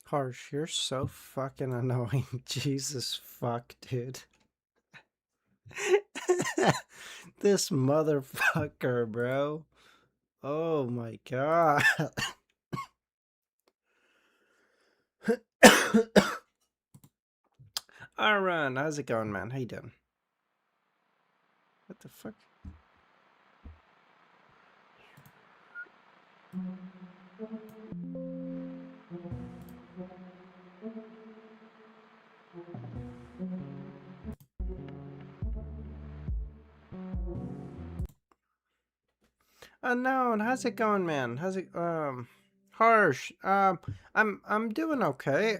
Harsh, you're so fucking annoying. Jesus fuck, dude. This motherfucker, bro. Oh my god. Aaron, how's it going, man? How you doing? What the fuck? Unknown, how's it going, man? How's it Harsh? I'm doing okay.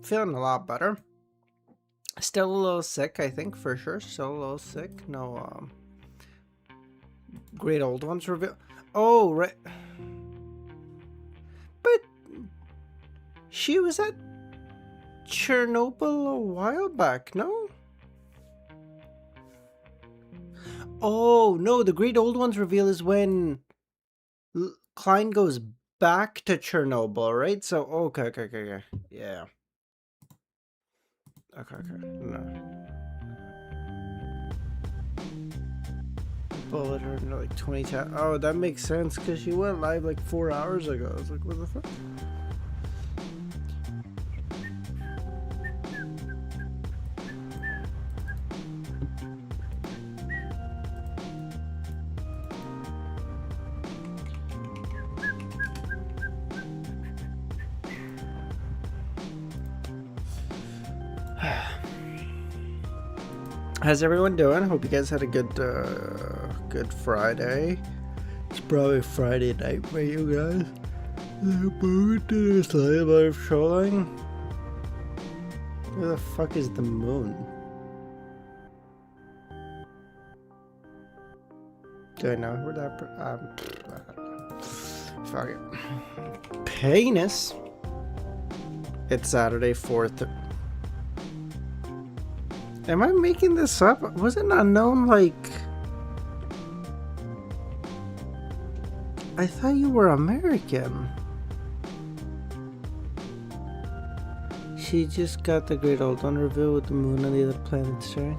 Feeling a lot better. Still a little sick, I think, for sure. Still a little sick. No great old ones reveal. Oh, right. But she was at Chernobyl a while back, no? Oh, no, the Great Old Ones reveal is when Klein goes back to Chernobyl, right? So, okay. Yeah. Okay. No. Bullet her into like 20 times. Oh, that makes sense because she went live like 4 hours ago. I was like, what the fuck? How's everyone doing? Hope you guys had a good Friday. It's probably Friday night for you guys. Moving to this live showing. Where the fuck is the moon? Do I know where that? Fuck it. Penis. It's Saturday 4th. Am I making this up? Was it not known, like... I thought you were American. She just got the Great Old One reveal with the moon and the other planets sharing.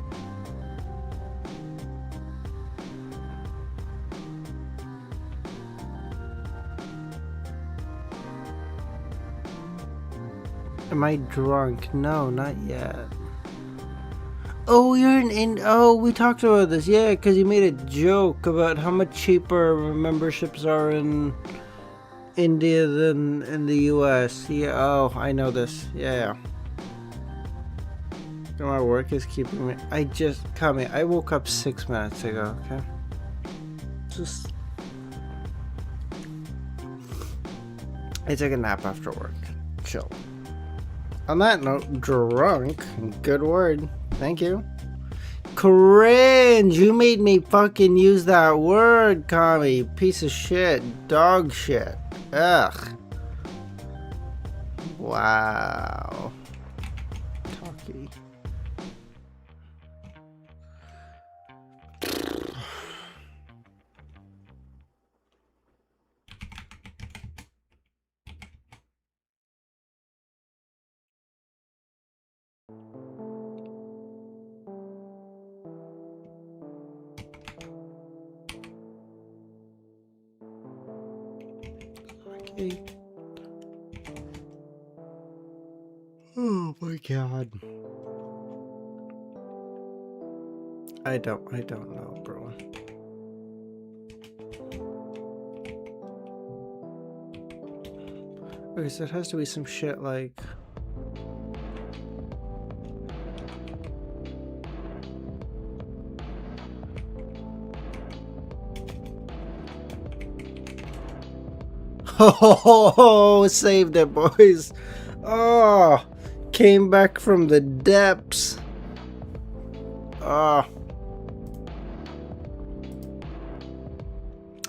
Am I drunk? No, not yet. Oh, you're in oh, we talked about this. Yeah, because you made a joke about how much cheaper memberships are in India than in the US. Yeah, oh, I know this. Yeah. My work is keeping me. I woke up 6 minutes ago, okay? I took a nap after work. Chill. On that note, drunk. Good word. Thank you. Cringe! You made me fucking use that word, Kami. Piece of shit. Dog shit. Ugh. Wow. Talkie. Oh my god. I don't know, bro. Okay, so it has to be some shit like... Oh, saved it, boys. Oh, came back from the depths. Oh.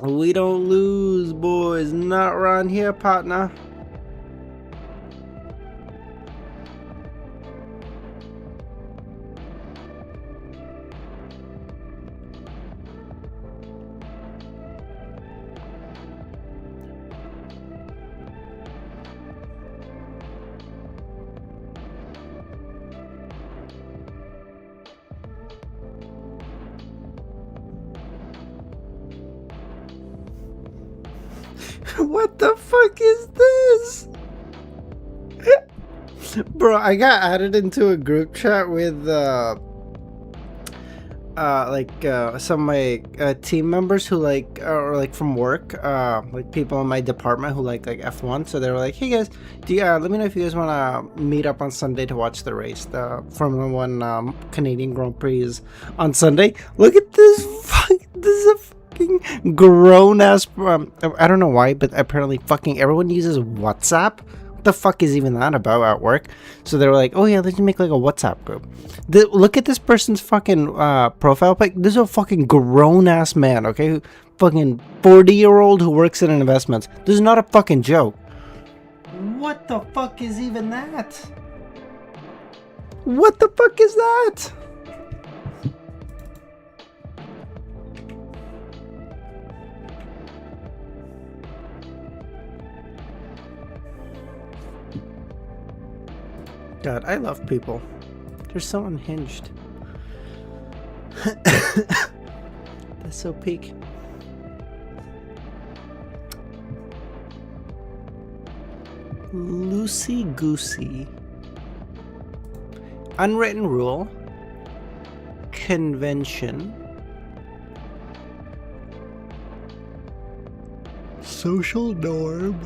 We don't lose, boys. Not around here, partner. What the fuck is this? Bro, I got added into a group chat with some of my team members who like or like from work, like people in my department who like F1. So they were like, hey guys, do you let me know if you guys want to meet up on Sunday to watch the race. The Formula One Canadian Grand Prix is on Sunday. Look at this this is a fucking grown ass I don't know why, but apparently fucking everyone uses WhatsApp. The fuck is even that about at work? So they were like, oh yeah, let's make like a WhatsApp group. Look at this person's fucking profile pic. This is a fucking grown ass man, okay? Fucking 40-year-old who works in investments. This is not a fucking joke. What the fuck is even that? What the fuck is that? God, I love people. They're so unhinged. That's so peak. Loosey goosey. Unwritten rule. Convention. Social norm.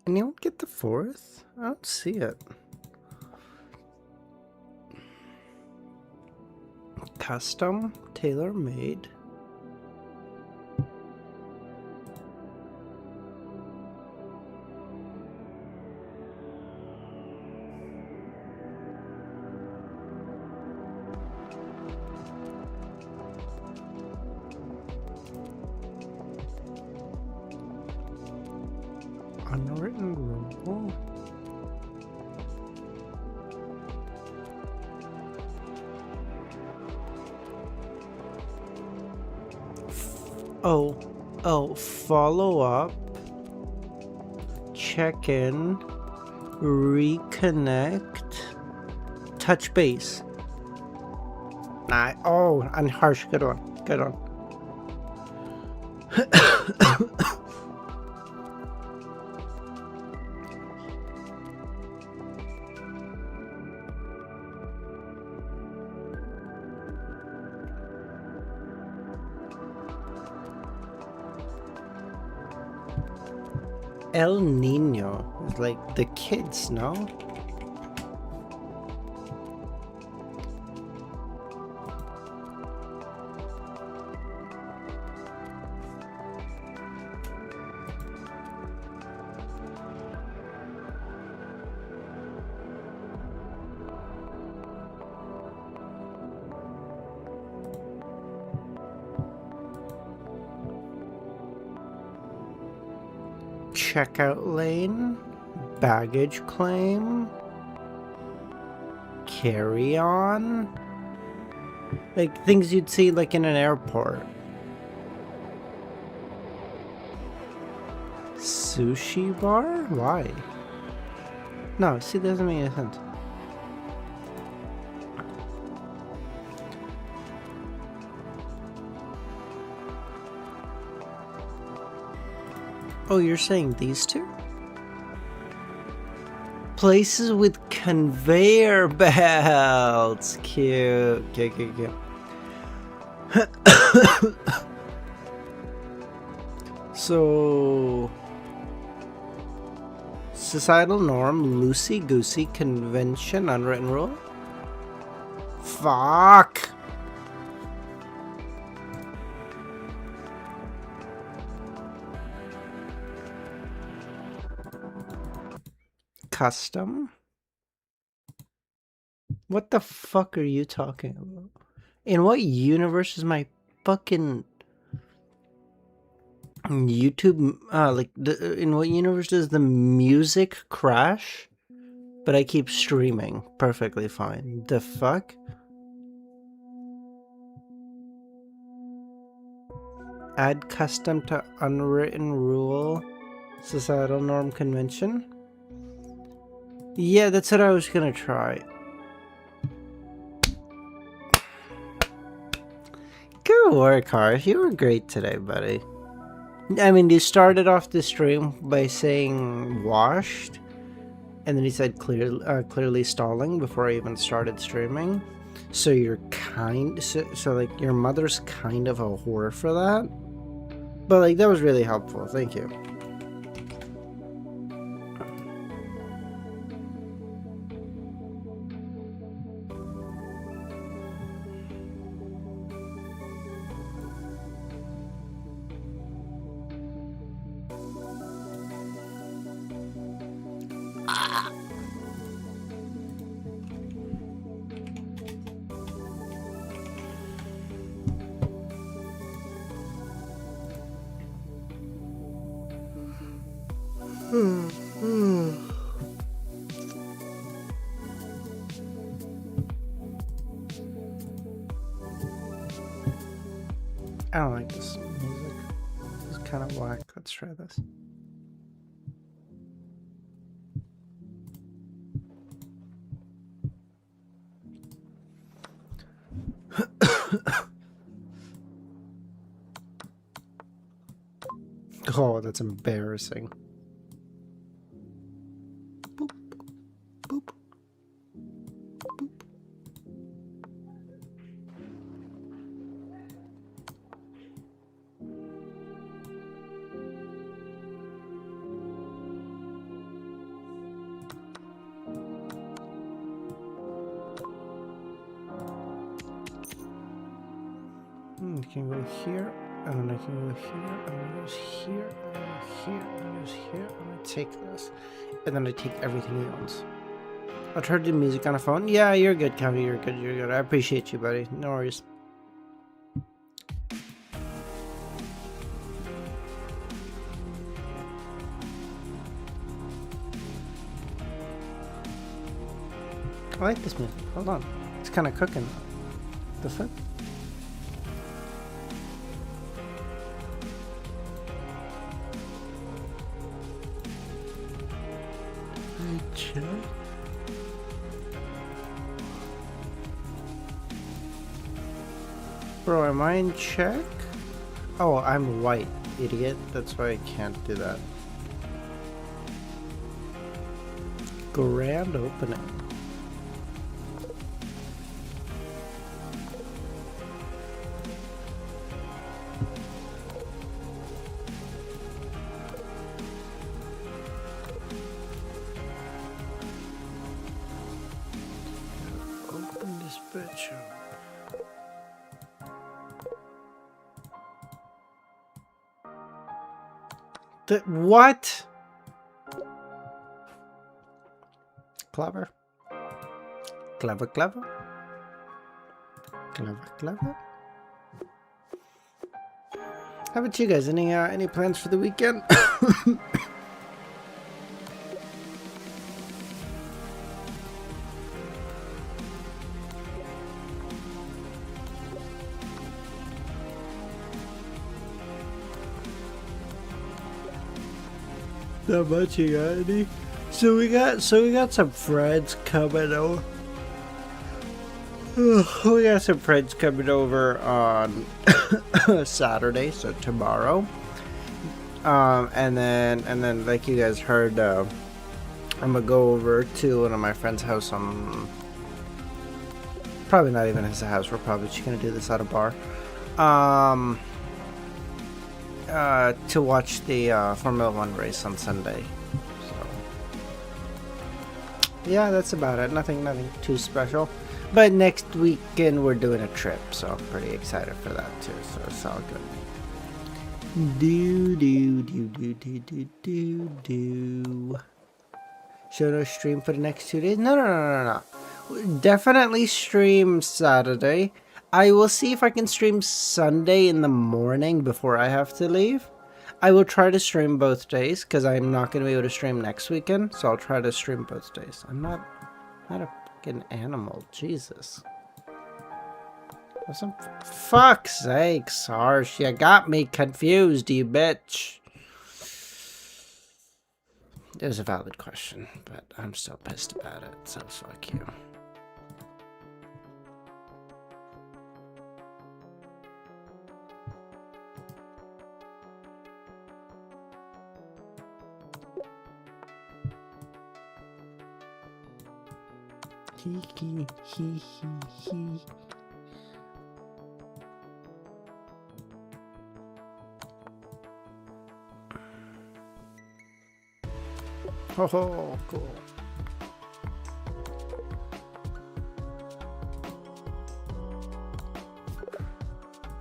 Anyone get the fourth? I don't see it. Custom, tailor-made. Unwritten rule. Oh, follow up, check in, reconnect, touch base. And harsh, good one, good one. El Nino is like the kids, no? Checkout lane, baggage claim, carry on, like things you'd see like in an airport. Sushi bar? Why? No, see, that doesn't make any sense. Oh, you're saying these two? Places with conveyor belts. Cute. Cute. So, societal norm, loosey-goosey, convention, unwritten rule. Fuck. Custom? What the fuck are you talking about? In what universe is my fucking YouTube, in what universe does the music crash? but I keep streaming perfectly fine. The fuck? Add custom to unwritten rule, societal norm convention? Yeah, that's what I was gonna try. Good work, Harsh. You were great today, buddy. I mean, you started off the stream by saying washed, and then you said clearly stalling before I even started streaming. So you're so like your mother's kind of a whore for that. But like that was really helpful. Thank you. I don't like this music. It's kind of whack. Let's try this. Oh, that's embarrassing. Boop, boop, boop. I can go here, and then I can go here, and then it goes here, and then it goes here, and then it goes here, and I take this, and then I take everything he owns. I'll try to do music on a phone. Yeah, you're good, Kevin. You're good. You're good. I appreciate you, buddy. No worries. I like this music. Hold on. It's kind of cooking. The fuck? Check. Bro, am I in check? Oh, I'm white, idiot. That's why I can't do that. Grand opening. Bitch. What? Clever. Clever, clever. Clever, clever. How about you guys? Any plans for the weekend? Not much, you got any? So we got some friends coming over. We got some friends coming over on Saturday, so tomorrow. And then like you guys heard, I'm gonna go over to one of my friend's house. Probably not even his house. We're probably just gonna do this at a bar. To watch the Formula 1 race on Sunday. So yeah, that's about it. Nothing too special. But next weekend we're doing a trip, so I'm pretty excited for that too. So it's all good. Should I stream for the next 2 days? No. Definitely stream Saturday. I will see if I can stream Sunday in the morning before I have to leave. I will try to stream both days because I'm not going to be able to stream next weekend. So I'll try to stream both days. I'm not a fucking animal. Jesus. For some fuck's sake, Sarge. You got me confused, you bitch. It was a valid question, but I'm still pissed about it. So fuck you. He. Oh, cool.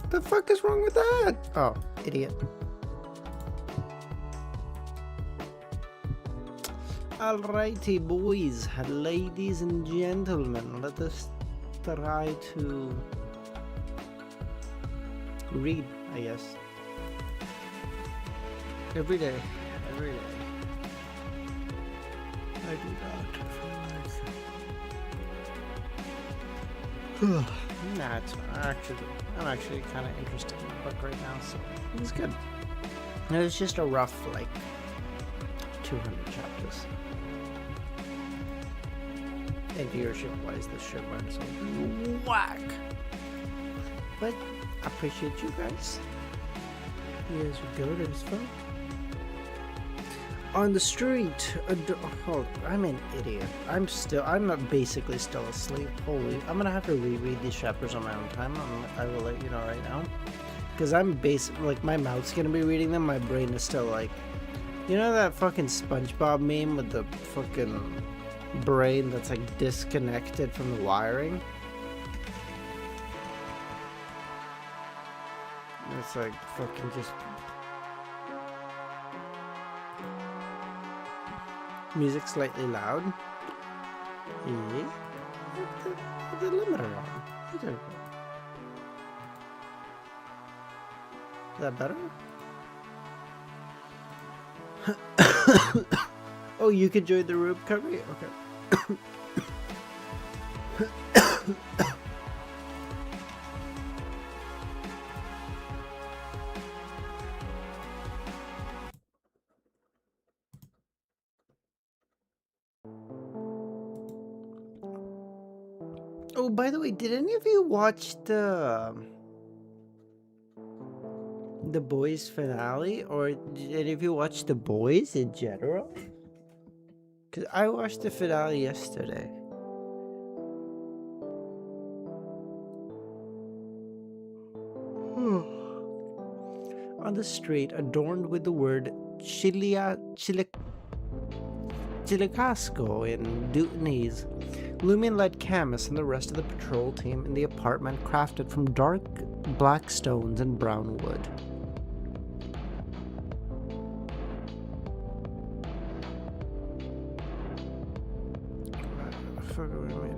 The fuck is wrong with that? Oh, idiot. Alrighty, boys, ladies and gentlemen, let us try to read, I guess. Every day. I do that. Nah, it's I'm actually kind of interested in the book right now, so it's good. It was just a rough, like, 200 chapters. And viewership-wise, this shit went so whack. But I appreciate you guys. You guys are good. It was fun. On the street, oh, I'm an idiot. I'm basically still asleep. Holy, I'm gonna have to reread these chapters on my own time. I will let you know right now. Because like, my mouth's gonna be reading them. My brain is still like, you know that fucking SpongeBob meme with the fucking brain that's like disconnected from the wiring? It's like fucking just music slightly loud. Yeah. The limiter on. Is that better? Oh, you could join the room cover? Okay. Oh, by the way, did any of you watch the Boys finale, or did any of you watch The Boys in general? Because I watched the finale yesterday. On the street, adorned with the word Chilicasco in Dutanese, Lumion led Camus and the rest of the patrol team in the apartment crafted from dark black stones and brown wood. What the fuck are we waiting?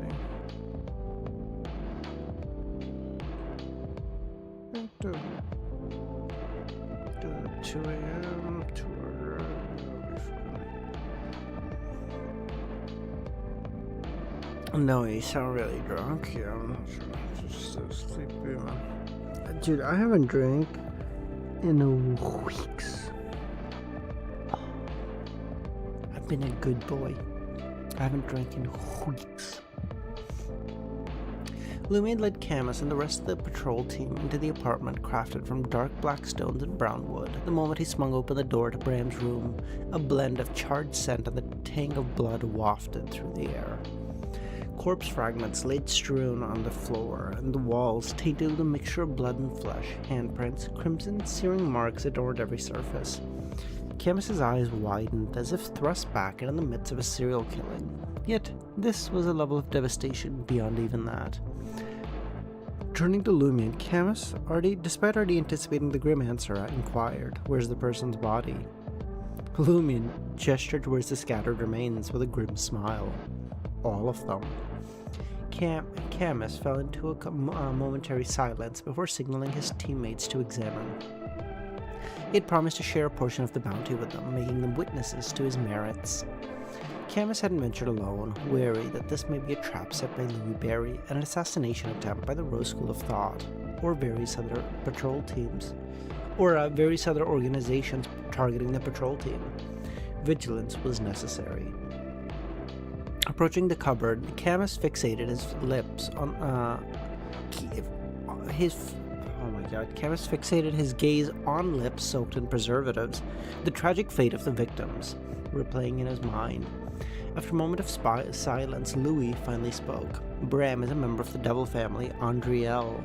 2 a.m. tour. No, you sound really drunk. Yeah, I'm not sure. Just so sleepy, man. Dude, I haven't drank in weeks. I've been a good boy. I haven't drank in weeks. Lumion led Camus and the rest of the patrol team into the apartment crafted from dark black stones and brown wood. The moment he swung open the door to Bram's room, a blend of charred scent and the tang of blood wafted through the air. Corpse fragments laid strewn on the floor, and the walls tainted with a mixture of blood and flesh. Handprints, crimson, searing marks adorned every surface. Camus's eyes widened as if thrust back into the midst of a serial killing. Yet, this was a level of devastation beyond even that. Turning to Lumion, Camus, despite already anticipating the grim answer, inquired, "Where's the person's body?" Lumion gestured towards the scattered remains with a grim smile. "All of them." Camus fell into a momentary silence before signaling his teammates to examine. He had promised to share a portion of the bounty with them, making them witnesses to his merits. Camus hadn't ventured alone, wary that this may be a trap set by Louis Berry and an assassination attempt by the Rose School of Thought, or various other patrol teams, or various other organizations targeting the patrol team. Vigilance was necessary. Approaching the cupboard, Camus fixated his lips on Camus fixated his gaze on lips soaked in preservatives, the tragic fate of the victims replaying in his mind. After a moment of silence, Louis finally spoke. Bram is a member of the Devil family, Andriel.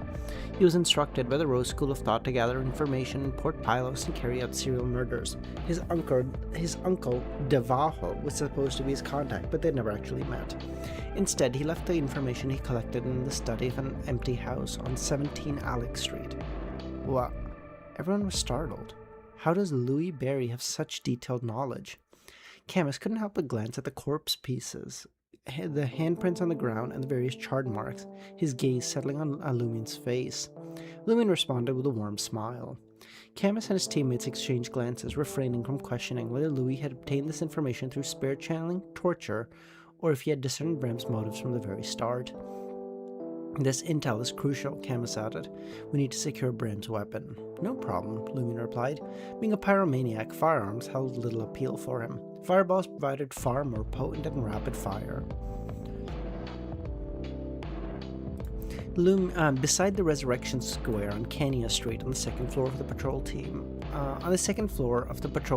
He was instructed by the Rose School of Thought to gather information in Port Pylos and carry out serial murders. His uncle, Devaho, was supposed to be his contact, but they'd never actually met. Instead, he left the information he collected in the study of an empty house on 17 Alex Street. What? Everyone was startled. How does Louis Berry have such detailed knowledge? Camus couldn't help but glance at the corpse pieces, the handprints on the ground, and the various charred marks, his gaze settling on Lumin's face. Lumin responded with a warm smile. Camus and his teammates exchanged glances, refraining from questioning whether Louis had obtained this information through spirit channeling, torture, or if he had discerned Bram's motives from the very start. This intel is crucial, Camus added. We need to secure Bram's weapon. No problem, Lumin replied. Being a pyromaniac, firearms held little appeal for him. Fireballs provided far more potent and rapid fire. Beside the Resurrection Square on Kenya Street on the second floor of the patrol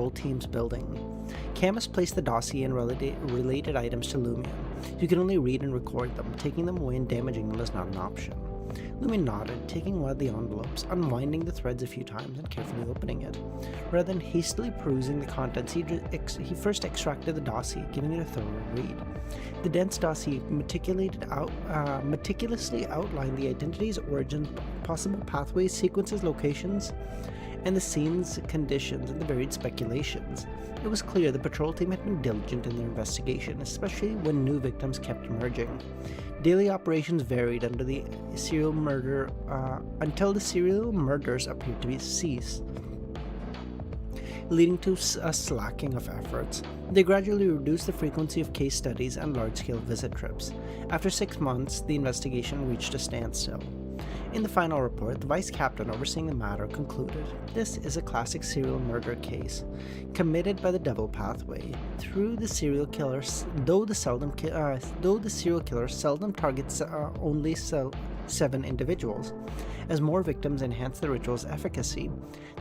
team's building, Camus placed the dossier and related items to Lumion. You could only read and record them. Taking them away and damaging them was not an option. Lumion nodded, taking one of the envelopes, unwinding the threads a few times and carefully opening it. Rather than hastily perusing the contents, he first extracted the dossier, giving it a thorough read. The dense dossier meticulously outlined the identities, origins, possible pathways, sequences, locations, and the scenes, conditions, and the varied speculations. It was clear the patrol team had been diligent in their investigation, especially when new victims kept emerging. Daily operations varied until the serial murders appeared to be ceased, leading to a slacking of efforts. They gradually reduced the frequency of case studies and large-scale visit trips. After 6 months, the investigation reached a standstill. In the final report, the vice captain overseeing the matter concluded, "This is a classic serial murder case, committed by the devil pathway. Though the serial killer seldom targets only 7 individuals, as more victims enhance the ritual's efficacy.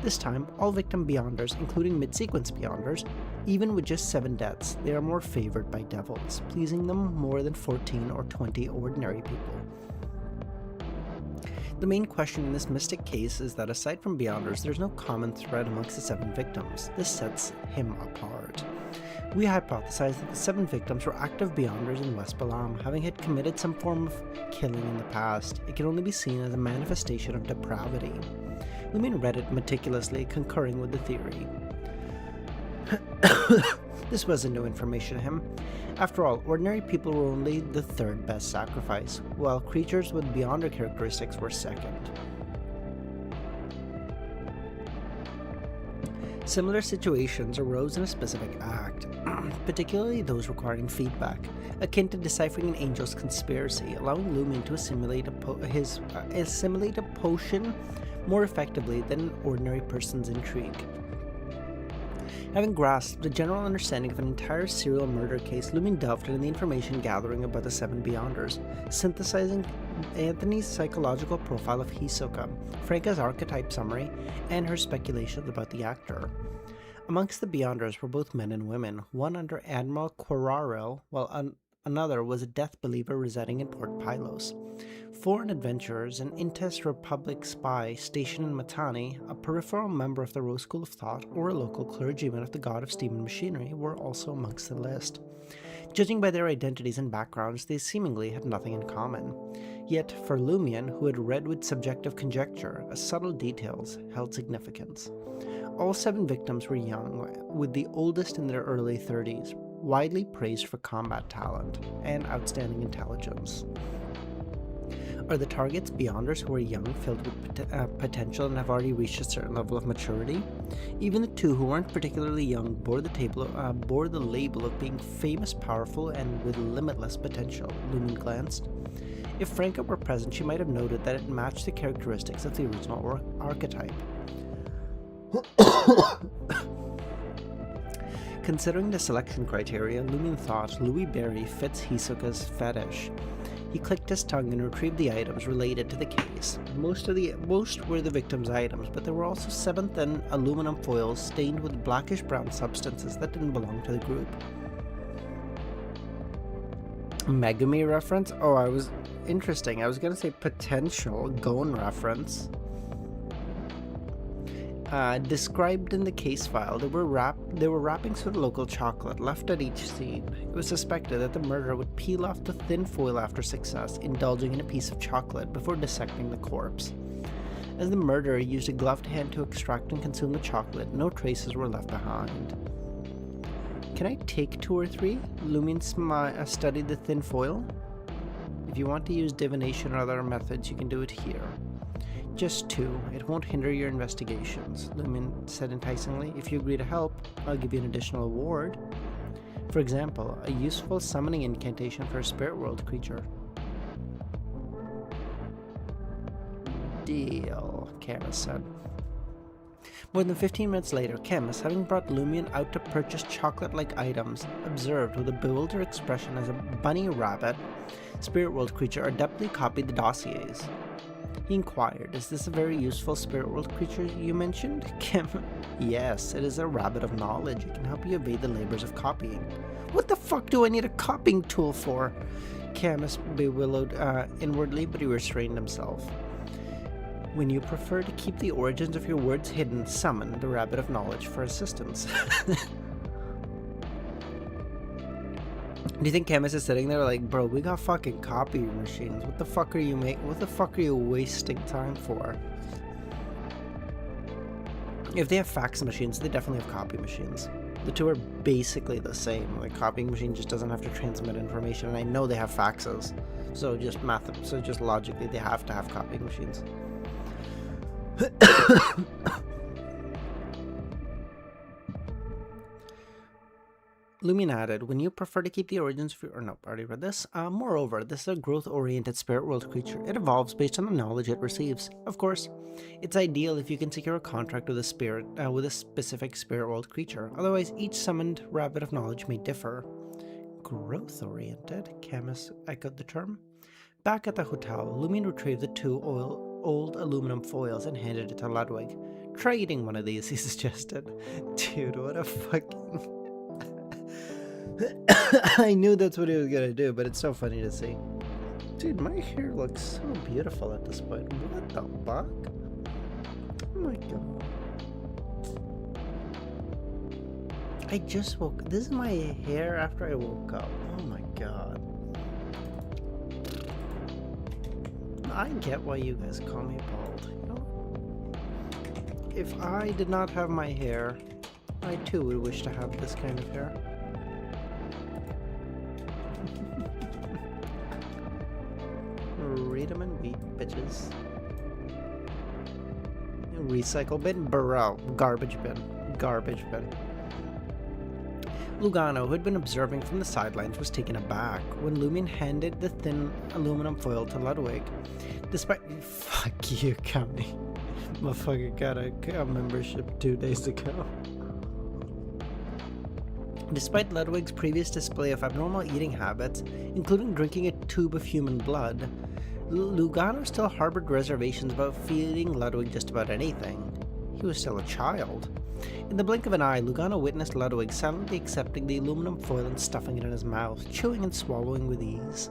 This time, all victim beyonders, including mid-sequence beyonders, even with just 7 deaths, they are more favored by devils, pleasing them more than 14 or 20 ordinary people." The main question in this mystic case is that aside from Beyonders, there's no common thread amongst the 7 victims. This sets him apart. We hypothesize that the 7 victims were active Beyonders in West Balam, having had committed some form of killing in the past. It can only be seen as a manifestation of depravity. Lumin read it meticulously, concurring with the theory. This wasn't new information to him. After all, ordinary people were only the 3rd best sacrifice, while creatures with Beyonder characteristics were 2nd. Similar situations arose in a specific act, particularly those requiring feedback, akin to deciphering an angel's conspiracy, allowing Lumin to assimilate a potion more effectively than an ordinary person's intrigue. Having grasped the general understanding of an entire serial murder case, Lumin delved into the information gathering about the 7 Beyonders, synthesizing Anthony's psychological profile of Hisoka, Franca's archetype summary, and her speculations about the actor. Amongst the Beyonders were both men and women, one under Admiral Quararel, while another was a death believer residing in Port Pylos. Foreign adventurers, an Intes Republic spy stationed in Matani, a peripheral member of the Rose School of Thought, or a local clergyman of the God of Steam and Machinery were also amongst the list. Judging by their identities and backgrounds, they seemingly had nothing in common. Yet, for Lumion, who had read with subjective conjecture, subtle details held significance. All 7 victims were young, with the oldest in their early 30s, widely praised for combat talent and outstanding intelligence. Are the targets beyonders who are young, filled with potential, and have already reached a certain level of maturity? Even the two who weren't particularly young bore the label of being famous, powerful, and with limitless potential. Lumen glanced. If Franca were present, she might have noted that it matched the characteristics of the original archetype. Considering the selection criteria, Lumen thought Louis Berry fits Hisoka's fetish. He clicked his tongue and retrieved the items related to the case. Most were the victim's items, but there were also 7th aluminum foils stained with blackish-brown substances that didn't belong to the group. Megami reference? Oh, I was interesting. I was gonna say potential Gon reference. Described in the case file, there were wrappings for the local chocolate left at each scene. It was suspected that the murderer would peel off the thin foil after success, indulging in a piece of chocolate before dissecting the corpse. As the murderer used a gloved hand to extract and consume the chocolate, no traces were left behind. Can I take 2 or 3? Lumen studied the thin foil. If you want to use divination or other methods, you can do it here. Just 2. It won't hinder your investigations, Lumen said enticingly. If you agree to help, I'll give you an additional award. For example, a useful summoning incantation for a spirit world creature. Deal, Camus said. More than 15 minutes later, Camus, having brought Lumion out to purchase chocolate-like items, observed with a bewildered expression as a bunny rabbit, spirit world creature adeptly copied the dossiers. He inquired, "Is this a very useful spirit world creature you mentioned?" Yes, it is a rabbit of knowledge. It can help you evade the labors of copying. What the fuck do I need a copying tool for? Camus bewillowed inwardly, but he restrained himself. When you prefer to keep the origins of your words hidden, summon the rabbit of knowledge for assistance. Do you think Camus is sitting there like, bro, we got fucking copy machines. What the fuck are you wasting time for? If they have fax machines, they definitely have copy machines. The two are basically the same. Like, copying machine just doesn't have to transmit information, and I know they have faxes. So just logically, they have to have copying machines. Lumin added, when you prefer to keep the origins of your... I already read this. Moreover, this is a growth-oriented spirit world creature. It evolves based on the knowledge it receives. Of course, it's ideal if you can secure a contract with a specific spirit world creature. Otherwise, each summoned rabbit of knowledge may differ. Growth-oriented? Camus echoed the term. Back at the hotel, Lumin retrieved the 2 old aluminum foils and handed it to Ludwig. Try eating one of these, he suggested. Dude, what a fucking... I knew that's what he was gonna do, but it's so funny to see. Dude, my hair looks so beautiful at this point. What the fuck? Oh my god. I just woke... This is my hair after I woke up. Oh my god. I get why you guys call me bald. You know? If I did not have my hair, I too would wish to have this kind of hair. Read 'em and weep, bitches. Recycle bin? Burrow. Garbage bin. Garbage bin. Lugano, who had been observing from the sidelines, was taken aback when Lumin handed the thin aluminum foil to Ludwig. Despite... Fuck you, Kami. Motherfucker got a membership 2 days ago. Despite Ludwig's previous display of abnormal eating habits, including drinking a tube of human blood, Lugano still harbored reservations about feeding Ludwig just about anything. He was still a child. In the blink of an eye, Lugano witnessed Ludwig silently accepting the aluminum foil and stuffing it in his mouth, chewing and swallowing with ease.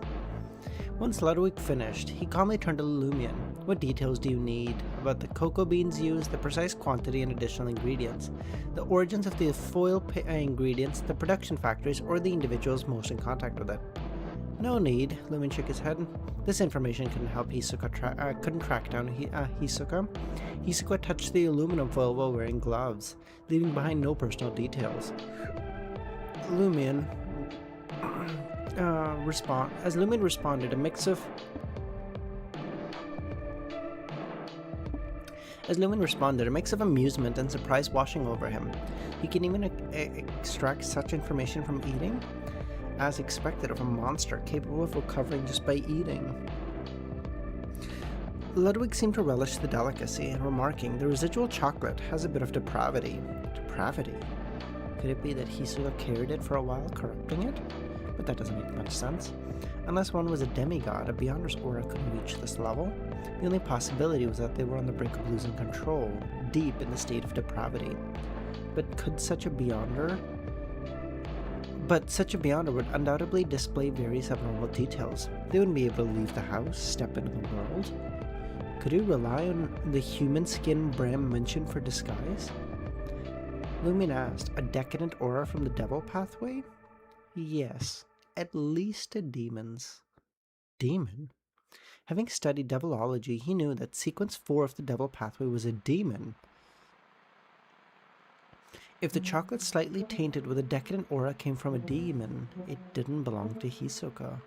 Once Ludwig finished, he calmly turned to Lumion. What details do you need? About the cocoa beans used, the precise quantity and additional ingredients, the origins of the foil ingredients, the production factories, or the individuals most in contact with it? No need, Lumin shook his head. This information couldn't help Hisoka couldn't track down Hisoka. Hisoka touched the aluminum foil while wearing gloves, leaving behind no personal details. Lumin responded, a mix of As Lumen responded, a mix of amusement and surprise washing over him. He can even extract such information from eating? As expected of a monster capable of recovering just by eating. Ludwig seemed to relish the delicacy, remarking, "The residual chocolate has a bit of depravity." Depravity? Could it be that Hisoka carried it for a while, corrupting it? But that doesn't make much sense. Unless one was a demigod, a Beyonder's aura couldn't reach this level. The only possibility was that they were on the brink of losing control, deep in the state of depravity. But such a Beyonder would undoubtedly display various abnormal details. They wouldn't be able to leave the house, step into the world. Could he rely on the human skin Bram mentioned for disguise? Lumen asked, a decadent aura from the devil pathway? Yes, at least a demon's. Demon? Having studied devilology, he knew that sequence 4 of the devil pathway was a demon. If the chocolate slightly tainted with a decadent aura came from a demon, it didn't belong to Hisoka.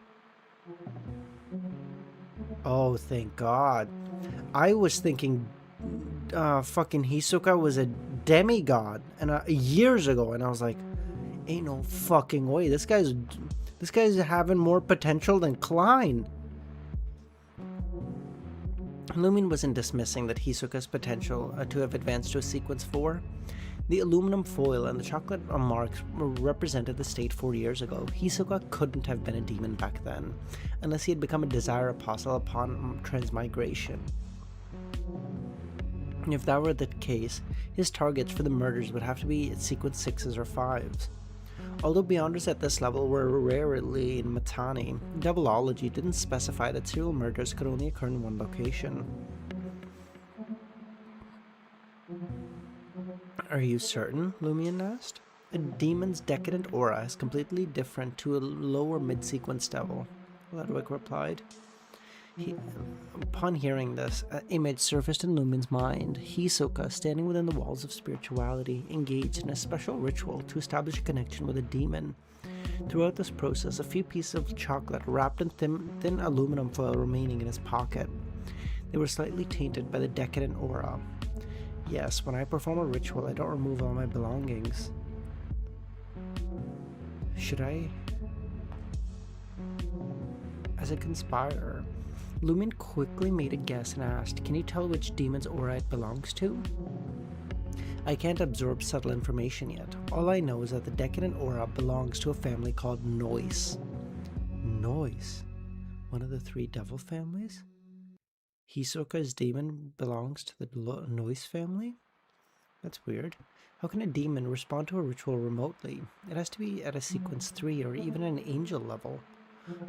Oh, thank God. I was thinking fucking Hisoka was a demigod and years ago, and I was like, ain't no fucking way. This guy's having more potential than Klein. Lumen wasn't dismissing that Hisoka's potential to have advanced to a sequence 4. The aluminum foil and the chocolate marks represented the state 4 years ago. Hisoka couldn't have been a demon back then, unless he had become a desire apostle upon transmigration. If that were the case, his targets for the murders would have to be sequence 6s or 5s. Although Beyonders at this level were rarely in Matani, devilology didn't specify that serial murders could only occur in one location. Are you certain? Lumion asked. A demon's decadent aura is completely different to a lower mid-sequence devil, Ludwig replied. Upon hearing this, an image surfaced in Lumen's mind. Hisoka, standing within the walls of spirituality, engaged in a special ritual to establish a connection with a demon. Throughout this process, a few pieces of chocolate wrapped in thin aluminum foil remaining in his pocket. They were slightly tainted by the decadent aura. Yes, when I perform a ritual, I don't remove all my belongings. Should I? As a conspirer, Lumen quickly made a guess and asked, "Can you tell which demon's aura it belongs to?" "I can't absorb subtle information yet. All I know is that the decadent aura belongs to a family called Noise." Noise? One of the 3 devil families? Hisoka's demon belongs to the Noise family? That's weird. How can a demon respond to a ritual remotely? It has to be at a sequence 3 or even an angel level.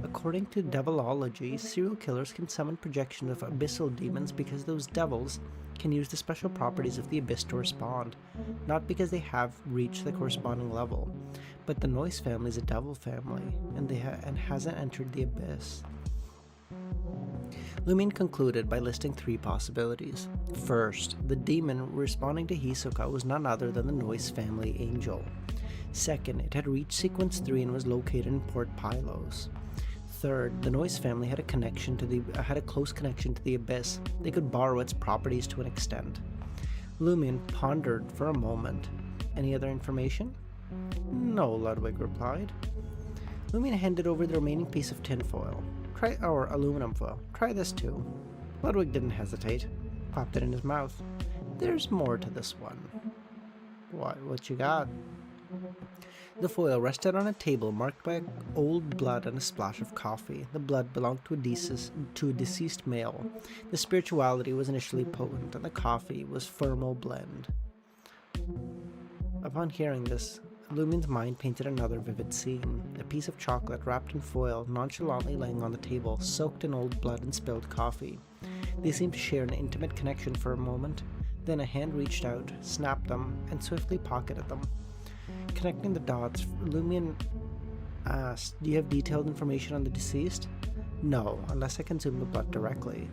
According to devilology, serial killers can summon projections of abyssal demons because those devils can use the special properties of the abyss to respond, not because they have reached the corresponding level. But the Noise family is a devil family, and hasn't entered the abyss. Lumen concluded by listing 3 possibilities. First, the demon responding to Hisoka was none other than the Noise family angel. Second, it had reached sequence 3 and was located in Port Pylos. Third, the Noise family had a close connection to the abyss. They could borrow its properties to an extent. Lumen pondered for a moment. Any other information? No, Ludwig replied. Lumen handed over the remaining piece of tinfoil. Try our aluminum foil. Try this too. Ludwig didn't hesitate. Popped it in his mouth. There's more to this one. What you got? The foil rested on a table marked by old blood and a splash of coffee. The blood belonged to a deceased male. The spirituality was initially potent, and the coffee was Fermo blend. Upon hearing this, Lumen's mind painted another vivid scene. A piece of chocolate wrapped in foil, nonchalantly laying on the table, soaked in old blood and spilled coffee. They seemed to share an intimate connection for a moment. Then a hand reached out, snapped them, and swiftly pocketed them. Connecting the dots, Lumen asked, "Do you have detailed information on the deceased?" "No, unless I consume the blood directly."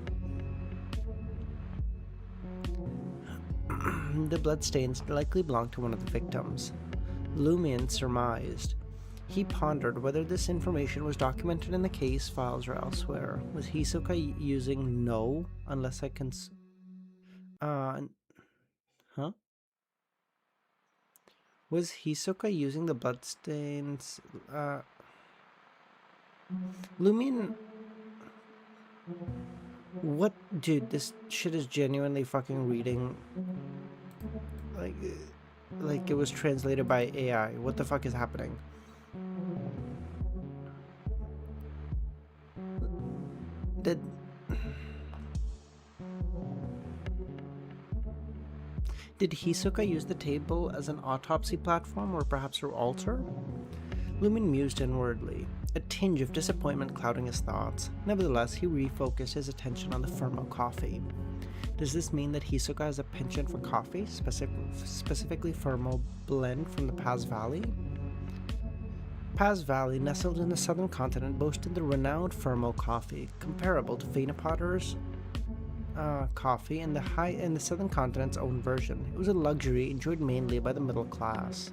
The bloodstains likely belonged to one of the victims. Lumen surmised. He pondered whether this information was documented in the case files or elsewhere. Was Hisoka using "no, unless I Huh? Was Hisoka using the bloodstains? Lumin, what, dude? This shit is genuinely fucking reading like, like it was translated by AI. What the fuck is happening? Did Hisoka use the table as an autopsy platform, or perhaps her altar? Lumin mused inwardly, a tinge of disappointment clouding his thoughts. Nevertheless, he refocused his attention on the Fermo coffee. Does this mean that Hisoka has a penchant for coffee, specifically Fermo blend from the Paz Valley? Paz Valley, nestled in the southern continent, boasted the renowned Fermo coffee, comparable to Venapotter's coffee in the southern continent's own version. It was a luxury enjoyed mainly by the middle class.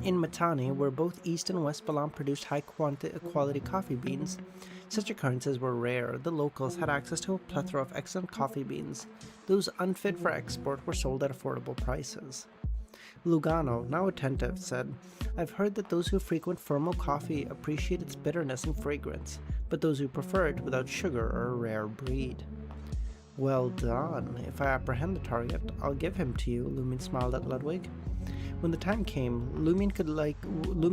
In Matani, where both East and West Balam produced high-quality coffee beans, such occurrences were rare. The locals had access to a plethora of excellent coffee beans. Those unfit for export were sold at affordable prices. Lugano, now attentive, said, "I've heard that those who frequent Fermo coffee appreciate its bitterness and fragrance, but those who prefer it without sugar are a rare breed." "Well done. If I apprehend the target, I'll give him to you," Lumin smiled at Ludwig. When the time came, Lumin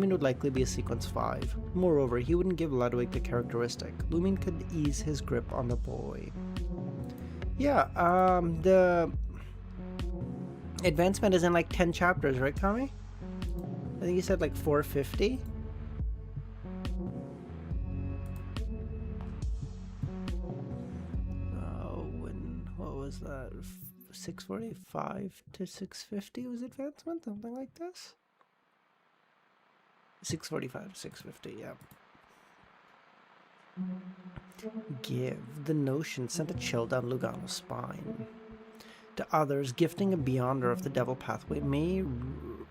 would likely be a sequence 5. Moreover, he wouldn't give Ludwig the characteristic. Lumin could ease his grip on the boy. Yeah, the advancement is in like 10 chapters, right, Kami? I think you said like 450? What was that? 645 to 650 was advancement? Something like this? 645 to 650, yeah. Give. The notion sent a chill down Lugano's spine. To others, gifting a Beyonder of the Devil Pathway may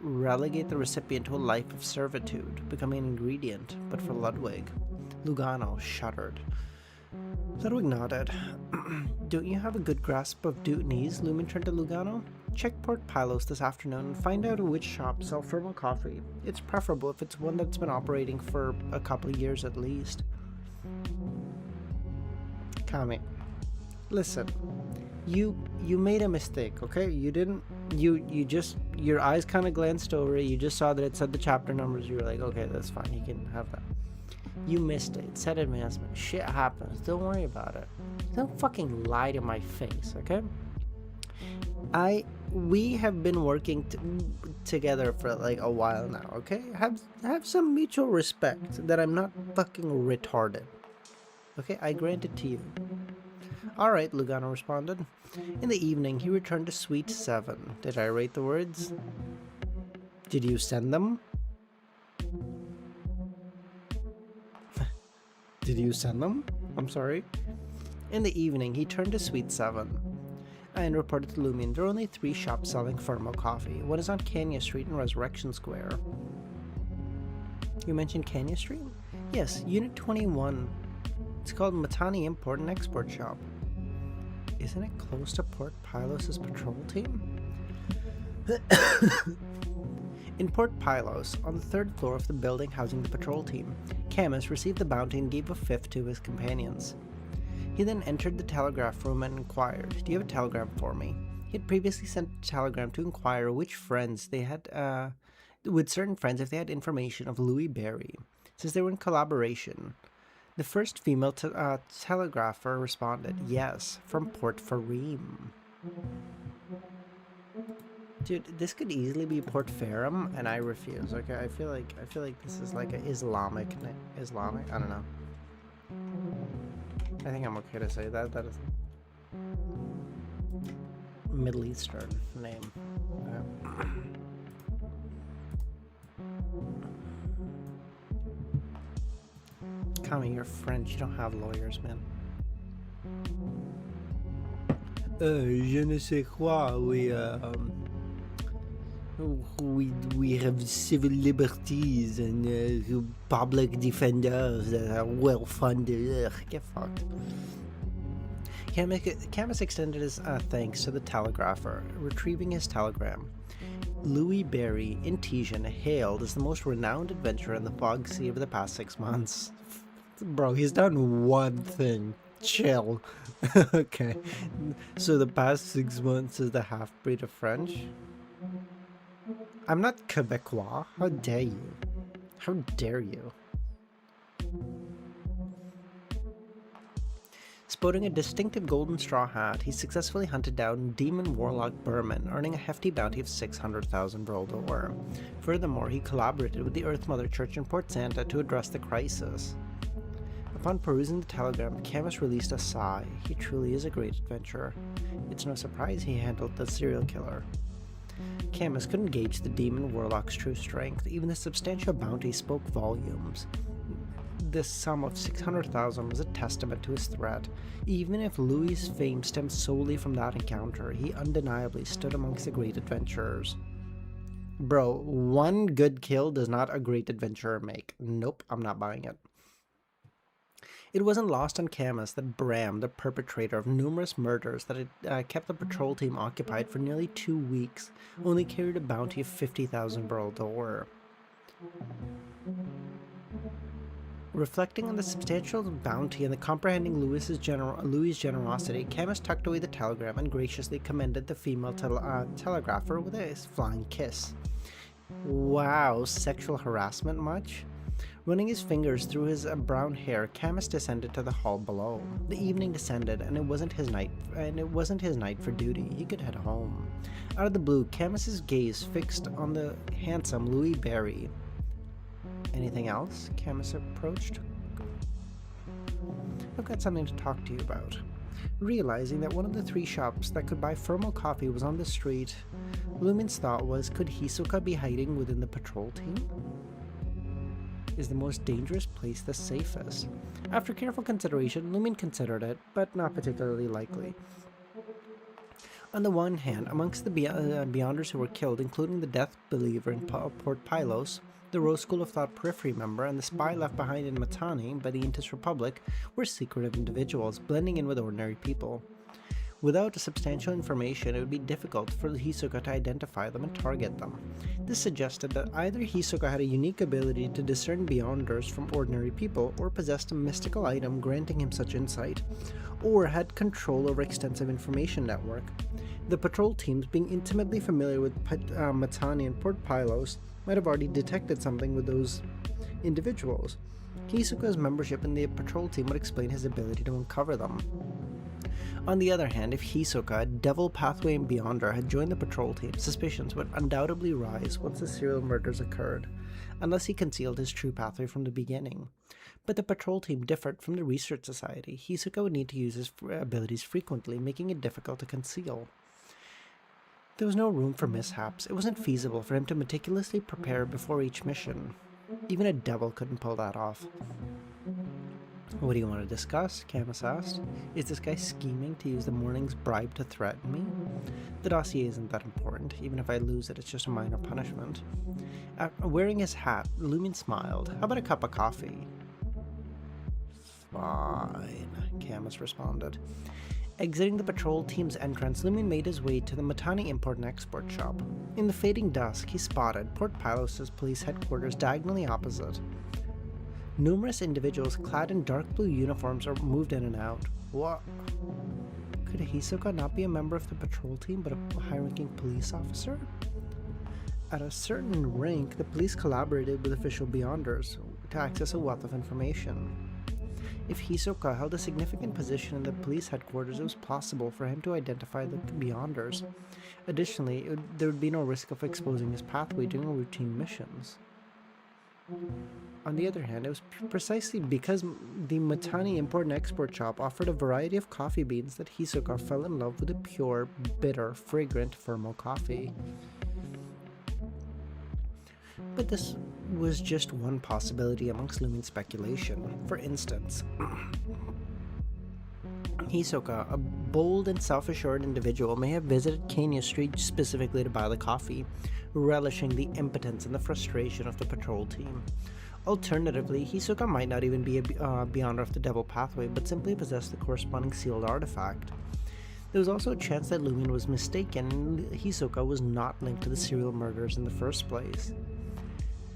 relegate the recipient to a life of servitude, becoming an ingredient, but for Ludwig, Lugano shuddered. Ludwig nodded. "Don't you have a good grasp of Dutanese?" Lumin turned to Lugano. "Check Port Pylos this afternoon and find out which shops sell Fermo coffee. It's preferable if it's one that's been operating for a couple of years at least." Kami, listen. You made a mistake, okay? You didn't. You just, your eyes kind of glanced over it. You just saw that it said the chapter numbers. You were like, okay, that's fine. You can have that. You missed it. It said advancement. Shit happens. Don't worry about it. Don't fucking lie to my face, okay? We have been working together for like a while now, okay? Have some mutual respect that I'm not fucking retarded. Okay, I grant it to you. "Alright," Lugano responded. In the evening, he returned to Suite 7. Did I rate the words? Did you send them? Did you send them? I'm sorry. In the evening, he turned to Suite 7 and reported to Lumin, "There are only 3 shops selling Fermo coffee. One is on Kenya Street and Resurrection Square." You mentioned Kenya Street? Yes, Unit 21. It's called Matani Import and Export Shop. Isn't it close to Port Pylos' patrol team? In Port Pylos, on the 3rd floor of the building housing the patrol team, Camus received the bounty and gave a 5th to his companions. He then entered the telegraph room and inquired, "Do you have a telegram for me?" He had previously sent a telegram to inquire which friends they had, with certain friends if they had information of Louis Berry, since they were in collaboration. The first female telegrapher responded, "Yes, from Port Farim." Dude, this could easily be Port Farim, and I refuse. Okay, I feel like this is like an Islamic. I don't know. I think I'm okay to say that. That is Middle Eastern name. Kami, you're French. You don't have lawyers, man. Je ne sais quoi. We have civil liberties and public defenders that are well funded. Ugh, get fucked. Camus extended his thanks to the telegrapher, retrieving his telegram. Louis Berry in Tijan hailed as the most renowned adventurer in the fog sea of the past 6 months. Bro, he's done one thing. Chill. Okay. So the past 6 months is the half-breed of French? I'm not Quebecois. How dare you? How dare you? Sporting a distinctive golden straw hat, he successfully hunted down demon warlock Berman, earning a hefty bounty of 600,000 Vril d'Or. Furthermore, he collaborated with the Earth Mother Church in Port Santa to address the crisis. Upon perusing the telegram, Camus released a sigh. He truly is a great adventurer. It's no surprise he handled the serial killer. Camus couldn't gauge the demon warlock's true strength. Even the substantial bounty spoke volumes. This sum of 600,000 was a testament to his threat. Even if Louis' fame stemmed solely from that encounter, he undeniably stood amongst the great adventurers. Bro, one good kill does not a great adventurer make. Nope, I'm not buying it. It wasn't lost on Camus that Bram, the perpetrator of numerous murders that had kept the patrol team occupied for nearly 2 weeks, only carried a bounty of 50,000 Vril d'Or. Reflecting on the substantial bounty and the comprehending Louis' generosity, Camus tucked away the telegram and graciously commended the female telegrapher with a flying kiss. Wow, sexual harassment much? Running his fingers through his brown hair, Camus descended to the hall below. The evening descended, and it wasn't his night for duty. He could head home. Out of the blue, Camus's gaze fixed on the handsome Louis Berry. Anything else? Camus approached. I've got something to talk to you about. Realizing that one of the 3 shops that could buy thermal coffee was on the street, Lumin's thought was, could Hisoka be hiding within the patrol team? Is the most dangerous place the safest? After careful consideration, Lumin considered it, but not particularly likely. On the one hand, amongst the Beyonders who were killed, including the Death Believer in Port Pylos, the Rose School of Thought Periphery member, and the spy left behind in Matani by the Intis Republic, were secretive individuals, blending in with ordinary people. Without substantial information, it would be difficult for Hisoka to identify them and target them. This suggested that either Hisoka had a unique ability to discern Beyonders from ordinary people, or possessed a mystical item granting him such insight, or had control over extensive information network. The patrol teams, being intimately familiar with Matani and Port Pylos, might have already detected something with those individuals. Hisoka's membership in the patrol team would explain his ability to uncover them. On the other hand, if Hisoka, a Devil Pathway and Beyonder, had joined the patrol team, suspicions would undoubtedly rise once the serial murders occurred, unless he concealed his true pathway from the beginning. But the patrol team differed from the research society. Hisoka would need to use his abilities frequently, making it difficult to conceal. There was no room for mishaps. It wasn't feasible for him to meticulously prepare before each mission. Even a devil couldn't pull that off. What do you want to discuss? Camus asked. Is this guy scheming to use the morning's bribe to threaten me? The dossier isn't that important. Even if I lose it, it's just a minor punishment. After wearing his hat, Lumin smiled. How about a cup of coffee? Fine, Camus responded. Exiting the patrol team's entrance, Lumin made his way to the Matani import and export shop. In the fading dusk, he spotted Port Pylos' police headquarters diagonally opposite. Numerous individuals clad in dark blue uniforms are moved in and out. What? Could Hisoka not be a member of the patrol team, but a high-ranking police officer? At a certain rank, the police collaborated with official Beyonders to access a wealth of information. If Hisoka held a significant position in the police headquarters, it was possible for him to identify the Beyonders. Additionally, there would be no risk of exposing his pathway during routine missions. On the other hand, it was precisely because the Matani import and export shop offered a variety of coffee beans that Hisoka fell in love with the pure, bitter, fragrant thermal coffee. But this was just one possibility amongst Lumin's speculation. For instance, Hisoka, a bold and self-assured individual, may have visited Kenya Street specifically to buy the coffee, relishing the impotence and the frustration of the patrol team. Alternatively, Hisoka might not even be a Beyonder of the Devil Pathway, but simply possess the corresponding sealed artifact. There was also a chance that LEMMiNO was mistaken and Hisoka was not linked to the serial murders in the first place.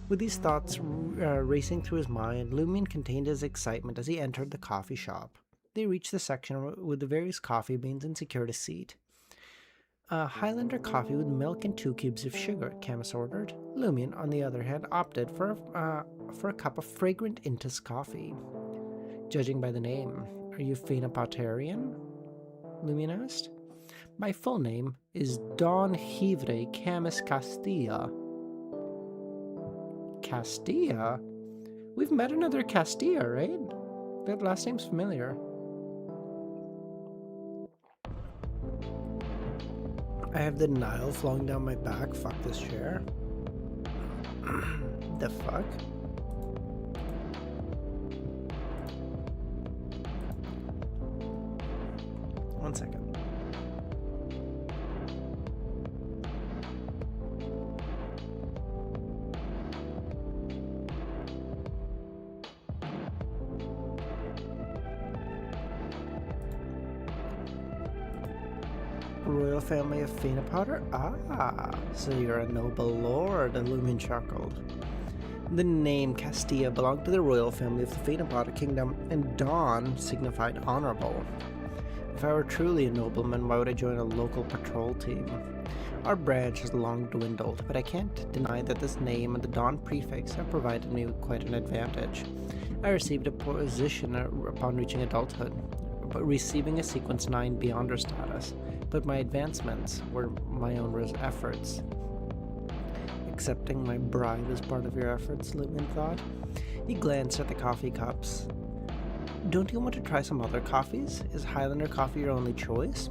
With these thoughts racing through his mind, LEMMiNO contained his excitement as he entered the coffee shop. They reached the section with the various coffee beans and secured a seat. Highlander coffee with milk and 2 cubes of sugar, Camus ordered. LEMMiNO, on the other hand, opted for a cup of fragrant Intus coffee. Judging by the name, are you Phenopotarian? LEMMiNO asked. My full name is Don Hivre Camus Castilla. Castilla? We've met another Castilla, right? That last name's familiar. I have the Nile flowing down my back. Fuck this chair. The fuck? One second. Royal family of Phenopottar? Ah, so you're a noble lord, LEMMiNO chuckled. The name Castilla belonged to the royal family of the Phenopottar kingdom, and Don signified honorable. If I were truly a nobleman, why would I join a local patrol team? Our branch has long dwindled, but I can't deny that this name and the Don prefix have provided me with quite an advantage. I received a position upon reaching adulthood, but receiving a Sequence 9 Beyonder status, but my advancements were my own efforts. Accepting my bribe as part of your efforts, LEMMiNO thought. He glanced at the coffee cups. Don't you want to try some other coffees? Is Highlander coffee your only choice?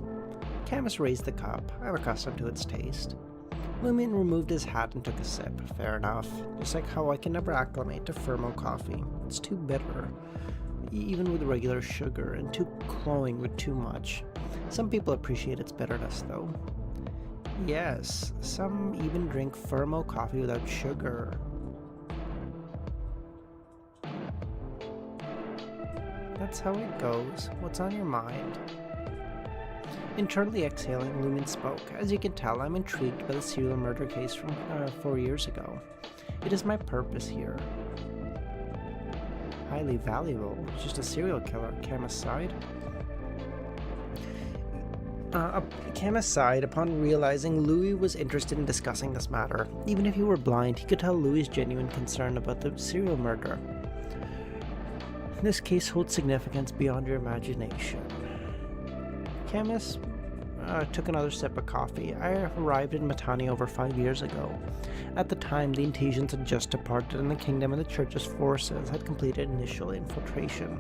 Camus raised the cup. I'm accustomed to its taste. LEMMiNO removed his hat and took a sip. Fair enough. Just like how I can never acclimate to Fermo coffee. It's too bitter, even with regular sugar, and too cloying with too much. Some people appreciate its bitterness, though. Yes, some even drink Fermo coffee without sugar. That's how it goes. What's on your mind? Internally exhaling, LEMMiNO spoke. As you can tell, I'm intrigued by the serial murder case from 4 years ago. It is my purpose here. Highly valuable. Just a serial killer, Camus sighed. Camus sighed upon realizing Louis was interested in discussing this matter. Even if he were blind, he could tell Louis' genuine concern about the serial murder. This case holds significance beyond your imagination. Camus took another sip of coffee. I arrived in Mitanni over 5 years ago. At the time, the Intasians had just departed and the kingdom and the church's forces had completed initial infiltration.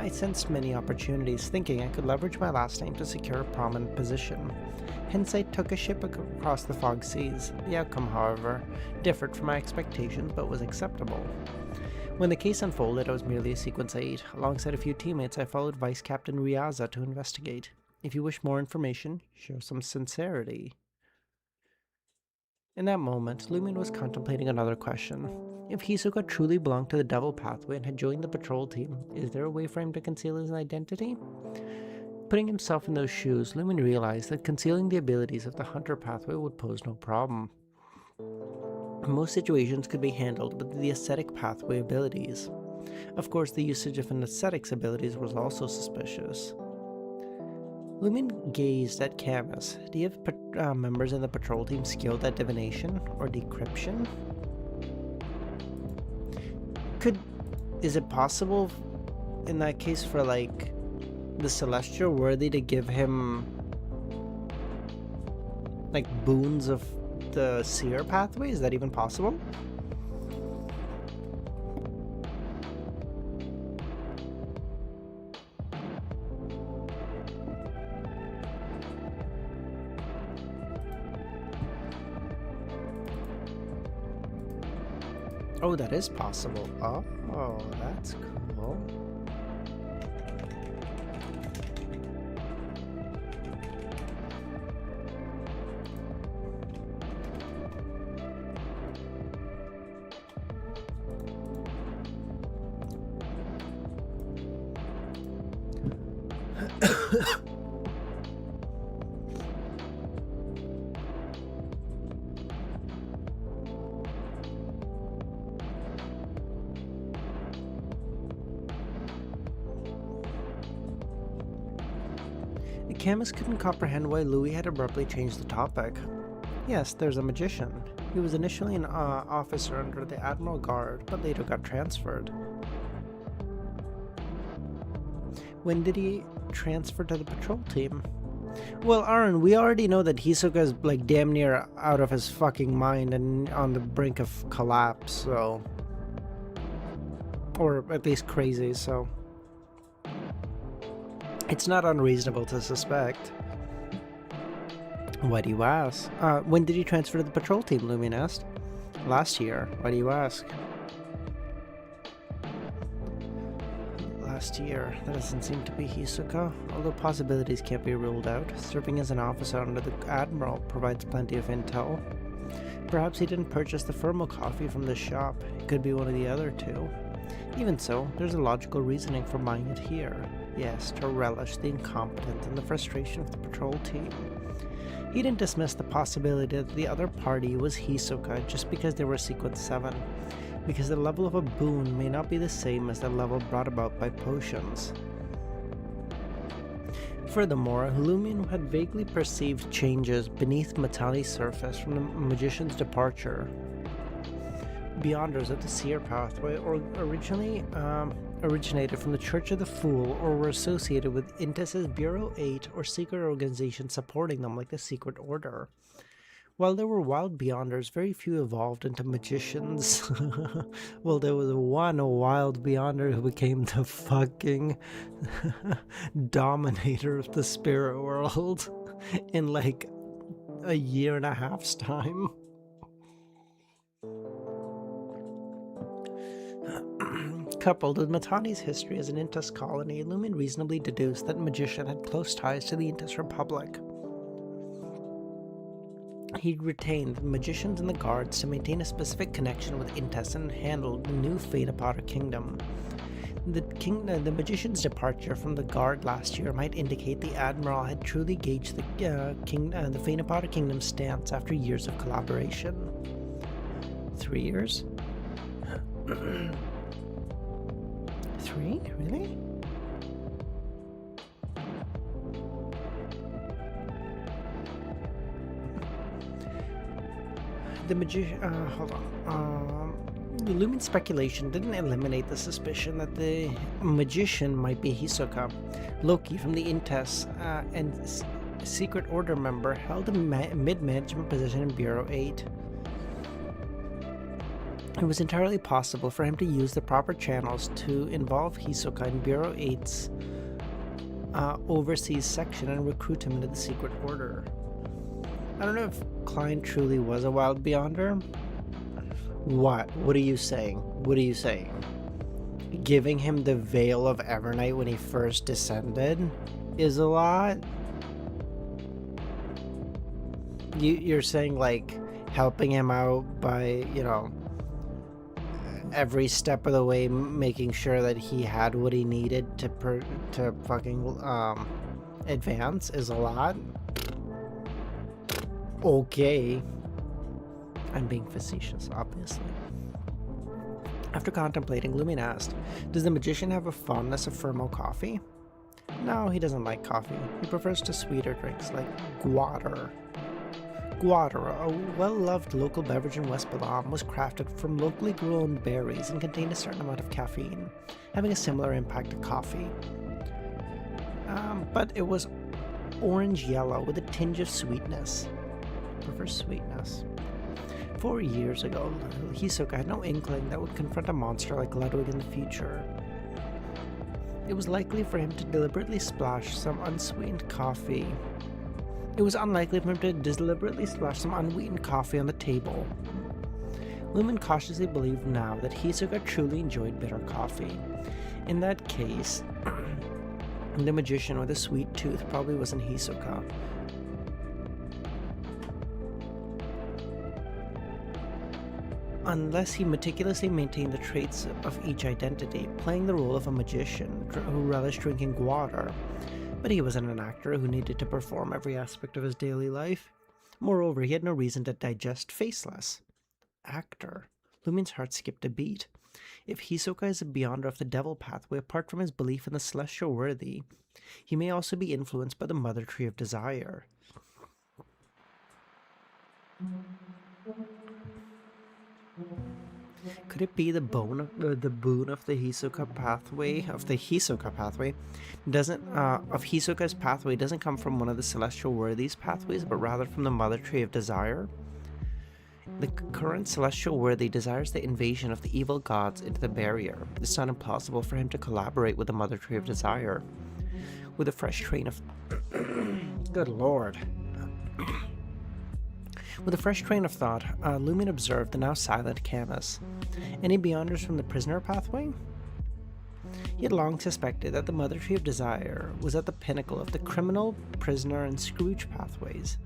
I sensed many opportunities, thinking I could leverage my last name to secure a prominent position. Hence I took a ship across the fog seas. The outcome, however, differed from my expectations but was acceptable. When the case unfolded, I was merely a Sequence 8. Alongside a few teammates, I followed Vice Captain Riaza to investigate. If you wish more information, show some sincerity. In that moment, LEMMiNO was contemplating another question. If Hisoka truly belonged to the Devil Pathway and had joined the patrol team, is there a way for him to conceal his identity? Putting himself in those shoes, LEMMiNO realized that concealing the abilities of the Hunter Pathway would pose no problem. Most situations could be handled with the Ascetic Pathway abilities. Of course, the usage of an Ascetic's abilities was also suspicious. LEMMiNO gazed at Camus. Do you have members in the patrol team skilled at divination or decryption? Is it possible in that case for like the Celestial worthy to give him like boons of the Seer pathway? Is that even possible? Oh, that is possible. Oh, that's cool. Camus couldn't comprehend why Louis had abruptly changed the topic. Yes, there's a magician. He was initially an officer under the Admiral Guard, but later got transferred. When did he transfer to the patrol team? Well, Aaron, we already know that Hisoka's like damn near out of his fucking mind and on the brink of collapse, so... Or at least crazy, so... It's not unreasonable to suspect. Why do you ask? When did he transfer to the patrol team, Lumin asked. Last year. Why do you ask? Last year. That doesn't seem to be Hisoka, although possibilities can't be ruled out. Serving as an officer under the Admiral provides plenty of intel. Perhaps he didn't purchase the thermal coffee from the shop. It could be one of the other two. Even so, there's a logical reasoning for buying it here. Yes, to relish the incompetence and the frustration of the patrol team. He didn't dismiss the possibility that the other party was Hisoka just because they were Sequence 7, because the level of a boon may not be the same as the level brought about by potions. Furthermore, Lumin had vaguely perceived changes beneath Matani's surface from the magician's departure. Beyonders of the Seer pathway originally originated from the Church of the Fool or were associated with Intis's Bureau 8 or secret organizations supporting them like the Secret Order. While there were wild Beyonders, very few evolved into magicians. Well, there was one wild Beyonder who became the fucking dominator of the spirit world in like a year and a half's time. Coupled with Matani's history as an Intis colony, Lumin reasonably deduced that the magician had close ties to the Intis Republic. He retained the magicians and the guards to maintain a specific connection with Intis and handled the new Phaenopoda kingdom. The magician's departure from the guard last year might indicate the Admiral had truly gauged the Phaenopoda kingdom's stance after years of collaboration. 3 years? 3? Really? The magician... hold on. Lumin's speculation didn't eliminate the suspicion that the magician might be Hisoka. Loki from the Intes and Secret Order member held a mid-management position in Bureau 8. It was entirely possible for him to use the proper channels to involve Hisoka in Bureau 8's overseas section and recruit him into the Secret Order. I don't know if Klein truly was a wild Beyonder. What? What are you saying? What are you saying? Giving him the Veil of Evernight when he first descended is a lot? You're saying, like, helping him out by, you know, every step of the way making sure that he had what he needed to fucking advance is a lot? Okay. I'm being facetious, obviously. After contemplating, Lumin asked, does the magician have a fondness of thermal coffee? No, he doesn't like coffee. He prefers to sweeter drinks like guader. Guader, a well-loved local beverage in West Balam, was crafted from locally grown berries and contained a certain amount of caffeine, having a similar impact to coffee. But it was orange-yellow with a tinge of sweetness. Prefers sweetness. 4 years ago, Hisoka had no inkling that would confront a monster like Ludwig in the future. It was likely for him to deliberately splash some unsweetened coffee. It was unlikely for him to deliberately splash some unsweetened coffee on the table. Lumin cautiously believed now that Hisoka truly enjoyed bitter coffee. In that case, the magician with a sweet tooth probably wasn't Hisoka. Unless he meticulously maintained the traits of each identity, playing the role of a magician who relished drinking water. But he wasn't an actor who needed to perform every aspect of his daily life. Moreover, he had no reason to digest faceless. Actor. Lumine's heart skipped a beat. If Hisoka is a beyonder of the devil pathway, apart from his belief in the celestial worthy, he may also be influenced by the mother tree of desire. Could it be the boon of the Hisoka pathway Hisoka's pathway doesn't come from one of the celestial worthies pathways, but rather from the mother tree of desire? The current celestial worthy desires the invasion of the evil gods into the barrier. It's not impossible for him to collaborate with the mother tree of desire. With a fresh train of good lord. With a fresh train of thought, Lumin observed the now silent Camus. Any beyonders from the prisoner pathway? He had long suspected that the mother tree of desire was at the pinnacle of the criminal, prisoner, and Scrooge pathways.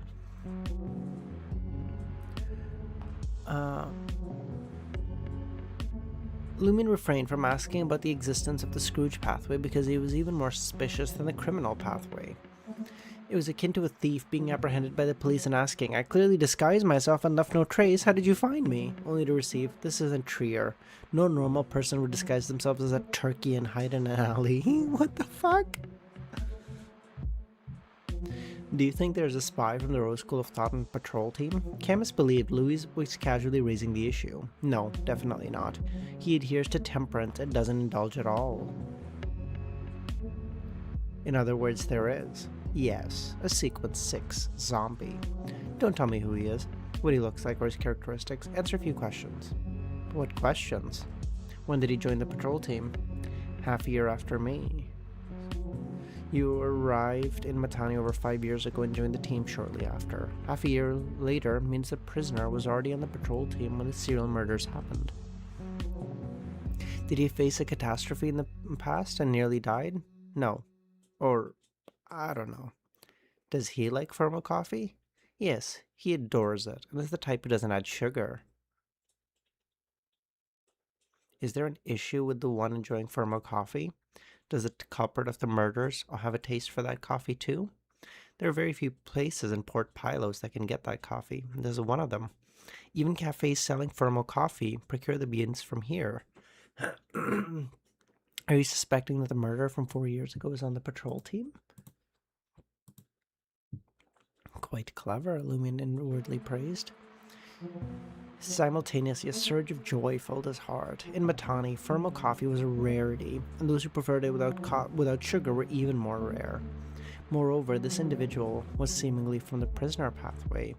Lumin refrained from asking about the existence of the Scrooge pathway because he was even more suspicious than the criminal pathway. It was akin to a thief being apprehended by the police and asking, "I clearly disguised myself and left no trace, how did you find me?" Only to receive, "This isn't Trier. No normal person would disguise themselves as a turkey and hide in an alley." What the fuck? Do you think there's a spy from the Rose School of Thought and patrol team? Camus believed Louis was casually raising the issue. No, definitely not. He adheres to temperance and doesn't indulge at all. In other words, there is. Yes, a Sequence 6 zombie. Don't tell me who he is, what he looks like, or his characteristics. Answer a few questions. What questions? When did he join the patrol team? Half a year after me. You arrived in Matani over 5 years ago and joined the team shortly after. Half a year later means the prisoner was already on the patrol team when the serial murders happened. Did he face a catastrophe in the past and nearly died? No. Or, I don't know. Does he like formal coffee? Yes, he adores it, and is the type who doesn't add sugar. Is there an issue with the one enjoying formal coffee? Does the culprit of the murders have a taste for that coffee too? There are very few places in Port Pylos that can get that coffee. This is one of them. Even cafes selling formal coffee procure the beans from here. Are you suspecting that the murderer from 4 years ago is on the patrol team? Quite clever, Lumin inwardly praised. Simultaneously, a surge of joy filled his heart. In Matani, formal coffee was a rarity, and those who preferred it without sugar were even more rare. Moreover, this individual was seemingly from the prisoner pathway.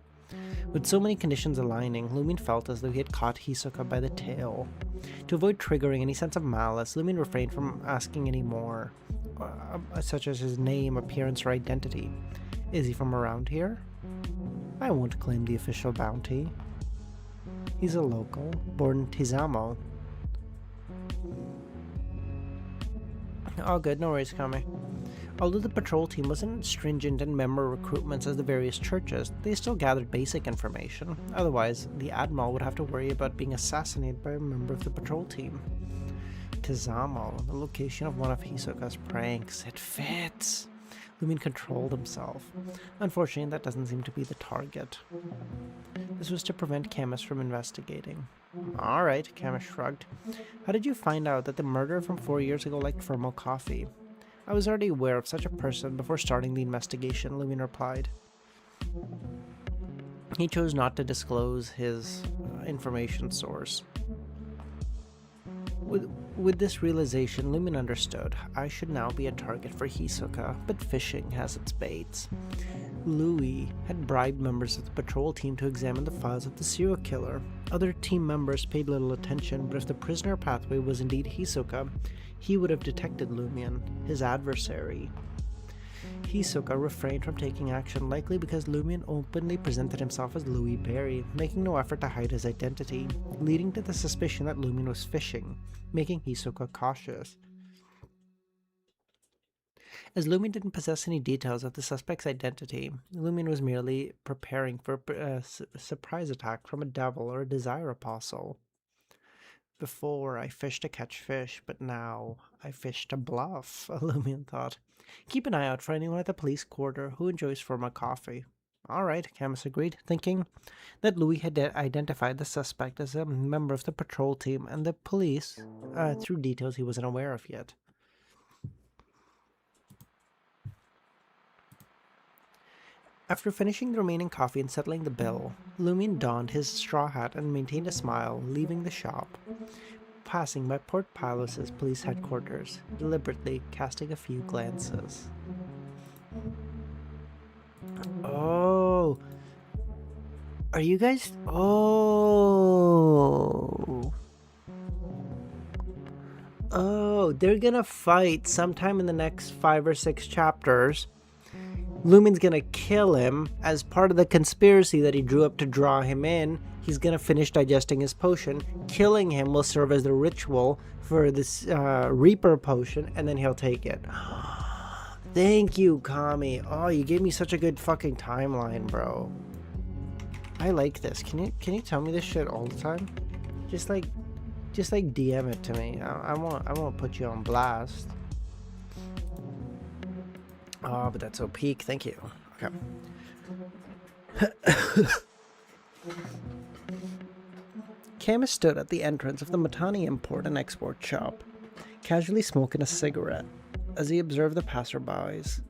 With so many conditions aligning, Lumin felt as though he had caught Hisoka by the tail. To avoid triggering any sense of malice, Lumin refrained from asking any more, such as his name, appearance, or identity. Is he from around here? I won't claim the official bounty. He's a local, born in Tizamo. All good, no worries, Kame. Although the patrol team wasn't stringent in member recruitments as the various churches, they still gathered basic information. Otherwise, the Admiral would have to worry about being assassinated by a member of the patrol team. Tizamo, the location of one of Hisoka's pranks. It fits! Lumin controlled himself. Unfortunately, that doesn't seem to be the target. This was to prevent Camus from investigating. Alright, Camus shrugged. How did you find out that the murderer from 4 years ago liked formal coffee? I was already aware of such a person before starting the investigation, Lumin replied. He chose not to disclose his information source. With this realization, Lumin understood. I should now be a target for Hisoka, but fishing has its baits. Louis had bribed members of the patrol team to examine the files of the serial killer. Other team members paid little attention, but if the prisoner pathway was indeed Hisoka, he would have detected Lumion, his adversary. Hisoka refrained from taking action, likely because Lumion openly presented himself as Louis Barry, making no effort to hide his identity, leading to the suspicion that Lumion was fishing, making Hisoka cautious. As Lumion didn't possess any details of the suspect's identity, Lumion was merely preparing for a surprise attack from a devil or a desire apostle. Before, I fished to catch fish, but now I fish to bluff, Illumin thought. Keep an eye out for anyone at the police quarter who enjoys formal coffee. All right, Camus agreed, thinking that Louis had identified the suspect as a member of the patrol team and the police through details he wasn't aware of yet. After finishing the remaining coffee and settling the bill, Lumion donned his straw hat and maintained a smile, leaving the shop, passing by Port Pilos' police headquarters, deliberately casting a few glances. Oh, are you guys? Oh, they're gonna fight sometime in the next 5 or 6 chapters. Lumin's gonna kill him as part of the conspiracy that he drew up to draw him in. He's gonna finish digesting his potion. Killing him will serve as the ritual for this Reaper potion, and then he'll take it. Thank you, Kami. Oh, you gave me such a good fucking timeline, bro. I like this. Can you tell me this shit all the time? Just like DM it to me. I won't put you on blast. Oh, but that's so peak. Thank you. Okay. Camus stood at the entrance of the Matani import and export shop, casually smoking a cigarette as he observed the passerbys.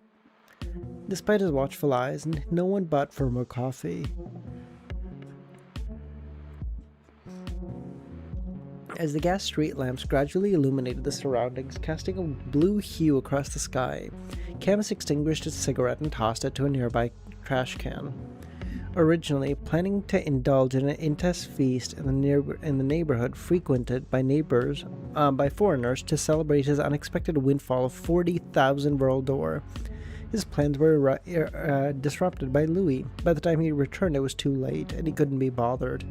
Despite his watchful eyes, no one bought for more coffee. As the gas street lamps gradually illuminated the surroundings, casting a blue hue across the sky, Camus extinguished his cigarette and tossed it to a nearby trash can. Originally planning to indulge in an intense feast in the neighborhood frequented by foreigners to celebrate his unexpected windfall of 40,000 world d'or, his plans were disrupted by Louis. By the time he returned, it was too late, and he couldn't be bothered.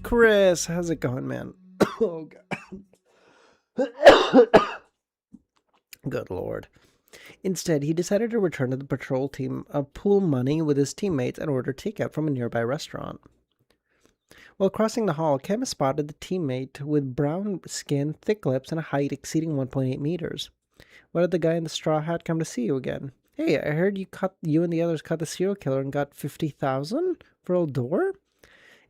Chris, how's it going, man? Oh, God. Good Lord. Instead, he decided to return to the patrol team, pool money with his teammates, and order takeout from a nearby restaurant. While crossing the hall, Camus spotted the teammate with brown skin, thick lips, and a height exceeding 1.8 meters. Why did the guy in the straw hat come to see you again? Hey, I heard you and the others caught the serial killer and got 50,000 Vril d'or?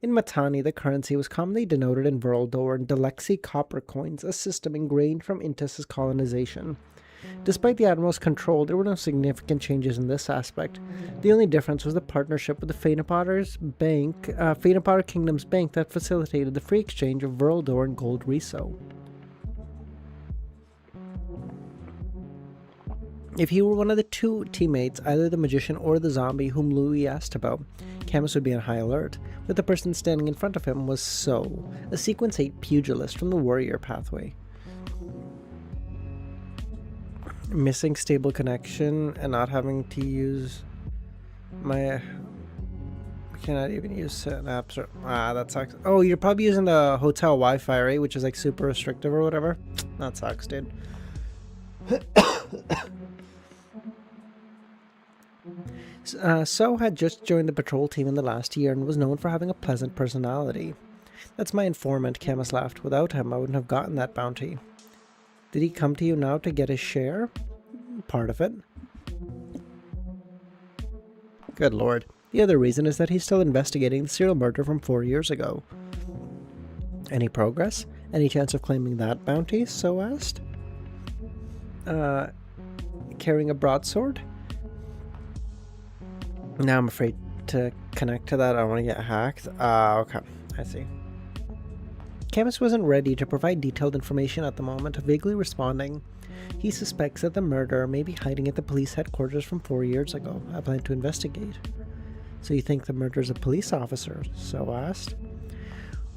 In Matani, the currency was commonly denoted in Vril d'or and Delexi copper coins, a system ingrained from Intus's colonization. Despite the Admiral's control, there were no significant changes in this aspect. The only difference was the partnership with the Phaenopotter Kingdom's bank that facilitated the free exchange of Vril d'or and gold reso. If he were one of the two teammates, either the magician or the zombie whom Louis asked about, Camus would be on high alert, but the person standing in front of him was So, a Sequence 8 pugilist from the warrior pathway. Missing stable connection and not having to use my... I cannot even use certain apps. That sucks. Oh, you're probably using the hotel Wi-Fi, right? Which is like super restrictive or whatever. That sucks, dude. So had just joined the patrol team in the last year and was known for having a pleasant personality. That's my informant, Camus laughed. Without him, I wouldn't have gotten that bounty. Did he come to you now to get his share? Part of it. Good Lord. The other reason is that he's still investigating the serial murder from 4 years ago. Any progress? Any chance of claiming that bounty? So asked. Carrying a broadsword? Now I'm afraid to connect to that. I want to get hacked. Okay. I see. Camus wasn't ready to provide detailed information at the moment, vaguely responding. He suspects that the murderer may be hiding at the police headquarters from 4 years ago. I plan to investigate. So you think the murderer's a police officer? So asked.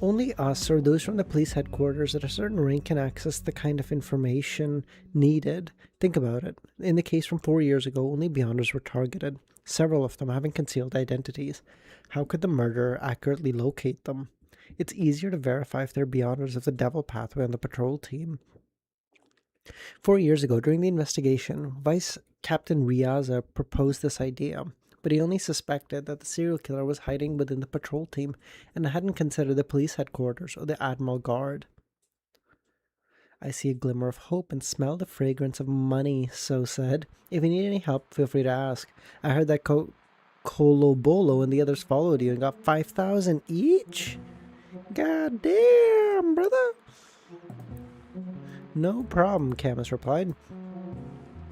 Only us or those from the police headquarters at a certain rank can access the kind of information needed. Think about it. In the case from 4 years ago, only Beyonders were targeted, several of them having concealed identities. How could the murderer accurately locate them? It's easier to verify if they're Beyonders of the Devil Pathway on the patrol team. 4 years ago, during the investigation, Vice Captain Riaza proposed this idea, but he only suspected that the serial killer was hiding within the patrol team and hadn't considered the police headquarters or the Admiral Guard. I see a glimmer of hope and smell the fragrance of money, So said. If you need any help, feel free to ask. I heard that Colobolo and the others followed you and got 5,000 each? God damn, brother. No problem, Camus replied.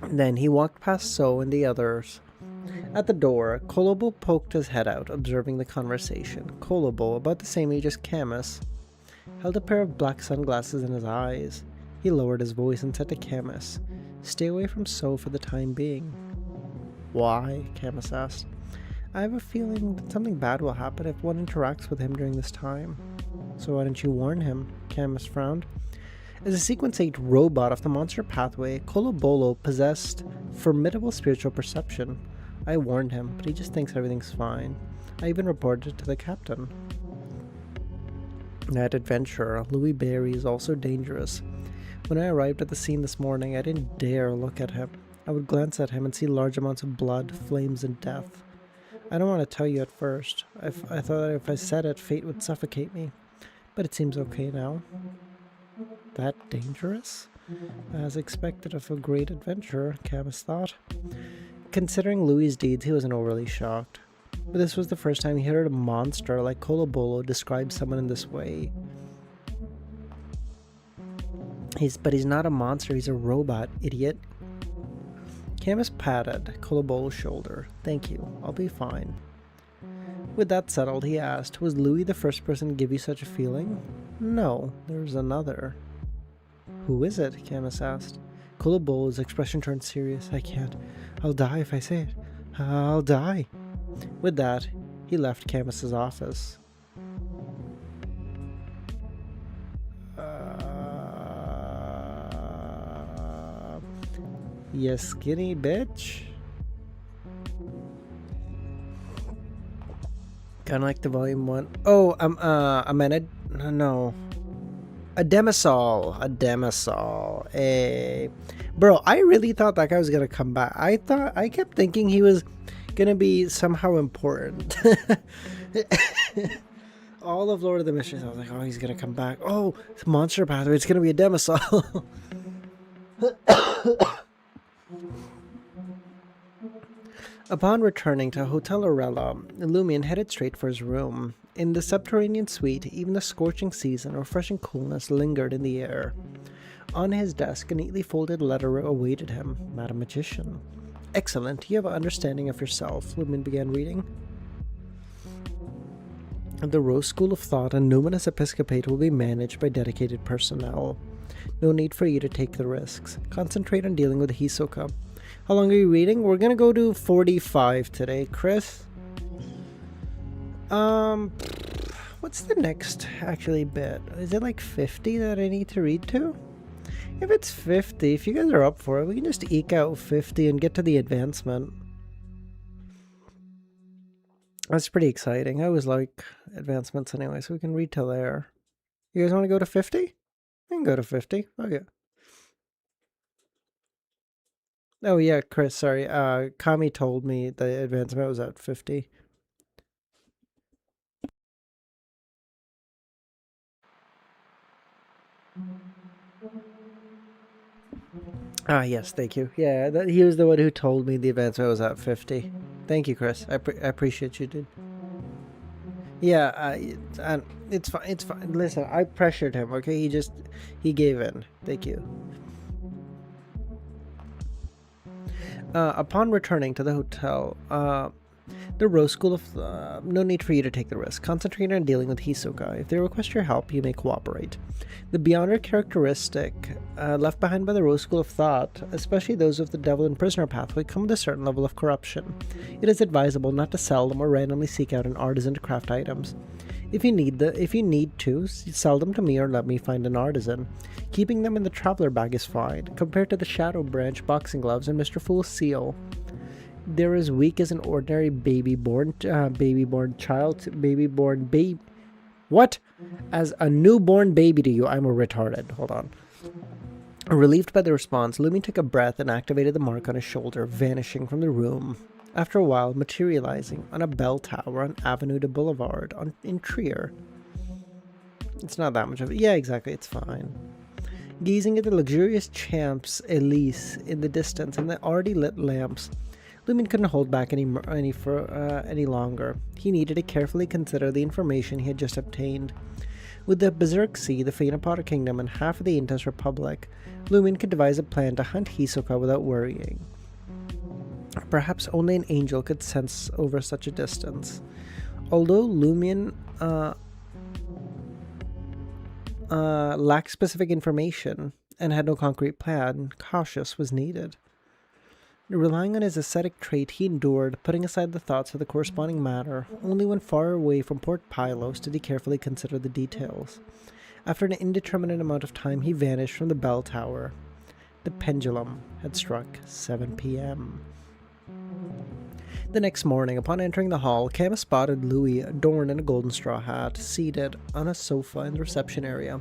Then he walked past So and the others. At the door, Colobo poked his head out, observing the conversation. Colobo, about the same age as Camus, held a pair of black sunglasses in his eyes. He lowered his voice and said to Camus, "Stay away from So for the time being." "Why?" Camus asked. "I have a feeling that something bad will happen if one interacts with him during this time." "So why didn't you warn him?" Camus frowned. As a Sequence 8 robot of the monster pathway, Colobolo possessed formidable spiritual perception. I warned him, but he just thinks everything's fine. I even reported it to the captain. That adventurer, Louis Barry, is also dangerous. When I arrived at the scene this morning, I didn't dare look at him. I would glance at him and see large amounts of blood, flames, and death. I don't want to tell you at first. I thought that if I said it, fate would suffocate me. But it seems okay now. That dangerous? As expected of a great adventurer, Camus thought. Considering Louis' deeds, he wasn't overly shocked. But this was the first time he heard a monster like Colobolo describe someone in this way. But he's not a monster, he's a robot, idiot. Camus patted Colobolo's shoulder. "Thank you, I'll be fine." With that settled, he asked, "Was Louis the first person to give you such a feeling?" "No, there's another." "Who is it?" Camus asked. Colobolo's expression turned serious. "I can't. I'll die if I say it. I'll die." With that, he left Camus's office. You skinny bitch. Kinda like the volume 1. Oh, no. A demisol. Hey. Bro, I really thought that guy was gonna come back. I kept thinking he was gonna be somehow important. All of Lord of the Mysteries, I was like, oh, he's gonna come back. Oh, it's Monster Pathway, it's gonna be a demisol. Upon returning to Hotel Orella, Lumion headed straight for his room. In the subterranean suite, even the scorching season and refreshing coolness lingered in the air. On his desk, a neatly folded letter awaited him. Madam Magician. Excellent, you have an understanding of yourself, Lumion began reading. The Rose School of Thought and Numinous Episcopate will be managed by dedicated personnel. No need for you to take the risks. Concentrate on dealing with Hisoka. How long are you reading? We're gonna go to 45 today, Chris. What's the next actually bit? Is it like 50 that I need to read to? If it's 50, if you guys are up for it, we can just eke out 50 and get to the advancement. That's pretty exciting. I always like advancements anyway, so we can read till there. You guys want to go to 50? We can go to 50. Okay. Oh yeah, Chris, sorry. Kami told me the advancement was at 50. Ah, yes, thank you. Yeah, he was the one who told me the advancement was at 50. Thank you, Chris. I appreciate you, dude. Yeah, it's fine. It's fine. Listen, I pressured him. Okay, he gave in. Thank you. Upon returning to the hotel, the Rose School of no need for you to take the risk. Concentrate on dealing with Hisoka. If they request your help, you may cooperate. The Beyonder characteristic left behind by the Rose School of Thought, especially those of the Devil and Prisoner pathway, come with a certain level of corruption. It is advisable not to sell them or randomly seek out an artisan to craft items. If you need to, sell them to me or let me find an artisan. Keeping them in the traveler bag is fine, compared to the Shadow Branch boxing gloves and Mr. Fool's seal. They're as weak as an ordinary What? As a newborn baby to you. I'm a retarded. Hold on. Relieved by the response, Lumi took a breath and activated the mark on his shoulder, vanishing from the room. after a while materializing on a bell tower on Avenue de Boulevard in Trier. It's not that much of it. Yeah, exactly, it's fine. Gazing at the luxurious Champs Elysees in the distance and the already lit lamps, Lumion couldn't hold back any longer. He needed to carefully consider the information he had just obtained. With the Berserk Sea, the Phaenopoda Kingdom, and half of the Intas Republic, Lumion could devise a plan to hunt Hisoka without worrying. Perhaps only an angel could sense over such a distance. Although Lumion lacked specific information and had no concrete plan, cautious was needed. Relying on his ascetic trait, he endured, putting aside the thoughts of the corresponding matter. Only when far away from Port Pylos did he carefully consider the details. After an indeterminate amount of time, he vanished from the bell tower. The pendulum had struck 7 p.m. The next morning, upon entering the hall, Camus spotted Louis, adorned in a golden straw hat, seated on a sofa in the reception area.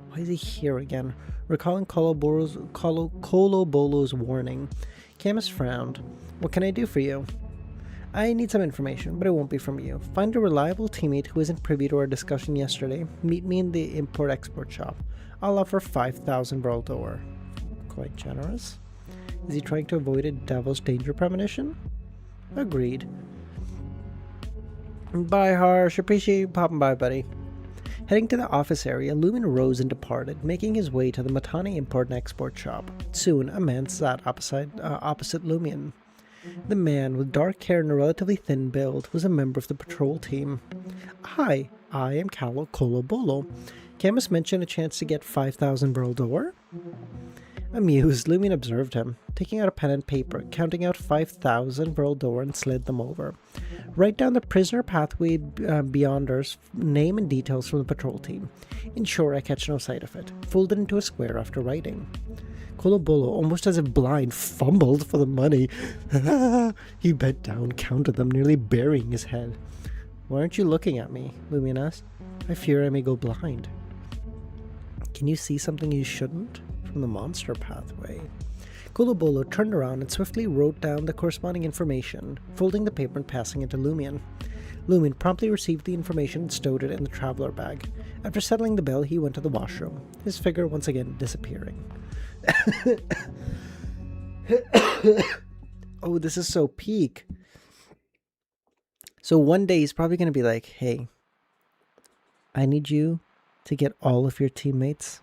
Why is he here again? Recalling Colobolo's warning, Camus frowned. What can I do for you? I need some information, but it won't be from you. Find a reliable teammate who isn't privy to our discussion yesterday. Meet me in the import-export shop. I'll offer 5,000 World d'Or. Quite generous. Is he trying to avoid a devil's danger premonition? Agreed. Bye, Harsh. Appreciate you popping by, buddy. Heading to the office area, Lumen rose and departed, making his way to the Matani import and export shop. Soon, a man sat opposite Lumion. The man, with dark hair and a relatively thin build, was a member of the patrol team. Hi, I am Colobolo. Camus mentioned a chance to get 5,000 World d'Or? Amused, Lumion observed him, taking out a pen and paper, counting out 5,000 World d'Or and slid them over. Write down the prisoner pathway beyonder's name and details from the patrol team. Ensure I catch no sight of it. Fold it into a square after writing. Colobolo, almost as if blind, fumbled for the money. He bent down, counted them, nearly burying his head. Why aren't you looking at me? Lumion asked. I fear I may go blind. Can you see something you shouldn't? From the monster pathway. Colobolo turned around and swiftly wrote down the corresponding information, folding the paper and passing it to Lumion. Lumion promptly received the information and stowed it in the traveler bag. After settling the bill, he went to the washroom, his figure once again disappearing. Oh, this is so peak. So one day he's probably going to be like, hey, I need you to get all of your teammates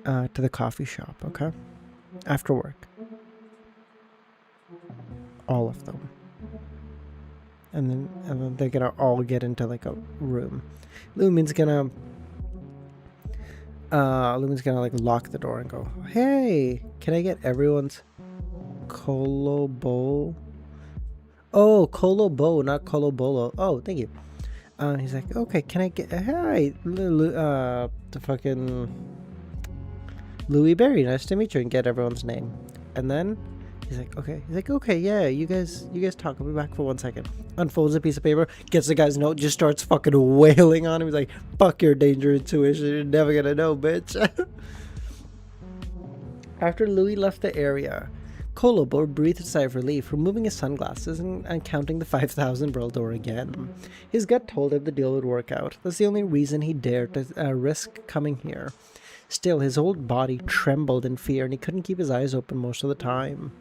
to the coffee shop, okay? After work. All of them. And then they're gonna all get into like a room. Lumen's gonna like lock the door and go, hey, can I get everyone's Colobo? Oh, Colobo, not Colobolo. Oh, thank you. He's like, okay, can I get, hey, the fucking Louis Berry, nice to meet you, and get everyone's name. And then he's like, okay, yeah, you guys talk. I'll be back for 1 second. Unfolds a piece of paper, gets the guy's note, just starts fucking wailing on him. He's like, fuck your danger intuition, you're never gonna know, bitch. After Louis left the area, Colobo breathed a sigh of relief, removing his sunglasses and counting the 5,000 World d'Or again. His gut told him the deal would work out. That's the only reason he dared to risk coming here. Still, his whole body trembled in fear, and he couldn't keep his eyes open most of the time.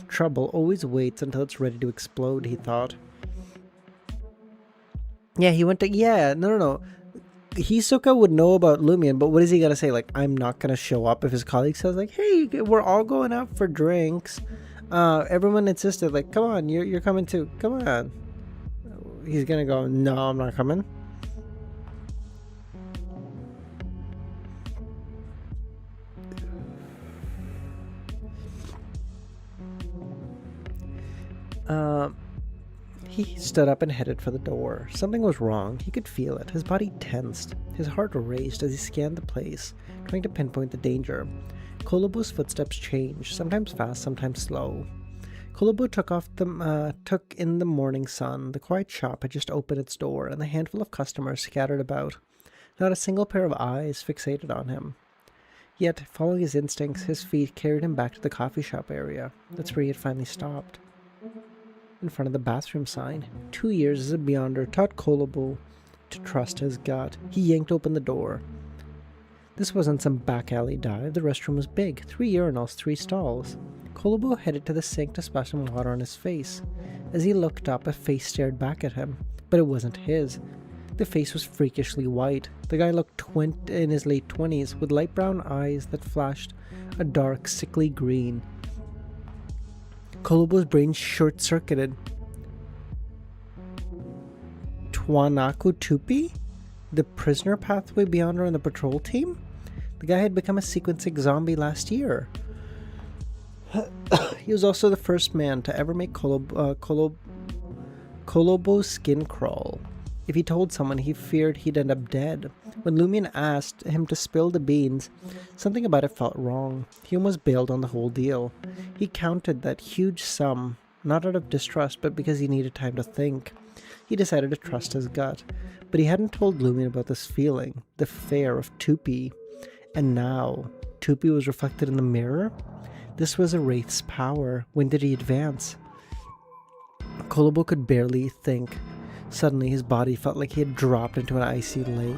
Trouble always waits until it's ready to explode, he thought. Yeah, he went to... Yeah, no. Hisoka would know about Lumion, but what is he gonna say? Like, I'm not gonna show up if his colleague says, like, hey, we're all going out for drinks. Everyone insisted, like, come on, you're coming too. Come on. He's gonna go, no, I'm not coming. He stood up and headed for the door. Something was wrong. He could feel it. His body tensed. His heart raced as he scanned the place, trying to pinpoint the danger. Kolobo's footsteps changed, sometimes fast, sometimes slow. Kolobo took in the morning sun. The quiet shop had just opened its door, and the handful of customers scattered about. Not a single pair of eyes fixated on him. Yet, following his instincts, his feet carried him back to the coffee shop area. That's where he had finally stopped. In front of the bathroom sign, 2 years as a Beyonder taught Kolobo to trust his gut. He yanked open the door. This wasn't some back alley dive. The restroom was big. 3 urinals, 3 stalls. Kolobo headed to the sink to splash some water on his face. As he looked up, a face stared back at him, but it wasn't his. The face was freakishly white. The guy looked in his late 20s, with light brown eyes that flashed a dark, sickly green. Kolobo's brain short-circuited. Twanaku Tupi? The prisoner pathway Beyonder on the patrol team? The guy had become a sequencing zombie last year. He was also the first man to ever make Kolobo's skin crawl. If he told someone, he feared he'd end up dead. When Lumion asked him to spill the beans, something about it felt wrong. He almost bailed on the whole deal. He counted that huge sum, not out of distrust, but because he needed time to think. He decided to trust his gut. But he hadn't told Lumion about this feeling, the fear of Tupi. And now, Tupi was reflected in the mirror? This was a wraith's power. When did he advance? Kolobo could barely think. Suddenly, his body felt like he had dropped into an icy lake.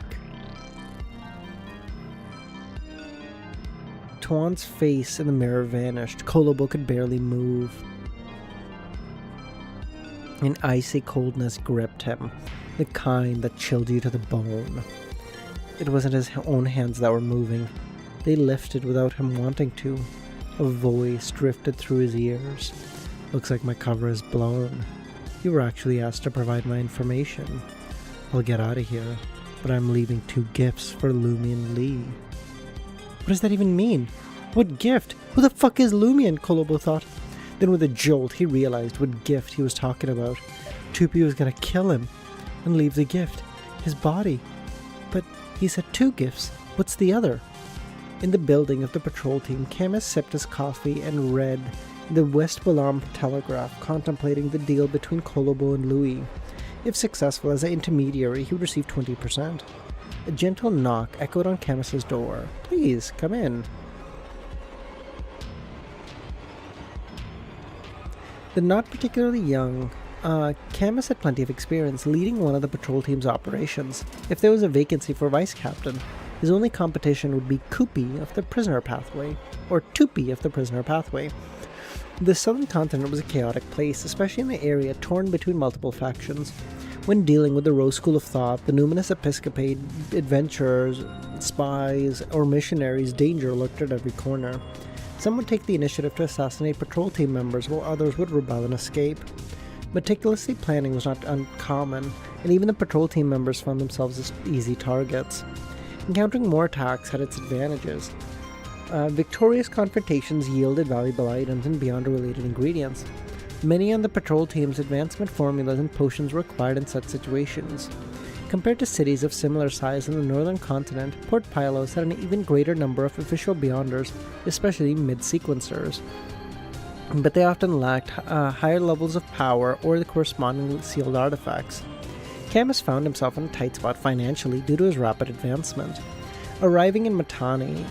Tuan's face in the mirror vanished. Kolobo could barely move. An icy coldness gripped him, the kind that chilled you to the bone. It wasn't his own hands that were moving. They lifted without him wanting to. A voice drifted through his ears. Looks like my cover is blown. You were actually asked to provide my information. I'll get out of here, but I'm leaving 2 gifts for Lumion Lee. What does that even mean? What gift? Who the fuck is Lumion? Kolobo thought. Then with a jolt, he realized what gift he was talking about. Tupi was gonna kill him and leave the gift, his body. But he said 2 gifts. What's the other? In the building of the patrol team, Camus sipped his coffee and read the West Balam Telegraph, contemplating the deal between Kolobo and Louis. If successful as an intermediary, he would receive 20%. A gentle knock echoed on Camus's door. Please, come in. The not particularly young Camus had plenty of experience leading one of the patrol team's operations. If there was a vacancy for vice captain, his only competition would be Kupi of the prisoner pathway, or Tupi of the prisoner pathway. The southern continent was a chaotic place, especially in the area torn between multiple factions. When dealing with the Rose School of Thought, the numinous episcopate, adventurers, spies, or missionaries, danger lurked at every corner. Some would take the initiative to assassinate patrol team members, while others would rebel and escape. Meticulously planning was not uncommon, and even the patrol team members found themselves as easy targets. Encountering more attacks had its advantages. Victorious confrontations yielded valuable items and Beyonder-related ingredients. Many on the patrol team's advancement formulas and potions were acquired in such situations. Compared to cities of similar size in the northern continent, Port Pylos had an even greater number of official Beyonders, especially mid-sequencers. But they often lacked higher levels of power or the corresponding sealed artifacts. Camus found himself in a tight spot financially due to his rapid advancement. Arriving in Matani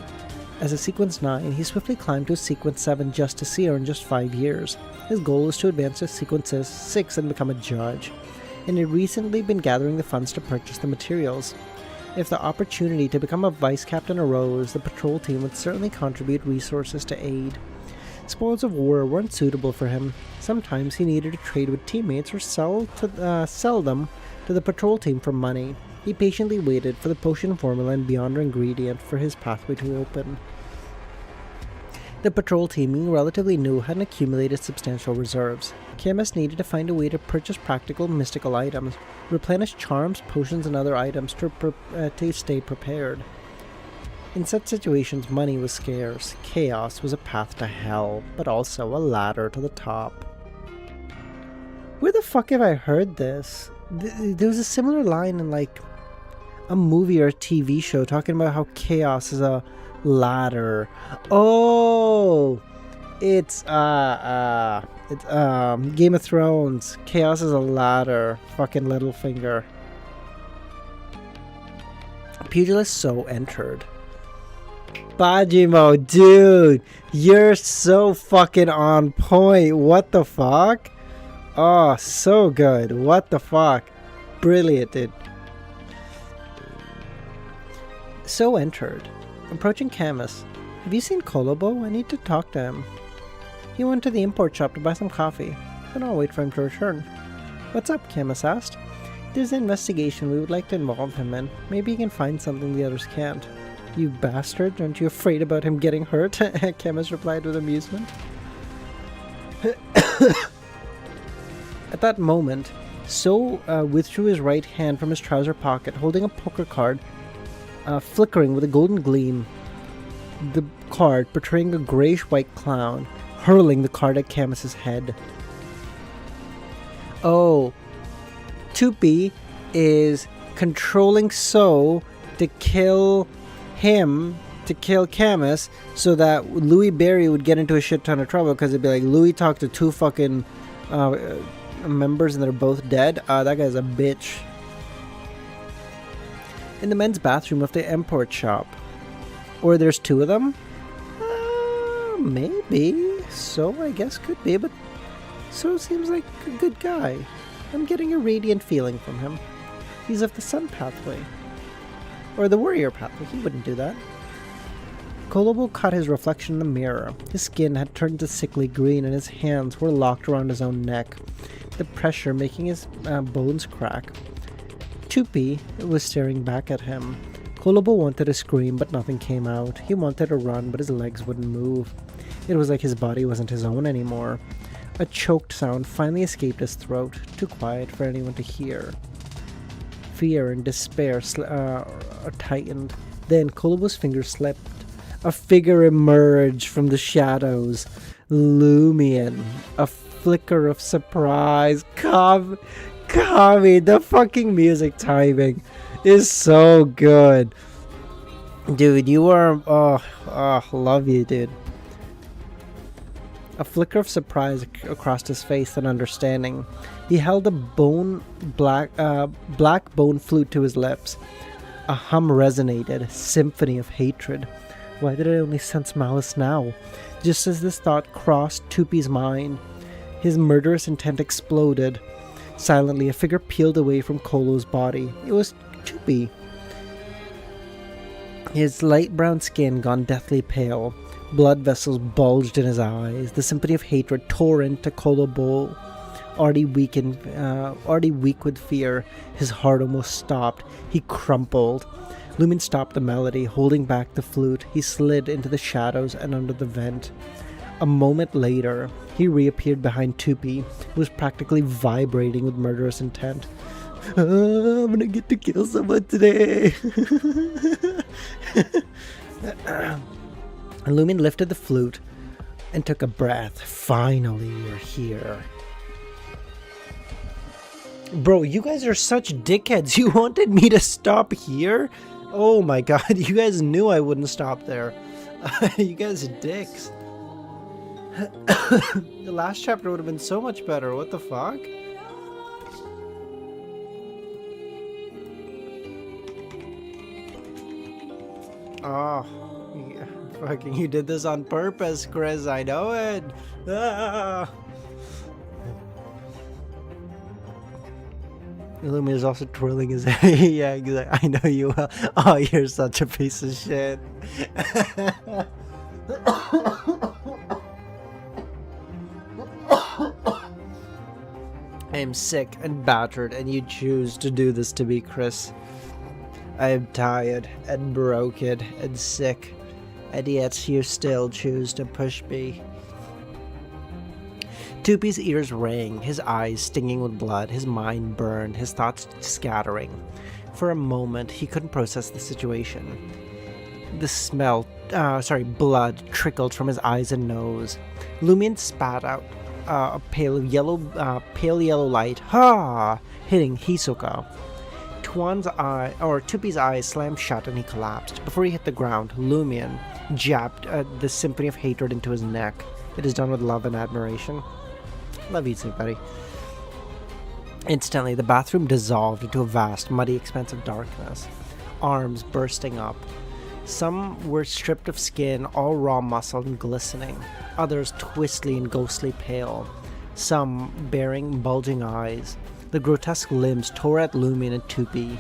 as a Sequence 9, he swiftly climbed to Sequence 7 just to see her in just 5 years. His goal was to advance to Sequence 6 and become a judge, and had recently been gathering the funds to purchase the materials. If the opportunity to become a vice captain arose, the patrol team would certainly contribute resources to aid. Spoils of war weren't suitable for him. Sometimes he needed to trade with teammates or sell them to the patrol team for money. He patiently waited for the potion formula and Beyonder ingredient for his pathway to open. The patrol team, being relatively new, hadn't accumulated substantial reserves. Camus needed to find a way to purchase practical mystical items, replenish charms, potions, and other items to stay prepared. In such situations, money was scarce. Chaos was a path to hell, but also a ladder to the top. Where the fuck have I heard this? There was a similar line in like a movie or a TV show talking about how chaos is a ladder. Oh, it's Game of Thrones. Chaos is a ladder. Fucking Littlefinger. Pugilist So entered. Bajimo, dude, you're so fucking on point. What the fuck? Oh, so good. What the fuck? Brilliant, dude. So entered. Approaching Camus. Have you seen Kolobo? I need to talk to him. He went to the import shop to buy some coffee. Then I'll wait for him to return. What's up? Camus asked. There's an investigation we would like to involve him in. Maybe he can find something the others can't. You bastard, aren't you afraid about him getting hurt? Camus replied with amusement. At that moment, So withdrew his right hand from his trouser pocket, holding a poker card, flickering with a golden gleam. The card portraying a grayish-white clown, hurling the card at Camus's head. Oh, Tupi is controlling So to kill him, to kill Camus, so that Louis Berry would get into a shit ton of trouble, because it'd be like, Louis talked to two fucking members and they're both dead. That guy's a bitch. In the men's bathroom of the import shop. Or there's two of them? Maybe. So I guess could be, but So seems like a good guy. I'm getting a radiant feeling from him. He's of the sun pathway. Or the warrior pathway. He wouldn't do that. Kolobo caught his reflection in the mirror. His skin had turned to sickly green and his hands were locked around his own neck, the pressure making his bones crack. Tupi was staring back at him. Kolobo wanted to scream, but nothing came out. He wanted to run, but his legs wouldn't move. It was like his body wasn't his own anymore. A choked sound finally escaped his throat, too quiet for anyone to hear. Fear and despair tightened. Then Kolobo's fingers slipped. A figure emerged from the shadows. LEMMiNO. A flicker of surprise. Kami, the fucking music timing is so good. Dude, you are... love you, dude. A flicker of surprise across his face and understanding. He held a black bone flute to his lips. A hum resonated, symphony of hatred. Why did I only sense malice now? Just as this thought crossed Tupi's mind, his murderous intent exploded. Silently, a figure peeled away from Kolo's body. It was Tupi. His light brown skin gone deathly pale. Blood vessels bulged in his eyes. The symphony of hatred tore into Kolobo. Already weak with fear, his heart almost stopped. He crumpled. LEMMiNO stopped the melody, holding back the flute. He slid into the shadows and under the vent. A moment later, he reappeared behind Tupi, who was practically vibrating with murderous intent. I'm gonna get to kill someone today. LEMMiNO lifted the flute and took a breath. Finally, you're here. Bro, you guys are such dickheads. You wanted me to stop here? Oh my god, you guys knew I wouldn't stop there. You guys are dicks. The last chapter would have been so much better. What the fuck? Oh, yeah. Fucking you did this on purpose, Chris. I know it. Ah. LEMMiNO is also twirling his head. Yeah, exactly. I know you will. Oh, you're such a piece of shit. I am sick and battered, and you choose to do this to me, Chris. I am tired and broken and sick, and yet you still choose to push me. Tupi's ears rang, his eyes stinging with blood, his mind burned, his thoughts scattering. For a moment, he couldn't process the situation. Blood trickled from his eyes and nose. LEMMiNO spat out a pale yellow light, hitting Hisoka. Tupi's eyes slammed shut and he collapsed. Before he hit the ground, LEMMiNO jabbed the symphony of hatred into his neck. It is done with love and admiration. Love you too, buddy. Instantly, the bathroom dissolved into a vast, muddy expanse of darkness. Arms bursting up. Some were stripped of skin, all raw muscle and glistening, others twistly and ghostly pale, some bearing bulging eyes. The grotesque limbs tore at Lumion and Tupi.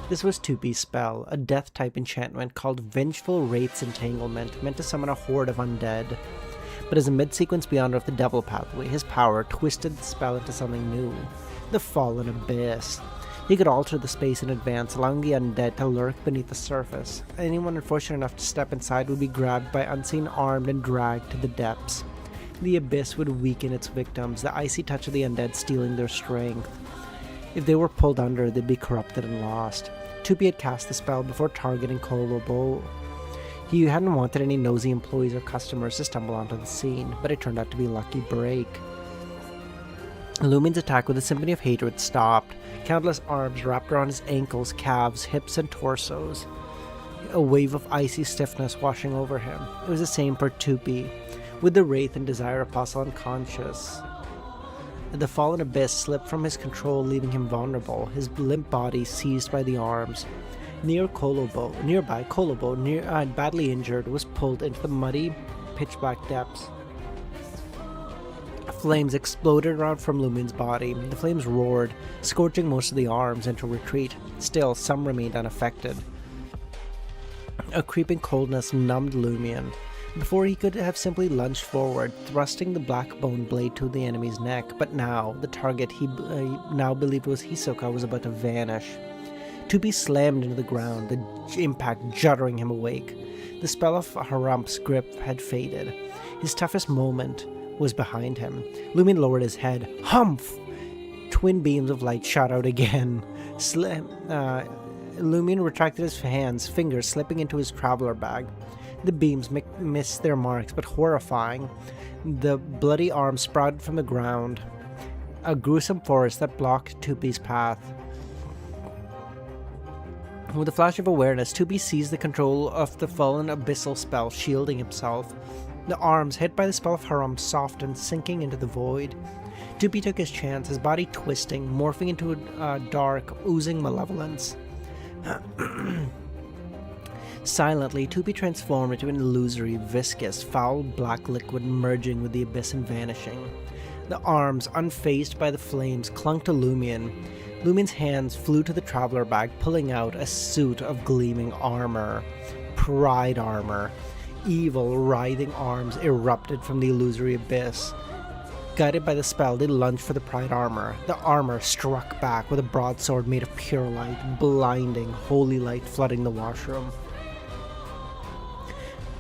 This was Tupi's spell, a death-type enchantment called Vengeful Wraith's Entanglement, meant to summon a horde of undead. But as a mid-sequence Beyonder of the Devil pathway, his power twisted the spell into something new. The Fallen Abyss. He could alter the space in advance, allowing the undead to lurk beneath the surface. Anyone unfortunate enough to step inside would be grabbed by unseen arms and dragged to the depths. The Abyss would weaken its victims, the icy touch of the undead stealing their strength. If they were pulled under, they'd be corrupted and lost. Tupi had cast the spell before targeting Kolobo. He hadn't wanted any nosy employees or customers to stumble onto the scene, but it turned out to be a lucky break. Lumion's attack with a symphony of hatred stopped. Countless arms wrapped around his ankles, calves, hips, and torsos. A wave of icy stiffness washing over him. It was the same for Tupi. With the Wraith and Desire Apostle unconscious, the Fallen Abyss slipped from his control, leaving him vulnerable, his limp body seized by the arms. Nearby Kolobo, badly injured, was pulled into the muddy, pitch-black depths. Flames exploded around from Lumion's body. The flames roared, scorching most of the arms into retreat. Still, some remained unaffected. A creeping coldness numbed Lumion. Before he could have simply lunged forward, thrusting the black bone blade to the enemy's neck, but now, the target he now believed was Hisoka was about to vanish. Tupi slammed into the ground, the impact juddering him awake. The spell of Harump's grip had faded. His toughest moment was behind him. Lumion lowered his head. Humph! Twin beams of light shot out again. Lumion retracted his fingers slipping into his traveler bag. The beams missed their marks, but horrifying. The bloody arm sprouted from the ground, a gruesome forest that blocked Tupi's path. With a flash of awareness, Tupi seized the control of the fallen abyssal spell, shielding himself. The arms, hit by the spell of Harump, softened, sinking into the void. Tupi took his chance, his body twisting, morphing into a dark, oozing malevolence. Silently, Tupi transformed into an illusory, viscous, foul black liquid merging with the abyss and vanishing. The arms, unfazed by the flames, clung to Lumion. Lumion's hands flew to the traveler bag, pulling out a suit of gleaming armor. Pride armor. Evil, writhing arms erupted from the illusory abyss. Guided by the spell, they lunged for the pride armor. The armor struck back with a broadsword made of pure light, blinding, holy light flooding the washroom.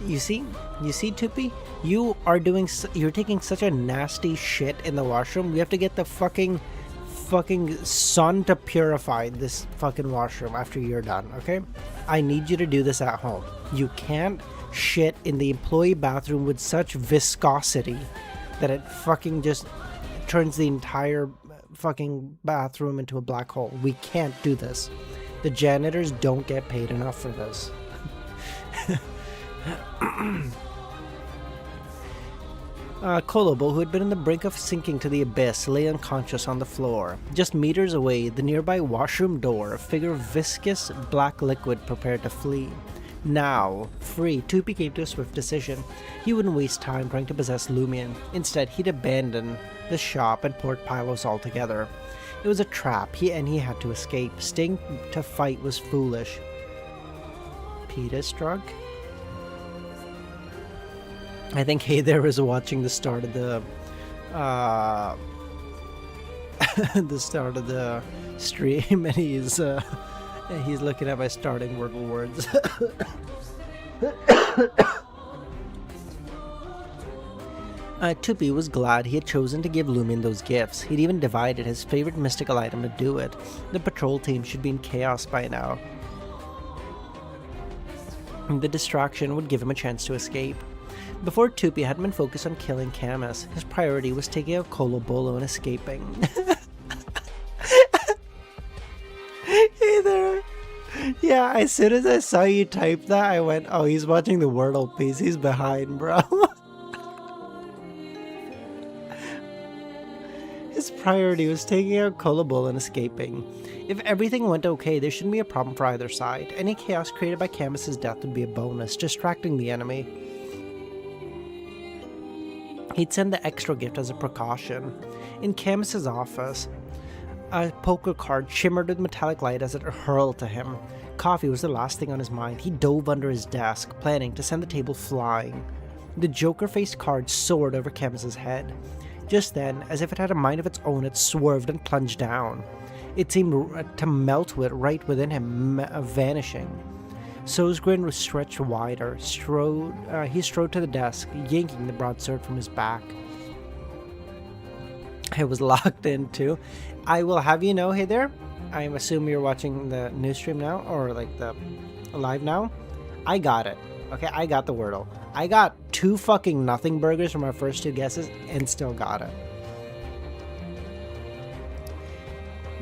You see, Tupi? You're taking such a nasty shit in the washroom. We have to get the fucking sun to purify this fucking washroom after you're done, okay? I need you to do this at home. You can't shit in the employee bathroom with such viscosity that it fucking just turns the entire fucking bathroom into a black hole. We can't do this. The janitors don't get paid enough for this. Kolobo, who had been on the brink of sinking to the abyss, lay unconscious on the floor. Just meters away, the nearby washroom door, a figure of viscous black liquid prepared to flee. Now, free, Tupi came to a swift decision. He wouldn't waste time trying to possess Lumion. Instead, he'd abandon the shop and Port Pylos altogether. It was a trap, he had to escape. Staying to fight was foolish. Peter struck? I think Hey There is watching the start of the stream, and he's looking at my starting Wordle words. Tupi was glad he had chosen to give Lumion those gifts. He'd even divided his favorite mystical item to do it. The patrol team should be in chaos by now. The distraction would give him a chance to escape. Before, Tupi hadn't been focused on killing Camus. His priority was taking out Kolobolo and escaping. Hey there. Yeah, as soon as I saw you type that, I went, oh, he's watching the Wordle piece. He's behind, bro. His priority was taking out Kolobol and escaping. If everything went okay, there shouldn't be a problem for either side. Any chaos created by Camus's death would be a bonus, distracting the enemy. He'd send the extra gift as a precaution. In Camus's office, a poker card shimmered with metallic light as it hurled to him. Coffee was the last thing on his mind. He dove under his desk, planning to send the table flying. The Joker-faced card soared over Camus's head. Just then, as if it had a mind of its own, it swerved and plunged down. It seemed to melt right within him, vanishing. So's grin was stretched wider. He strode to the desk, yanking the broadsword from his back. It was locked in too. I will have you know, hey there, I assume you're watching the news stream now, or like the live now. I got it. Okay, I got the Wordle. I got 2 fucking nothing burgers from our first 2 guesses and still got it.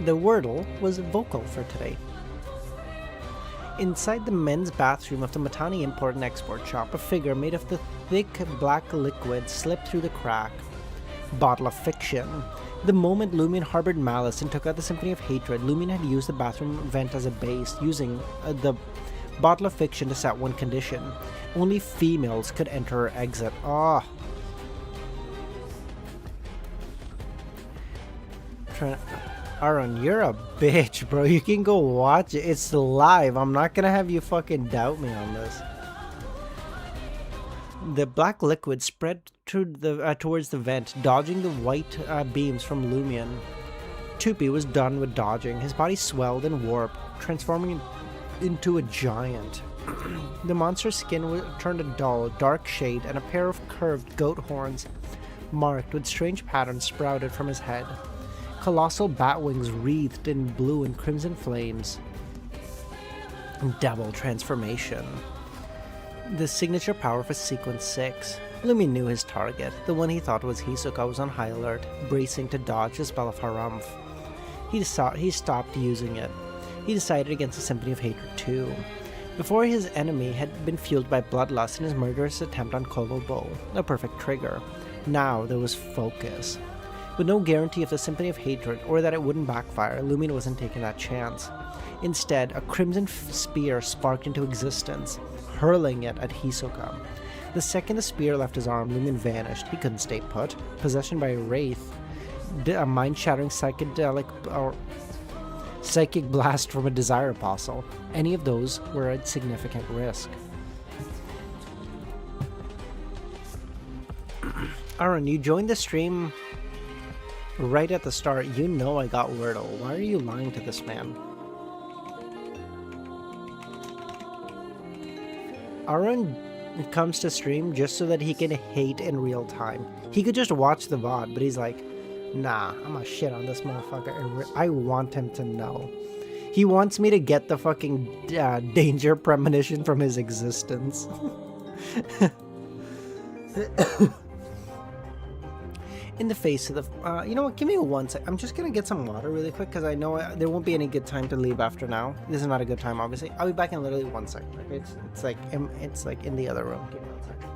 The Wordle was vocal for today. Inside the men's bathroom of the Matani import and export shop, a figure made of the thick black liquid slipped through the crack. Bottle of fiction. The moment Lumion harbored malice and took out the Symphony of Hatred, Lumion had used the bathroom vent as a base, using the bottle of fiction to set one condition. Only females could enter or exit. Ah. Aaron, you're a bitch, bro. You can go watch it. It's live. I'm not gonna have you fucking doubt me on this. The black liquid spread towards the vent, dodging the white beams from Lumion. Tupi was done with dodging. His body swelled and warped, transforming into a giant. The monster's skin turned a dull, dark shade, and a pair of curved goat horns, marked with strange patterns, sprouted from his head. Colossal bat wings wreathed in blue and crimson flames. Double transformation. The signature power for Sequence 6. Lumion knew his target. The one he thought was Hisoka was on high alert, bracing to dodge the spell of Harumph. He stopped using it. He decided against the Symphony of Hatred too. Before, his enemy had been fueled by bloodlust in his murderous attempt on Kolobo, a perfect trigger. Now there was focus. With no guarantee of the Symphony of Hatred or that it wouldn't backfire, Lumion wasn't taking that chance. Instead, a crimson spear sparked into existence, hurling it at Hisoka. The second the spear left his arm, Lumion vanished. He couldn't stay put. Possession by a wraith, a mind-shattering psychic blast from a Desire Apostle. Any of those were at significant risk. Aaron, you joined the stream right at the start. You know I got Wordle. Why are you lying to this man? Aaron comes to stream just so that he can hate in real time. He could just watch the VOD, but he's like, nah, I'm gonna shit on this motherfucker. I want him to know. He wants me to get the fucking danger premonition from his existence. In the face of the... you know what? Give me 1 sec. I'm just going to get some water really quick because I know there won't be any good time to leave after now. This is not a good time, obviously. I'll be back in literally 1 second. Okay? It's like in the other room. Give me 1 second.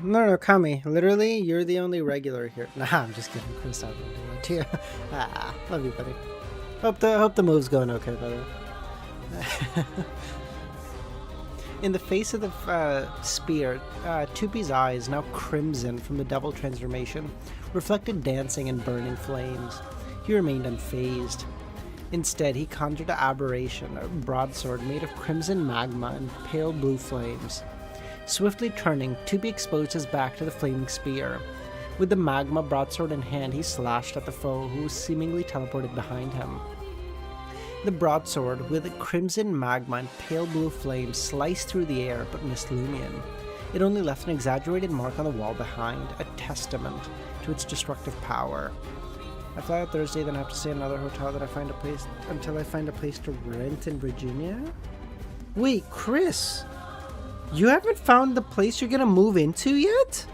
No, Kami. Literally, you're the only regular here. Nah, I'm just kidding. Chris, I'm doing that too. Love you, buddy. Hope the move's going okay, by the way. In the face of the spear, Tupi's eyes, now crimson from the devil transformation, reflected dancing and burning flames. He remained unfazed. Instead, he conjured an aberration, a broadsword made of crimson magma and pale blue flames. Swiftly turning, Tupi exposed his back to the flaming spear. With the magma broadsword in hand, he slashed at the foe, who was seemingly teleported behind him. The broadsword, with crimson magma and pale blue flames, sliced through the air but missed Lumion. It only left an exaggerated mark on the wall behind, a testament to its destructive power. I fly out Thursday, then I have to stay in another hotel until I find a place to rent in Virginia? Wait, Chris! You haven't found the place you're gonna move into yet?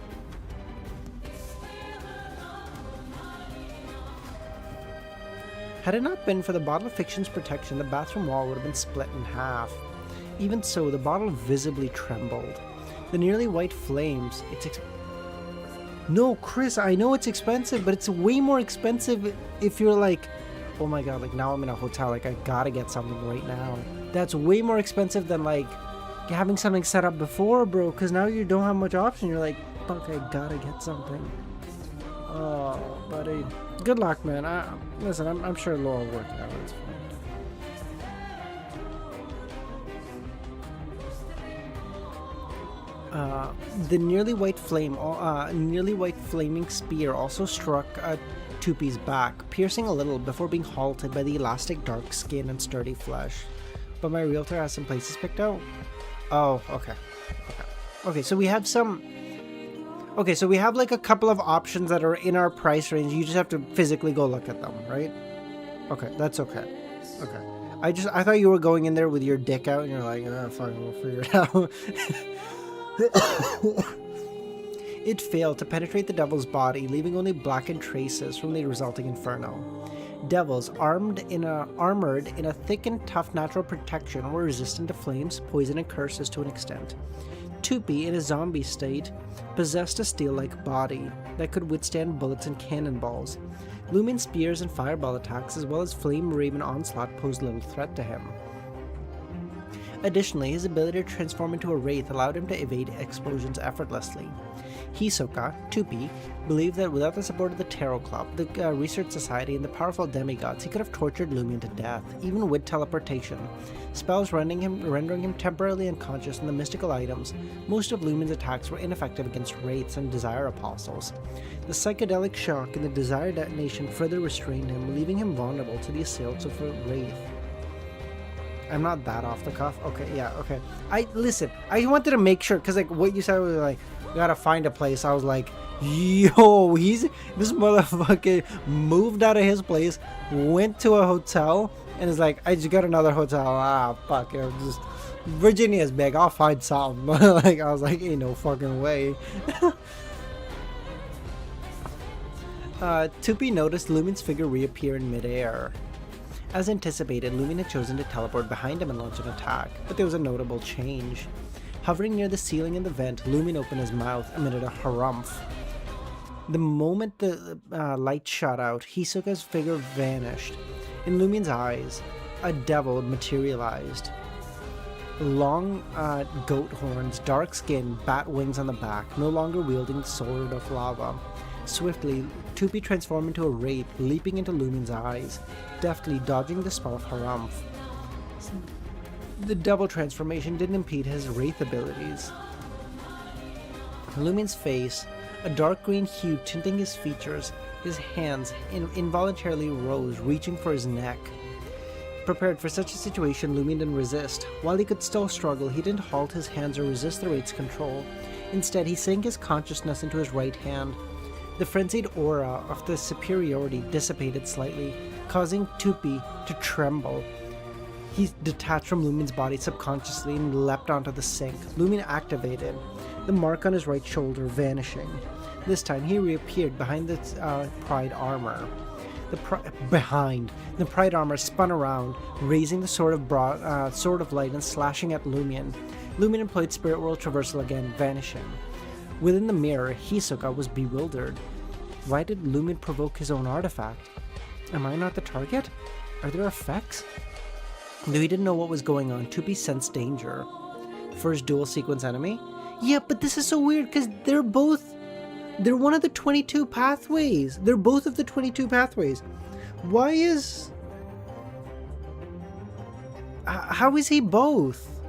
Had it not been for the bottle of fiction's protection, the bathroom wall would have been split in half. Even so, the bottle visibly trembled. The nearly white flames, No, Chris, I know it's expensive, but it's way more expensive if you're like, oh my god, like now I'm in a hotel, like I gotta get something right now. That's way more expensive than like having something set up before, bro, because now you don't have much option. You're like, fuck, I gotta get something. Oh, buddy. Good luck, man. Listen, I'm sure Laura will work it out. It's fine. The nearly white flaming spear also struck Tupi's back, piercing a little before being halted by the elastic dark skin and sturdy flesh. But my realtor has some places picked out. Oh, okay. Okay, so we have some... Okay, so we have like a couple of options that are in our price range. You just have to physically go look at them, right? Okay, that's okay. Okay. I thought you were going in there with your dick out and you're like, fine, we'll figure it out. It failed to penetrate the devil's body, leaving only blackened traces from the resulting inferno. Devils, armored in a thick and tough natural protection, were resistant to flames, poison, and curses to an extent. Tupi, in a zombie state, possessed a steel-like body that could withstand bullets and cannonballs. Lumen spears and fireball attacks, as well as flame raven onslaught, posed little threat to him. Additionally, his ability to transform into a wraith allowed him to evade explosions effortlessly. Hisoka, Tupi, believed that without the support of the Tarot Club, the Research Society, and the powerful demigods, he could have tortured Lumion to death, even with teleportation. Spells rendering him temporarily unconscious, and the mystical items. Most of Lumion's attacks were ineffective against wraiths and desire apostles. The psychedelic shock and the desire detonation further restrained him, leaving him vulnerable to the assaults of a wraith. I'm not that off the cuff. Okay, yeah, okay. I wanted to make sure, because like what you said was like, we gotta find a place. I was like, yo, this motherfucker moved out of his place, went to a hotel, and is like, I just got another hotel. Ah, fuck it. Virginia's big. I'll find something. Like, I was like, ain't no fucking way. Tupi noticed Lumin's figure reappear in midair. As anticipated, Lumin had chosen to teleport behind him and launch an attack, but there was a notable change. Hovering near the ceiling in the vent, Lumin opened his mouth, emitted a harumph. The moment the light shot out, Hisoka's figure vanished. In Lumin's eyes, a devil materialized. Long goat horns, dark skin, bat wings on the back, no longer wielding the sword of lava. Swiftly, Tupi transformed into a wraith, leaping into Lumin's eyes, deftly dodging the spell of Harumph. The double transformation didn't impede his wraith abilities. Lumin's face, a dark green hue tinting his features, his hands involuntarily rose, reaching for his neck. Prepared for such a situation, Lumin didn't resist. While he could still struggle, he didn't halt his hands or resist the wraith's control. Instead, he sank his consciousness into his right hand. The frenzied aura of the superiority dissipated slightly, causing Tupi to tremble. He detached from Lumin's body subconsciously and leapt onto the sink. Lumin activated, the mark on his right shoulder vanishing. This time he reappeared behind the Pride armor. The Pride armor spun around, raising the sword of light and slashing at Lumion. Lumin employed Spirit World Traversal again, vanishing. Within the mirror, Hisoka was bewildered. Why did Lumin provoke his own artifact? Am I not the target? Are there effects? Though he didn't know what was going on, Tupi sensed danger. First dual sequence enemy? Yeah, but this is so weird because they're one of the 22 pathways. They're both of the 22 pathways. Why is... How is he both?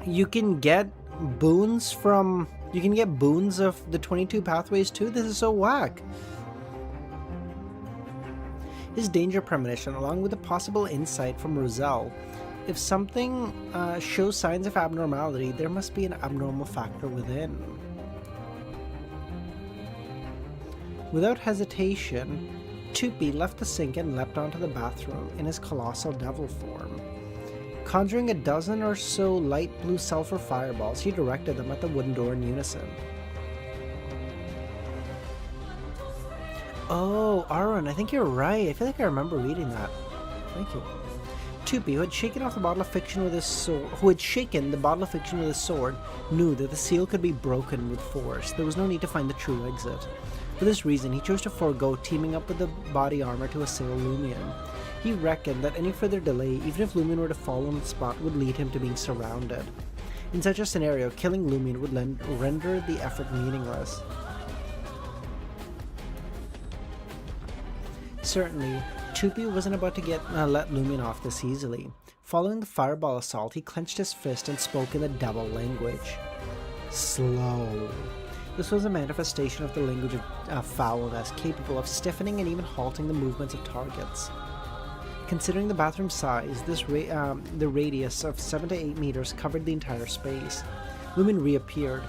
You can get boons from... You can get boons of the 22 pathways too? This is so whack. His danger premonition, along with a possible insight from Roselle. If something shows signs of abnormality, there must be an abnormal factor within. Without hesitation, Tupi left the sink and leapt onto the bathroom in his colossal devil form. Conjuring a dozen or so light blue sulfur fireballs, he directed them at the wooden door in unison. Oh, Aaron, I think you're right. I feel like I remember reading that. Thank you. Tupi, who had shaken the bottle of fiction with his sword, knew that the seal could be broken with force. There was no need to find the true exit. For this reason, he chose to forego teaming up with the body armor to assail Lumion. He reckoned that any further delay, even if Lumion were to fall on the spot, would lead him to being surrounded. In such a scenario, killing Lumion would render the effort meaningless. Certainly, Tupi wasn't about to let Lumion off this easily. Following the fireball assault, he clenched his fist and spoke in the devil language. Slow. This was a manifestation of the language of foulness, capable of stiffening and even halting the movements of targets. Considering the bathroom size, the radius of 7 to 8 meters covered the entire space. Lumion reappeared.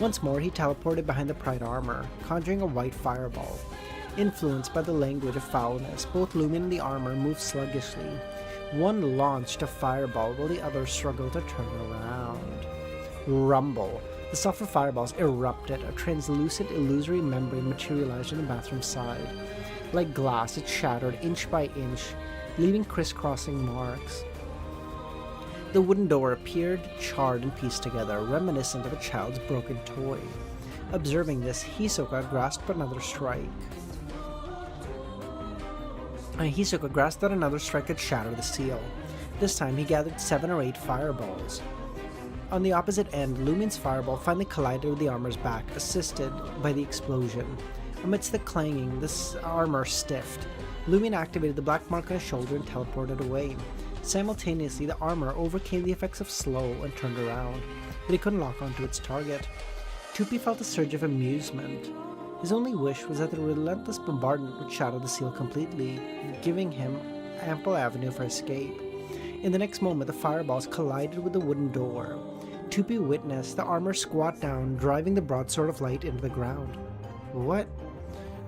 Once more, he teleported behind the pride armor, conjuring a white fireball. Influenced by the language of foulness, both Lumion and the armor moved sluggishly. One launched a fireball while the other struggled to turn around. Rumble. The sulfur fireballs erupted. A translucent, illusory membrane materialized on the bathroom side. Like glass, it shattered inch by inch, leaving crisscrossing marks. The wooden door appeared, charred and pieced together, reminiscent of a child's broken toy. Observing this, Hisoka grasped another strike. That another strike could shatter the seal. This time he gathered 7 or 8 fireballs. On the opposite end, Lumion's fireball finally collided with the armor's back, assisted by the explosion. Amidst the clanging, this armor stiffed. Lumion activated the black mark on his shoulder and teleported away. Simultaneously, the armor overcame the effects of slow and turned around, but he couldn't lock onto its target. Tupi felt a surge of amusement. His only wish was that the relentless bombardment would shatter the seal completely, giving him ample avenue for escape. In the next moment, the fireballs collided with the wooden door. Tupi witnessed the armor squat down, driving the broadsword of light into the ground. What?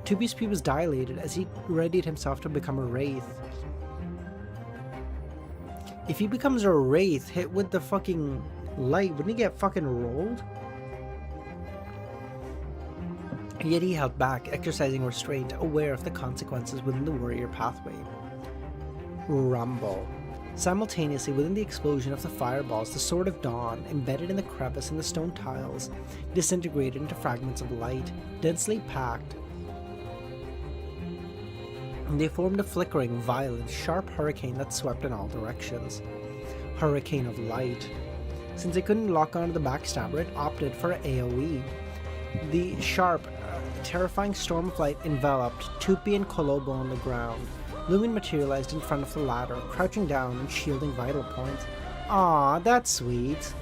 Tupi's pupils dilated as he readied himself to become a wraith. If he becomes a wraith hit with the fucking light, wouldn't he get fucking rolled? Yet he held back, exercising restraint, aware of the consequences within the warrior pathway. Rumble. Simultaneously, within the explosion of the fireballs, the Sword of Dawn, embedded in the crevice in the stone tiles, disintegrated into fragments of light, densely packed. They formed a flickering, violent, sharp hurricane that swept in all directions. Hurricane of light. Since it couldn't lock onto the backstabber, it opted for AoE. The sharp, terrifying storm of light enveloped Tupi and Kolobo on the ground. Lumion materialized in front of the ladder, crouching down and shielding vital points. Aw, that's sweet.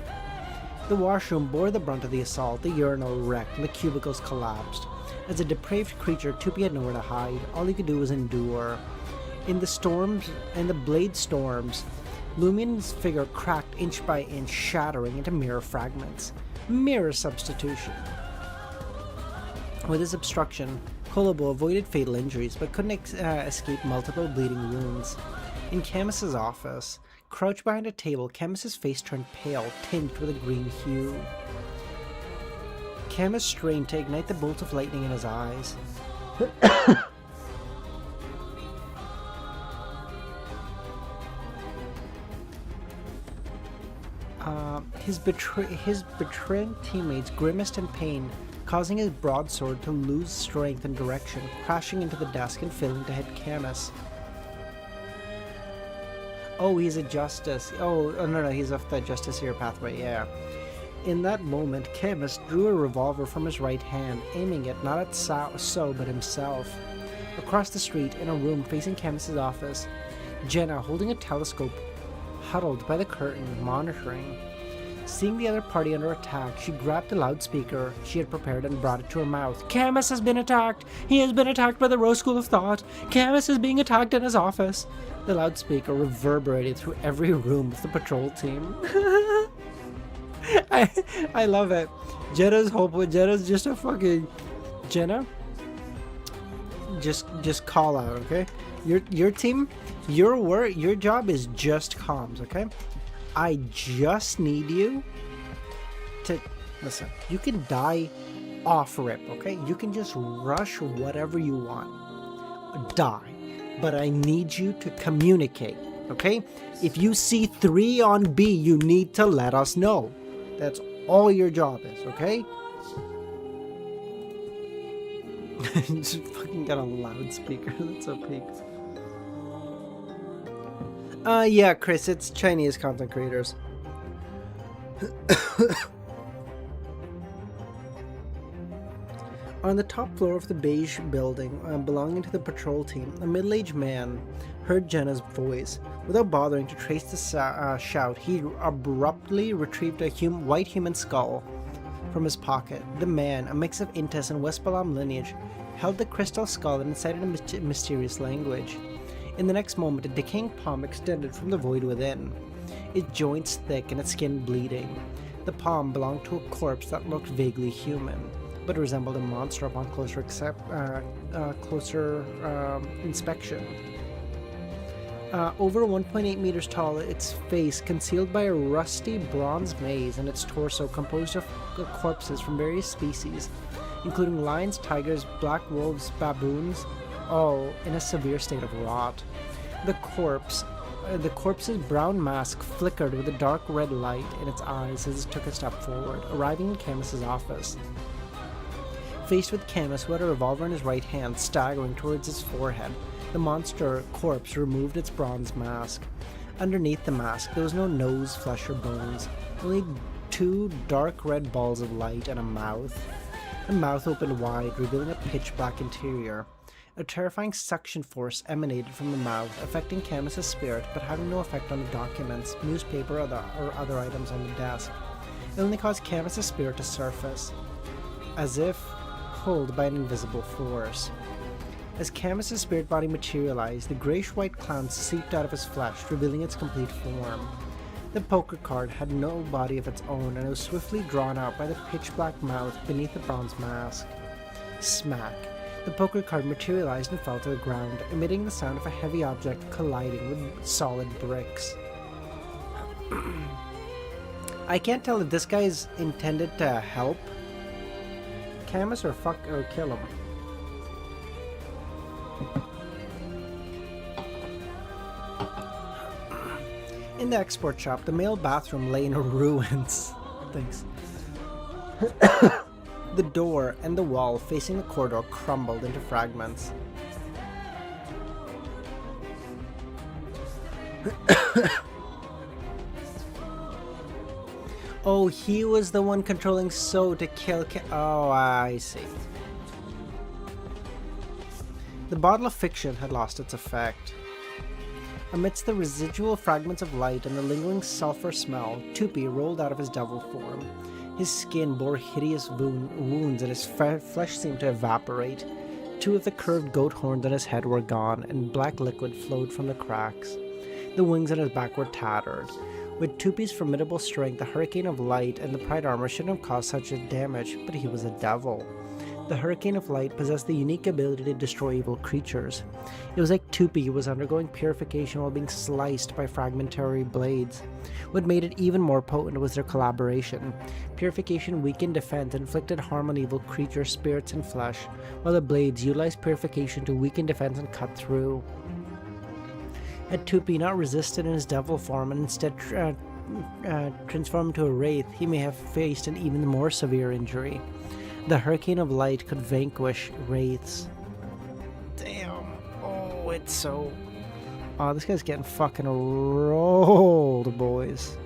The washroom bore the brunt of the assault, the urinal wrecked, and the cubicles collapsed. As a depraved creature, Tupi had nowhere to hide. All he could do was endure. In the blade storms, Lumion's figure cracked inch by inch, shattering into mirror fragments. Mirror substitution. With his obstruction, Kolobo avoided fatal injuries, but couldn't escape multiple bleeding wounds. In Camus's office, crouched behind a table, Camus's face turned pale, tinged with a green hue. Camus strained to ignite the bolt of lightning in his eyes. His betraying teammates grimaced in pain, causing his broadsword to lose strength and direction, crashing into the desk and failing to hit Camus. Oh, he's a justice. Oh, no, he's off the justiciar pathway, yeah. In that moment, Camus drew a revolver from his right hand, aiming it not at So, but himself. Across the street, in a room facing Camus's office, Jenna, holding a telescope, huddled by the curtain, monitoring. Seeing the other party under attack, she grabbed the loudspeaker she had prepared and brought it to her mouth. "Camus has been attacked! He has been attacked by the Rose School of Thought! Camus is being attacked in his office!" The loudspeaker reverberated through every room of the patrol team. I love it. Jenna's just a fucking... Jenna? Just call out, okay? Your team, your job is just comms, okay? I just need you to listen. You can die off rip, okay? You can just rush whatever you want. Die. But I need you to communicate, okay? If you see 3 on B, you need to let us know. That's all your job is, okay? Just fucking got a loudspeaker. That's so peaked. Yeah, Chris, it's Chinese content creators. On the top floor of the beige building belonging to the patrol team, a middle-aged man heard Jenna's voice. Without bothering to trace the shout, he abruptly retrieved a white human skull from his pocket. The man, a mix of Intis and West Balam lineage, held the crystal skull and incited a mysterious language. In the next moment, a decaying palm extended from the void within, its joints thick and its skin bleeding. The palm belonged to a corpse that looked vaguely human, but resembled a monster upon closer inspection. Over 1.8 meters tall, its face concealed by a rusty bronze maze, and its torso composed of corpses from various species, including lions, tigers, black wolves, baboons, all in a severe state of rot. The corpse's brown mask flickered with a dark red light in its eyes as it took a step forward, arriving in Camus's office. Faced with Camus, who had a revolver in his right hand, staggering towards his forehead, the monster corpse removed its bronze mask. Underneath the mask, there was no nose, flesh, or bones, only 2 dark red balls of light and a mouth. The mouth opened wide, revealing a pitch-black interior. A terrifying suction force emanated from the mouth, affecting Camus's spirit, but having no effect on the documents, newspaper, or other items on the desk. It only caused Camus's spirit to surface, as if pulled by an invisible force. As Camus's spirit body materialized, the grayish-white clown seeped out of his flesh, revealing its complete form. The poker card had no body of its own, and it was swiftly drawn out by the pitch-black mouth beneath the bronze mask. Smack. The poker card materialized and fell to the ground, emitting the sound of a heavy object colliding with solid bricks. I can't tell if this guy is intended to help Camus or kill him. In the export shop, the male bathroom lay in ruins. Thanks. The door and the wall facing the corridor crumbled into fragments. Oh, he was the one controlling So to kill oh, I see. The bottle of fiction had lost its effect. Amidst the residual fragments of light and the lingering sulfur smell, Tupi rolled out of his devil form. His skin bore hideous wounds and his flesh seemed to evaporate. 2 of the curved goat horns on his head were gone, and black liquid flowed from the cracks. The wings on his back were tattered. With Tupi's formidable strength, the Hurricane of Light and the Pride Armor shouldn't have caused such damage, but he was a devil. The Hurricane of Light possessed the unique ability to destroy evil creatures. It was like Tupi was undergoing purification while being sliced by fragmentary blades. What made it even more potent was their collaboration. Purification weakened defense and inflicted harm on evil creatures, spirits, and flesh, while the blades utilized purification to weaken defense and cut through. Had Tupi not resisted in his devil form and instead transformed into a wraith, he may have faced an even more severe injury. The hurricane of light could vanquish wraiths. Damn. Oh, it's so... Oh, this guy's getting fucking rolled, boys.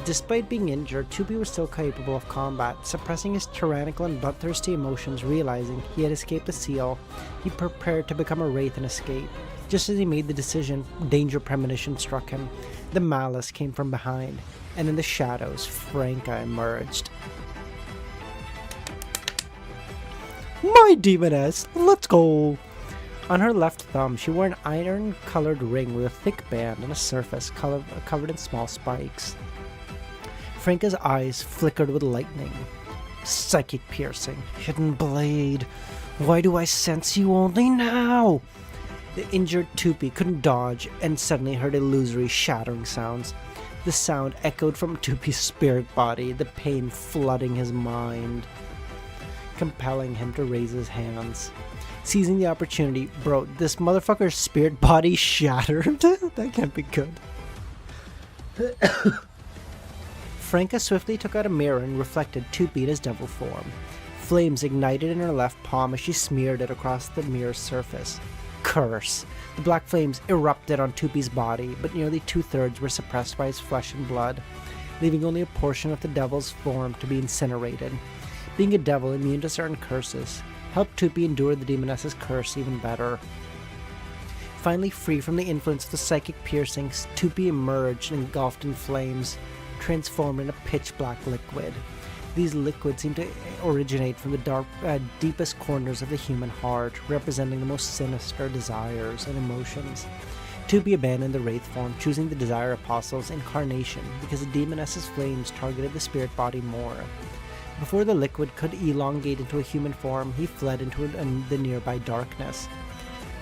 Despite being injured, 2B was still capable of combat. Suppressing his tyrannical and bloodthirsty emotions, realizing he had escaped the seal, he prepared to become a wraith and escape. Just as he made the decision, danger premonition struck him. The malice came from behind, and in the shadows, Franca emerged. My demoness, let's go! On her left thumb, she wore an iron-colored ring with a thick band and a surface covered in small spikes. Franca's eyes flickered with lightning. Psychic piercing, hidden blade. Why do I sense you only now? The injured Tupi couldn't dodge and suddenly heard illusory shattering sounds. The sound echoed from Tupi's spirit body, the pain flooding his mind, compelling him to raise his hands. Seizing the opportunity, bro, this motherfucker's spirit body shattered? That can't be good. Franca swiftly took out a mirror and reflected Tupi in his devil form. Flames ignited in her left palm as she smeared it across the mirror's surface. Curse! The black flames erupted on Tupi's body, but nearly 2/3 were suppressed by his flesh and blood, leaving only a portion of the devil's form to be incinerated. Being a devil immune to certain curses helped Tupi endure the demoness's curse even better. Finally free from the influence of the psychic piercings, Tupi emerged engulfed in flames, transformed into pitch-black liquid. These liquids seem to originate from the deepest corners of the human heart, representing the most sinister desires and emotions. Tupi abandoned the wraith form, choosing the Desire Apostle's incarnation because the demoness's flames targeted the spirit body more. Before the liquid could elongate into a human form, he fled into the nearby darkness.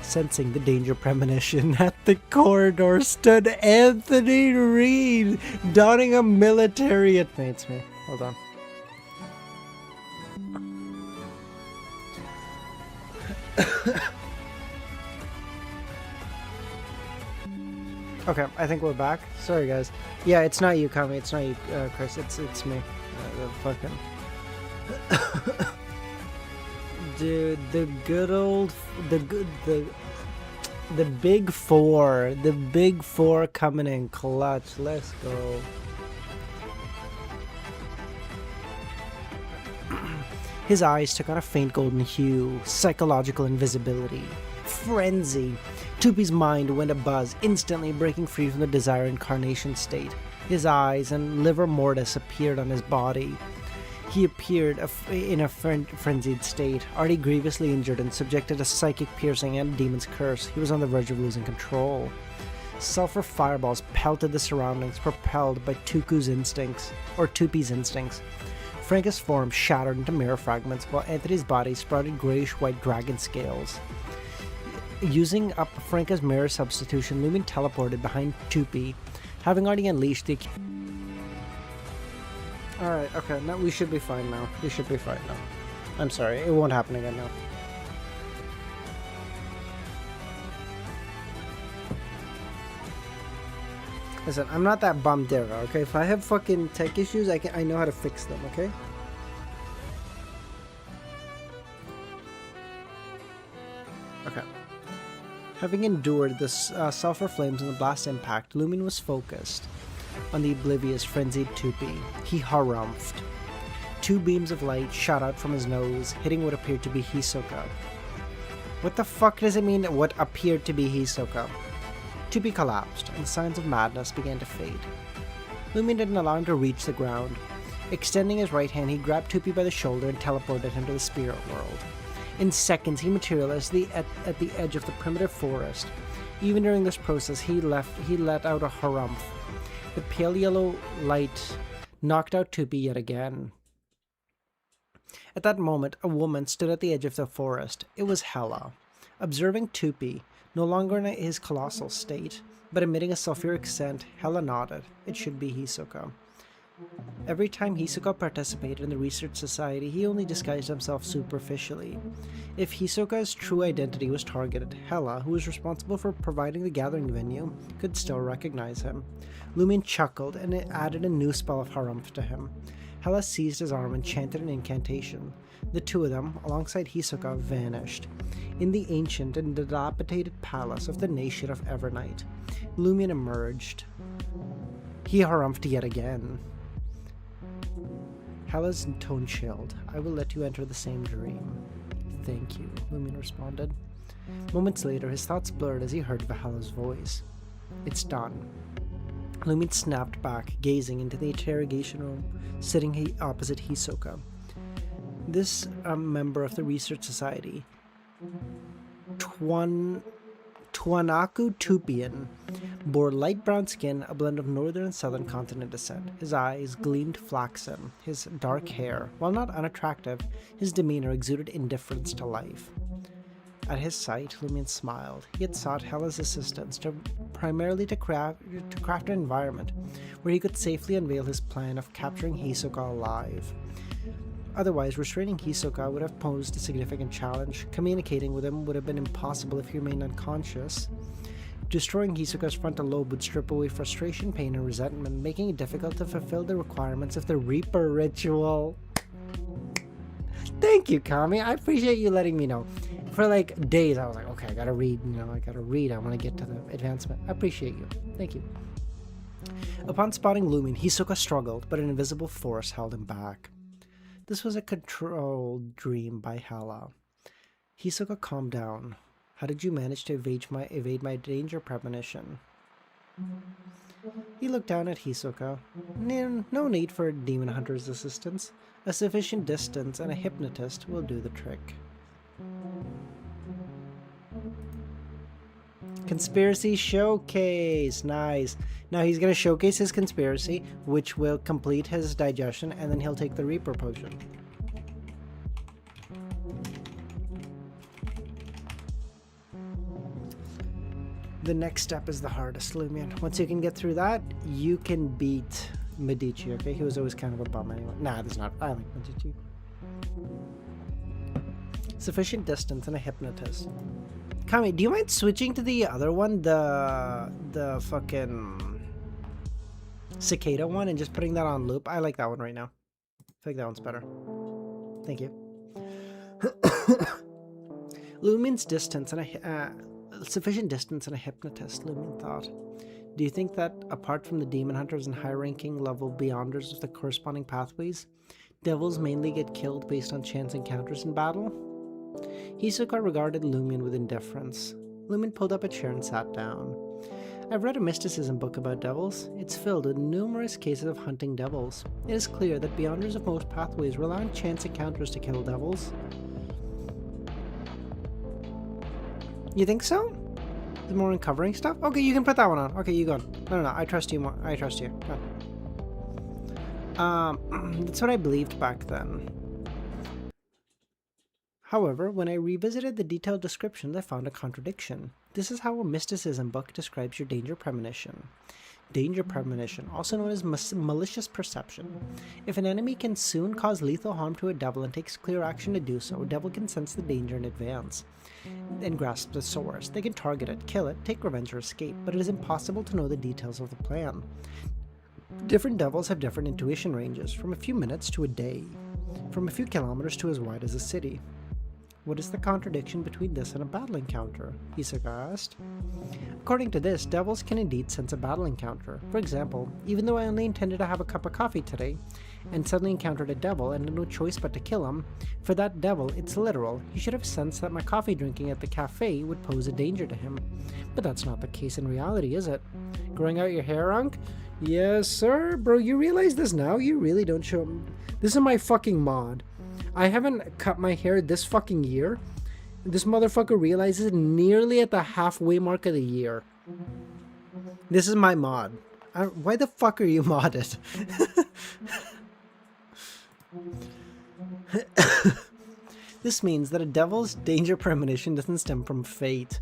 Sensing the danger premonition, at the corridor stood Anthony Reed, donning a military... It faints me. Hold on. Okay, I think we're back. Sorry, guys. Yeah, it's not you, Kami. It's not you, Chris. It's me. The fucking... Dude, the good old... The big four. The big four coming in clutch. Let's go. His eyes took on a faint golden hue, psychological invisibility, frenzy. Tupi's mind went abuzz, instantly breaking free from the Desire Incarnation state. His eyes and livor mortis appeared on his body. He appeared in a frenzied state, already grievously injured and subjected to psychic piercing and a demon's curse. He was on the verge of losing control. Sulfur fireballs pelted the surroundings, propelled by Tupi's instincts. Franca's form shattered into mirror fragments, while Anthony's body sprouted grayish-white dragon scales. Using up Franca's mirror substitution, LEMMiNO teleported behind Tupi, having already unleashed the... Alright, okay, now we should be fine now. We should be fine now. I'm sorry, it won't happen again now. Listen, I'm not that bummed-era, okay? If I have fucking tech issues, I know how to fix them, okay? Okay. Having endured the sulfur flames and the blast impact, LEMMiNO was focused on the oblivious, frenzied Tupi. He harumphed. Two beams of light shot out from his nose, hitting what appeared to be Hisoka. What the fuck does it mean, what appeared to be Hisoka? Tupi collapsed, and signs of madness began to fade. LEMMiNO didn't allow him to reach the ground. Extending his right hand, he grabbed Tupi by the shoulder and teleported him to the spirit world. In seconds, he materialized at the edge of the primitive forest. Even during this process, he let out a harumph. The pale yellow light knocked out Tupi yet again. At that moment, a woman stood at the edge of the forest. It was Hela. Observing Tupi, No longer in his colossal state, but emitting a sulfuric scent, Hela nodded. It should be Hisoka. Every time Hisoka participated in the research society, he only disguised himself superficially. If Hisoka's true identity was targeted, Hela, who was responsible for providing the gathering venue, could still recognize him. LEMMiNO chuckled and it added a new spell of Harumph to him. Hela seized his arm and chanted an incantation. The two of them, alongside Hisoka, vanished. In the ancient and dilapidated palace of the nation of Evernight, LEMMiNO emerged. He harumphed yet again. Hela's tone chilled. I will let you enter the same dream. Thank you, LEMMiNO responded. Moments later, his thoughts blurred as he heard Valhalla's voice. It's done. LEMMiNO snapped back, gazing into the interrogation room, sitting opposite Hisoka. This member of the research society, Twanaku Tupian, bore light brown skin, a blend of northern and southern continent descent. His eyes gleamed flaxen, his dark hair, while not unattractive, his demeanor exuded indifference to life. At his sight, LEMMiNO smiled. He had sought Hela's assistance primarily to craft an environment where he could safely unveil his plan of capturing Hisoka alive. Otherwise, restraining Hisoka would have posed a significant challenge. Communicating with him would have been impossible if he remained unconscious. Destroying Hisoka's frontal lobe would strip away frustration, pain, and resentment, making it difficult to fulfill the requirements of the Reaper ritual. Thank you, Kami. I appreciate you letting me know. For like days, I was like, okay, I gotta read, I want to get to the advancement. I appreciate you. Thank you. Upon spotting LEMMiNO, Hisoka struggled, but an invisible force held him back. This was a controlled dream by Hela. Hisoka calmed down. How did you manage to evade my danger premonition? He looked down at Hisoka. No need for a demon hunter's assistance. A sufficient distance and a hypnotist will do the trick. Conspiracy showcase. Nice. Now he's going to showcase his conspiracy, which will complete his digestion, and then he'll take the Reaper potion. The next step is the hardest, LEMMiNO. Once you can get through that, you can beat Medici, okay? He was always kind of a bum anyway. Nah, that's not. I like Medici. Sufficient distance and a hypnotist. Kami, do you mind switching to the other one? The fucking cicada one, and just putting that on loop? I like that one right now. I think that one's better. Thank you. LEMMiNO's distance and a sufficient distance and a hypnotist, LEMMiNO thought. Do you think that, apart from the demon hunters and high-ranking level beyonders with the corresponding pathways, devils mainly get killed based on chance encounters in battle? Hisoka regarded LEMMiNO with indifference. LEMMiNO pulled up a chair and sat down. I've read a mysticism book about devils. It's filled with numerous cases of hunting devils. It is clear that beyonders of most pathways rely on chance encounters to kill devils. You think so? The more uncovering stuff? Okay, you can put that one on. Okay, you go on. No, I trust you more. I trust you. Go on. That's what I believed back then. However, when I revisited the detailed descriptions, I found a contradiction. This is how a mysticism book describes your danger premonition. Danger premonition, also known as malicious perception. If an enemy can soon cause lethal harm to a devil and takes clear action to do so, a devil can sense the danger in advance and grasp the source. They can target it, kill it, take revenge, or escape, but it is impossible to know the details of the plan. Different devils have different intuition ranges, from a few minutes to a day, from a few kilometers to as wide as a city. What is the contradiction between this and a battle encounter? Hisoka asked. According to this, devils can indeed sense a battle encounter. For example, even though I only intended to have a cup of coffee today, and suddenly encountered a devil and had no choice but to kill him, for that devil, it's literal. He should have sensed that my coffee drinking at the cafe would pose a danger to him. But that's not the case in reality, is it? Growing out your hair, Unc? Yes, sir. Bro, you realize this now? You really don't show... This is my fucking mod. I haven't cut my hair this fucking year. This motherfucker realizes it nearly at the halfway mark of the year. This is my mod. Why the fuck are you modded? This means that a devil's danger premonition doesn't stem from fate.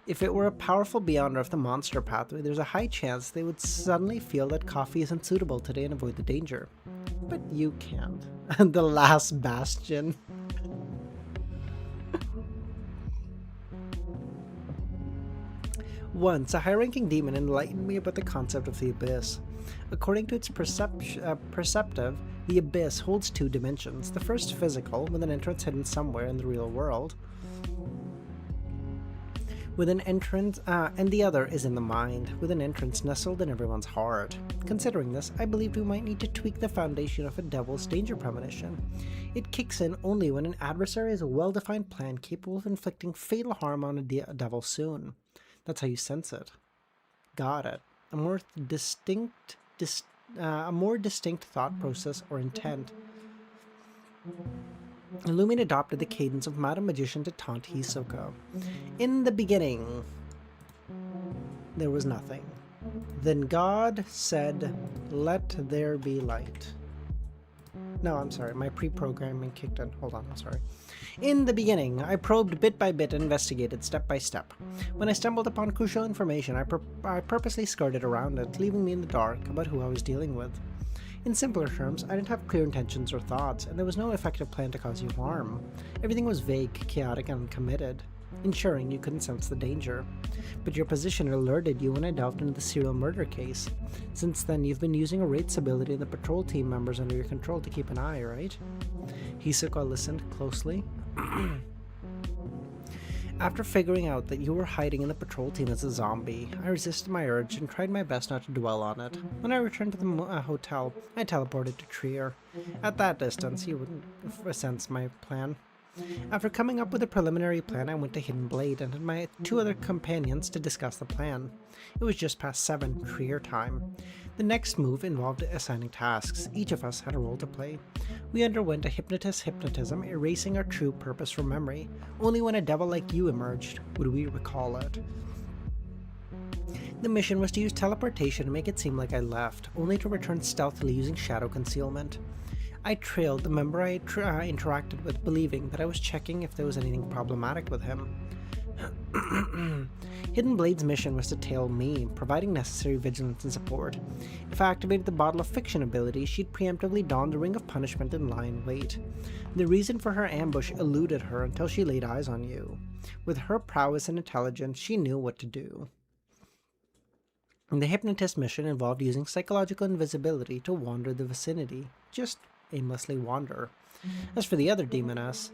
If it were a powerful beyonder of the monster pathway, there's a high chance they would suddenly feel that coffee isn't suitable today and avoid the danger. But you can't. The last bastion. Once, a high-ranking demon enlightened me about the concept of the Abyss. According to its perceptive, the Abyss holds two dimensions. The first physical, with an entrance hidden somewhere in the real world, with an entrance, and the other is in the mind, with an entrance nestled in everyone's heart. Considering this, I believed we might need to tweak the foundation of a devil's danger premonition. It kicks in only when an adversary has a well-defined plan capable of inflicting fatal harm on a devil soon. That's how you sense it. Got it. A more distinct thought process or intent. Lumin adopted the cadence of Madam Magician to taunt Hisoka. In the beginning, there was nothing. Then God said, "Let there be light." No, I'm sorry, my pre-programming kicked in. Hold on, I'm sorry. In the beginning, I probed bit by bit and investigated step by step. When I stumbled upon crucial information, I purposely skirted around it, leaving me in the dark about who I was dealing with. In simpler terms, I didn't have clear intentions or thoughts, and there was no effective plan to cause you harm. Everything was vague, chaotic, and uncommitted, ensuring you couldn't sense the danger. But your position alerted you when I delved into the serial murder case. Since then, you've been using a Wraith's ability and the patrol team members under your control to keep an eye, right? Hisoka listened closely. After figuring out that you were hiding in the patrol team as a zombie, I resisted my urge and tried my best not to dwell on it. When I returned to the hotel, I teleported to Trier. At that distance, you wouldn't sense my plan. After coming up with a preliminary plan, I went to Hidden Blade and had my two other companions to discuss the plan. It was just past 7 Trier time. The next move involved assigning tasks. Each of us had a role to play. We underwent a hypnotism, erasing our true purpose from memory. Only when a devil like you emerged would we recall it. The mission was to use teleportation to make it seem like I left, only to return stealthily using shadow concealment. I trailed the member I interacted with, believing that I was checking if there was anything problematic with him. Hidden Blade's mission was to tail me, providing necessary vigilance and support. If I activated the Bottle of Fiction ability, she'd preemptively don the Ring of Punishment and lie in wait. The reason for her ambush eluded her until she laid eyes on you. With her prowess and intelligence, she knew what to do. The Hypnotist mission involved using psychological invisibility to wander the vicinity. Just aimlessly wander. As for the other demoness,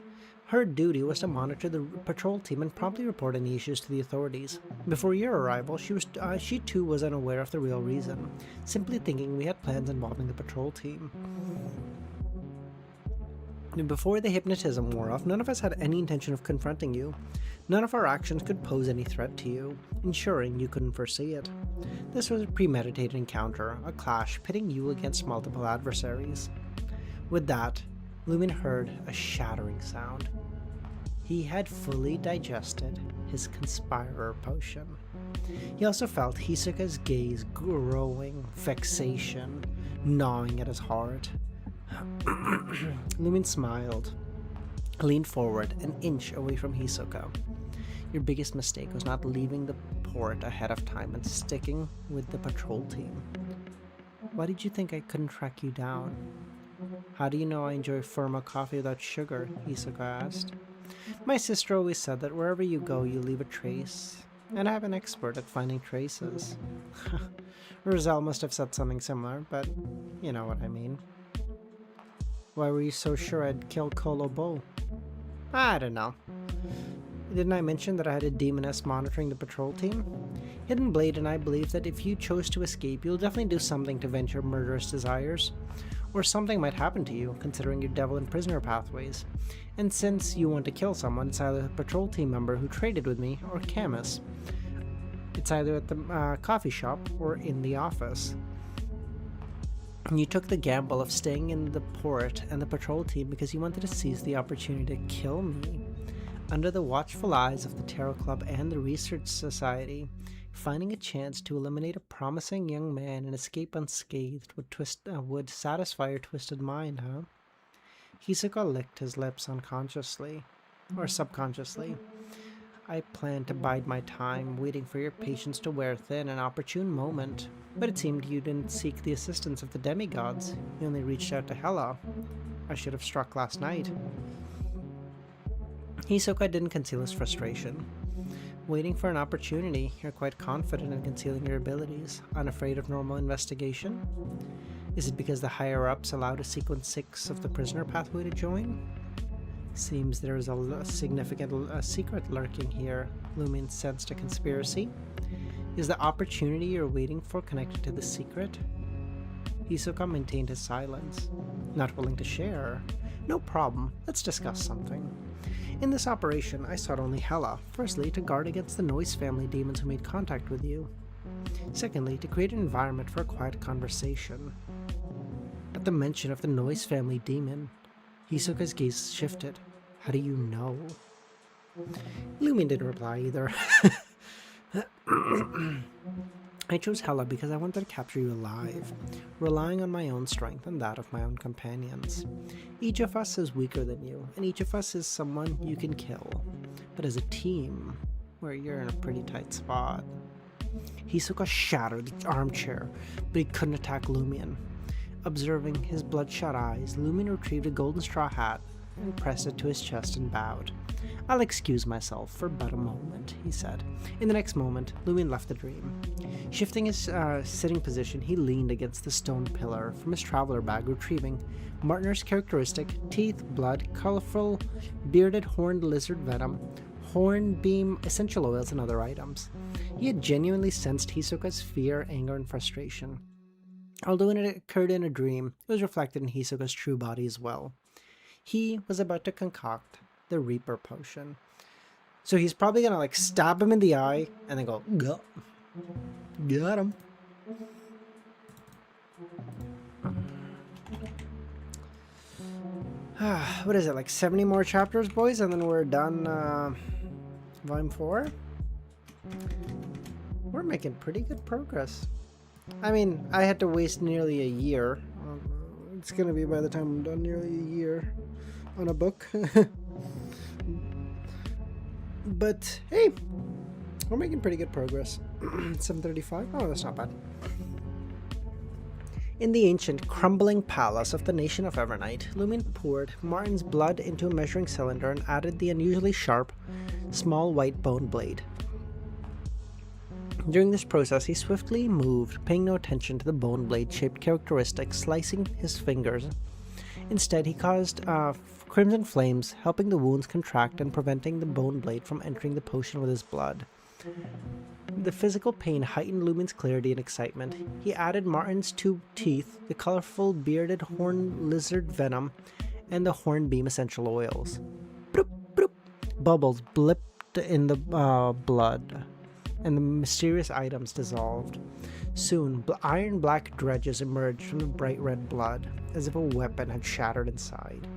her duty was to monitor the patrol team and promptly report any issues to the authorities. Before your arrival, she too was unaware of the real reason, simply thinking we had plans involving the patrol team. Before the hypnotism wore off, none of us had any intention of confronting you. None of our actions could pose any threat to you, ensuring you couldn't foresee it. This was a premeditated encounter, a clash pitting you against multiple adversaries. With that, Lumin heard a shattering sound. He had fully digested his conspirer potion. He also felt Hisoka's gaze growing, vexation, gnawing at his heart. Lumin smiled, leaned forward an inch away from Hisoka. Your biggest mistake was not leaving the port ahead of time and sticking with the patrol team. Why did you think I couldn't track you down? How do you know I enjoy Firma coffee without sugar? Hisoka asked. My sister always said that wherever you go, you leave a trace. And I'm an expert at finding traces. Roselle must have said something similar, but you know what I mean. Why were you so sure I'd kill Kolobo? I don't know. Didn't I mention that I had a demoness monitoring the patrol team? Hidden Blade and I believe that if you chose to escape, you'll definitely do something to vent your murderous desires. Or something might happen to you, considering your devil and prisoner pathways. And since you want to kill someone, it's either a patrol team member who traded with me, or Camus. It's either at the coffee shop, or in the office. You took the gamble of staying in the port and the patrol team because you wanted to seize the opportunity to kill me. Under the watchful eyes of the Tarot Club and the Research Society, finding a chance to eliminate a promising young man and escape unscathed would satisfy your twisted mind, huh? Hisoka licked his lips unconsciously, or subconsciously. I planned to bide my time, waiting for your patience to wear thin an opportune moment. But it seemed you didn't seek the assistance of the demigods. You only reached out to Hela. I should have struck last night. Hisoka didn't conceal his frustration. Waiting for an opportunity, you're quite confident in concealing your abilities, unafraid of normal investigation? Is it because the higher-ups allowed a sequence 6 of the prisoner pathway to join? Seems there is a significant secret lurking here. LEMMiNO sensed a conspiracy. Is the opportunity you're waiting for connected to the secret? Hisoka maintained his silence. Not willing to share? No problem, let's discuss something. In this operation, I sought only Hela, firstly to guard against the Noise family demons who made contact with you. Secondly, to create an environment for a quiet conversation. At the mention of the Noise family demon, Hisoka's gaze shifted. How do you know? LEMMiNO didn't reply either. I chose Hela because I wanted to capture you alive, relying on my own strength and that of my own companions. Each of us is weaker than you, and each of us is someone you can kill. But as a team, well, you're in a pretty tight spot. Hisoka shattered the armchair, but he couldn't attack LEMMiNO. Observing his bloodshot eyes, LEMMiNO retrieved a golden straw hat and pressed it to his chest and bowed. I'll excuse myself for but a moment, he said. In the next moment, LEMMiNO left the dream. Shifting his sitting position, he leaned against the stone pillar from his traveler bag, retrieving Martner's characteristic teeth, blood, colorful, bearded horned lizard venom, hornbeam essential oils, and other items. He had genuinely sensed Hisoka's fear, anger, and frustration. Although it occurred in a dream, it was reflected in Hisoka's true body as well. He was about to concoct the Reaper potion. So he's probably gonna like stab him in the eye and then go, got him. What is it, like 70 more chapters, boys, and then we're done volume 4? We're making pretty good progress. I mean, I had to waste nearly a year. It's gonna be by the time I'm done nearly a year on a book. But hey, we're making pretty good progress. 735? Oh, that's not bad. In the ancient, crumbling palace of the nation of Evernight, LEMMiNO poured Martin's blood into a measuring cylinder and added the unusually sharp, small white bone blade. During this process, he swiftly moved, paying no attention to the bone blade-shaped characteristics slicing his fingers. Instead, he caused crimson flames, helping the wounds contract and preventing the bone blade from entering the potion with his blood. The physical pain heightened LEMMiNO's clarity and excitement. He added Martin's 2 teeth, the colorful bearded horn lizard venom, and the hornbeam essential oils. Bloop, bloop. Bubbles blipped in the blood, and the mysterious items dissolved. Soon, iron black dredges emerged from the bright red blood, as if a weapon had shattered inside.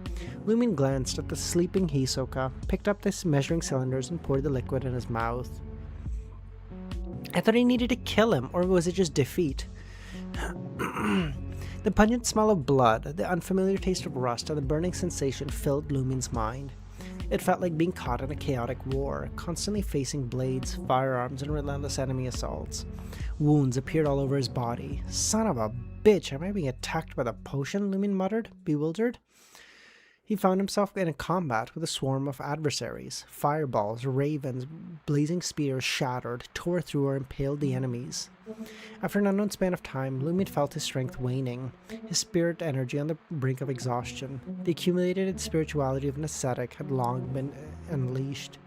LEMMiNO glanced at the sleeping Hisoka, picked up the measuring cylinders, and poured the liquid in his mouth. I thought he needed to kill him, or was it just defeat? The pungent smell of blood, the unfamiliar taste of rust, and the burning sensation filled LEMMiNO's mind. It felt like being caught in a chaotic war, constantly facing blades, firearms, and relentless enemy assaults. Wounds appeared all over his body. Son of a bitch, am I being attacked by the potion? LEMMiNO muttered, bewildered. He found himself in a combat with a swarm of adversaries. Fireballs, ravens, blazing spears shattered, tore through or impaled the enemies. After an unknown span of time, LEMMiNO felt his strength waning, his spirit energy on the brink of exhaustion. The accumulated spirituality of an ascetic had long been unleashed.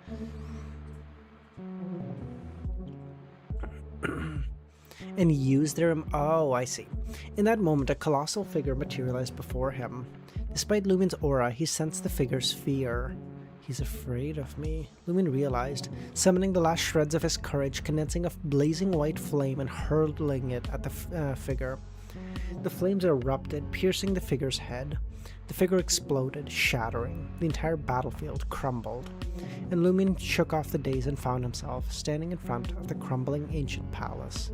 And used their... Oh, I see. In that moment, a colossal figure materialized before him. Despite LEMMiNO's aura, he sensed the figure's fear. He's afraid of me, LEMMiNO realized, summoning the last shreds of his courage, condensing a blazing white flame and hurling it at the figure. The flames erupted, piercing the figure's head. The figure exploded, shattering. The entire battlefield crumbled. And LEMMiNO shook off the daze and found himself standing in front of the crumbling ancient palace.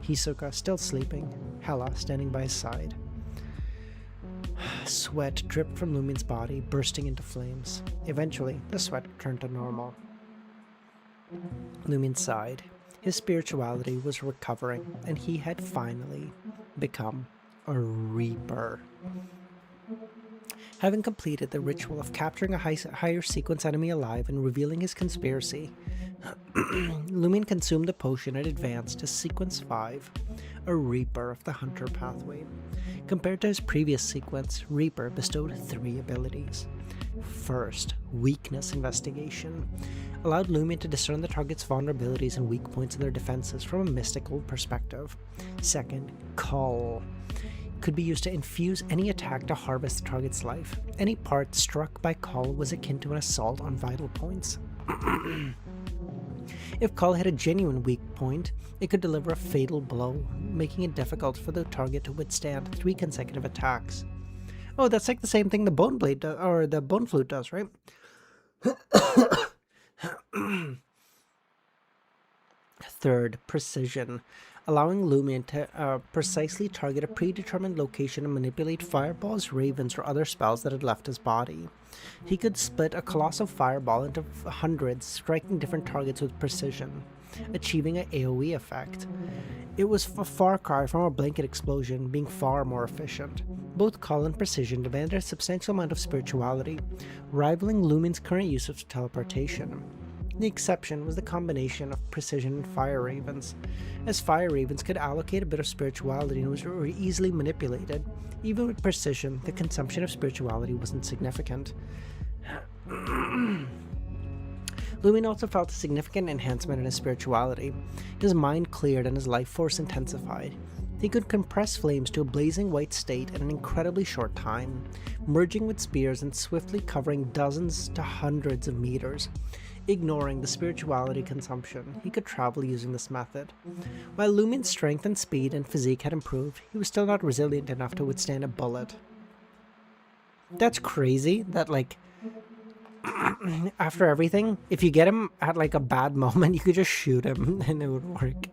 Hisoka still sleeping, Hela standing by his side. Sweat dripped from LEMMiNO's body, bursting into flames. Eventually, the sweat returned to normal. Lumin sighed. His spirituality was recovering, and he had finally become a Reaper. Having completed the ritual of capturing a higher sequence enemy alive and revealing his conspiracy, Lumin consumed the potion and advanced to Sequence 5, a Reaper of the Hunter pathway. Compared to his previous sequence, Reaper bestowed 3 abilities. First, Weakness Investigation allowed Lumin to discern the target's vulnerabilities and weak points in their defenses from a mystical perspective. Second, Cull could be used to infuse any attack to harvest the target's life. Any part struck by Cull was akin to an assault on vital points. If Cull hit a genuine weak point, it could deliver a fatal blow, making it difficult for the target to withstand 3 consecutive attacks. Oh, that's like the same thing the Bone Blade does, or the Bone Flute does, right? Third, Precision, allowing Lumin to precisely target a predetermined location and manipulate fireballs, ravens, or other spells that had left his body. He could split a colossal fireball into hundreds, striking different targets with precision, achieving an AoE effect. It was a far cry from a blanket explosion, being far more efficient. Both Cull and Precision demanded a substantial amount of spirituality, rivaling Lumin's current use of teleportation. The exception was the combination of Precision and Fire Ravens, as Fire Ravens could allocate a bit of spirituality and were easily manipulated. Even with Precision, the consumption of spirituality wasn't significant. Lumin also felt a significant enhancement in his spirituality. His mind cleared and his life force intensified. He could compress flames to a blazing white state in an incredibly short time, merging with spears and swiftly covering dozens to hundreds of meters. Ignoring the spirituality consumption, he could travel using this method. While Lumin's strength and speed and physique had improved, he was still not resilient enough to withstand a bullet. That's crazy that, like, after everything, if you get him at like a bad moment, you could just shoot him and it would work.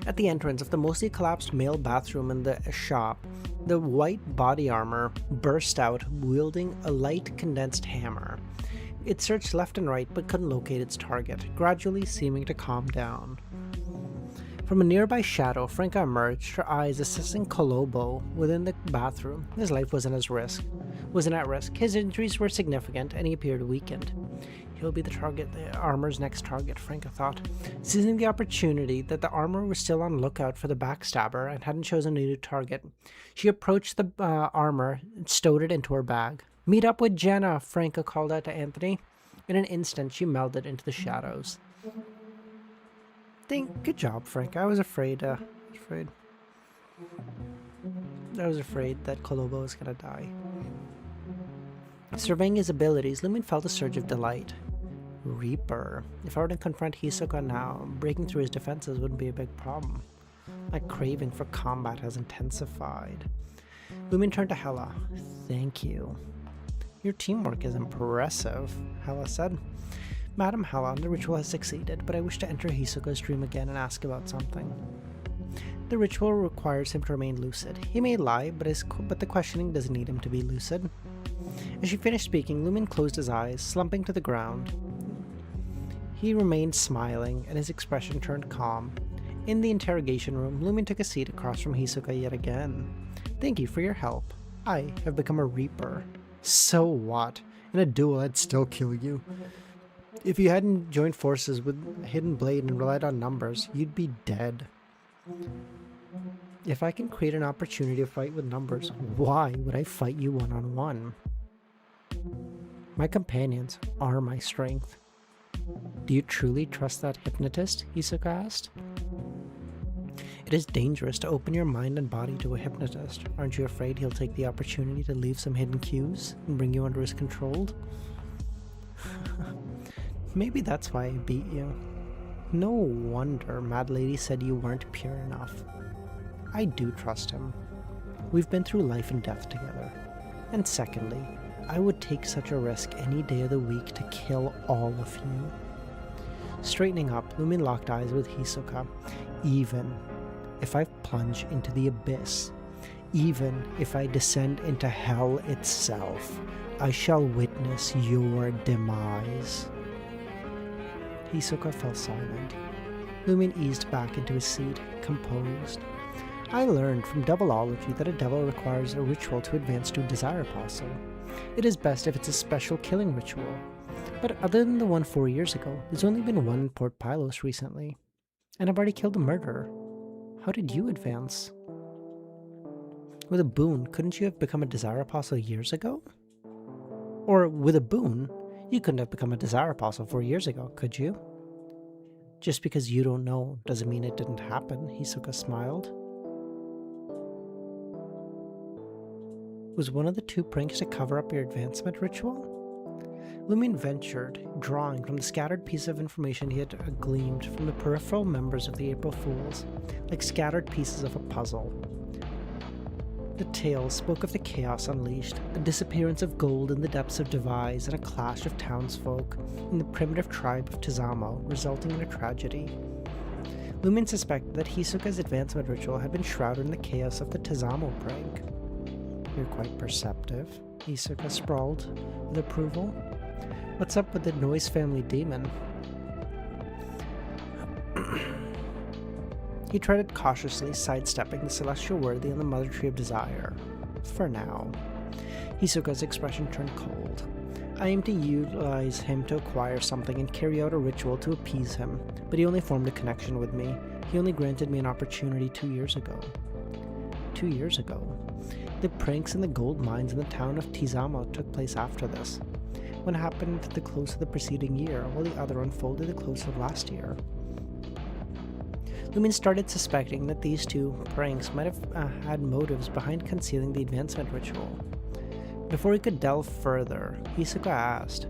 At the entrance of the mostly collapsed male bathroom in the shop, the white body armor burst out, wielding a light condensed hammer. It searched left and right but couldn't locate its target, gradually seeming to calm down. From a nearby shadow, Franca emerged, her eyes assessing Kolobo within the bathroom. His life wasn't at risk. His injuries were significant, and he appeared weakened. He'll be the armor's next target, Franca thought. Seizing the opportunity that the armor was still on lookout for the backstabber and hadn't chosen a new target, she approached the armor and stowed it into her bag. "Meet up with Jenna," Franca called out to Anthony. In an instant, she melded into the shadows. Good job, Frank. I was afraid that Kolobo was gonna die. Surveying his abilities, Lumin felt a surge of delight. Reaper. If I were to confront Hisoka now, breaking through his defenses wouldn't be a big problem. My craving for combat has intensified. Lumin turned to Hela. "Thank you." "Your teamwork is impressive," Hela said. "Madam Hela, the ritual has succeeded, but I wish to enter Hisoka's dream again and ask about something." The ritual requires him to remain lucid. He may lie, but the questioning doesn't need him to be lucid. As she finished speaking, Lumin closed his eyes, slumping to the ground. He remained smiling, and his expression turned calm. In the interrogation room, Lumin took a seat across from Hisoka yet again. "Thank you for your help. I have become a Reaper." "So what? In a duel, I'd still kill you. If you hadn't joined forces with Hidden Blade and relied on numbers, you'd be dead." "If I can create an opportunity to fight with numbers, why would I fight you one-on-one? My companions are my strength." "Do you truly trust that hypnotist?" Hisoka asked. "It is dangerous to open your mind and body to a hypnotist. Aren't you afraid he'll take the opportunity to leave some hidden cues and bring you under his control?" "Maybe that's why I beat you." "No wonder Mad Lady said you weren't pure enough." "I do trust him. We've been through life and death together. And secondly, I would take such a risk any day of the week to kill all of you." Straightening up, Lumin locked eyes with Hisoka. "Even if I plunge into the abyss, Even if I descend into hell itself, I shall witness your demise. Hisoka fell silent. Lumen eased back into his seat, composed. I learned from Devilology that a devil requires a ritual to advance to a desire apostle. It is best if it's a special killing ritual. But other than the one 4 years ago, there's only been one in Port Pylos recently. And I've already killed a murderer. How did you advance? With a boon, couldn't you have become a desire apostle years ago? Or with a boon, you couldn't have become a desire apostle 4 years ago, could you? Just because you don't know doesn't mean it didn't happen, Hisoka smiled. Was one of the 2 pranks to cover up your advancement ritual? Lumen ventured, drawing from the scattered piece of information he had gleaned from the peripheral members of the April Fools, like scattered pieces of a puzzle. The tales spoke of the chaos unleashed, the disappearance of gold in the depths of Devise, and a clash of townsfolk in the primitive tribe of Tizamo, resulting in a tragedy. Lumen suspected that Hisoka's advancement ritual had been shrouded in the chaos of the Tizamo prank. You're quite perceptive, Hisoka sprawled with approval. What's up with the Noise family demon? He treaded cautiously, sidestepping the celestial worthy and the mother tree of desire. For now. Hisoka's expression turned cold. I aim to utilize him to acquire something and carry out a ritual to appease him, but he only formed a connection with me. He only granted me an opportunity 2 years ago. 2 years ago? The pranks in the gold mines in the town of Tizamo took place after this. One happened at the close of the preceding year, while the other unfolded at the close of last year. Lumen started suspecting that these 2 pranks might have had motives behind concealing the advancement ritual. Before he could delve further, Hisoka asked,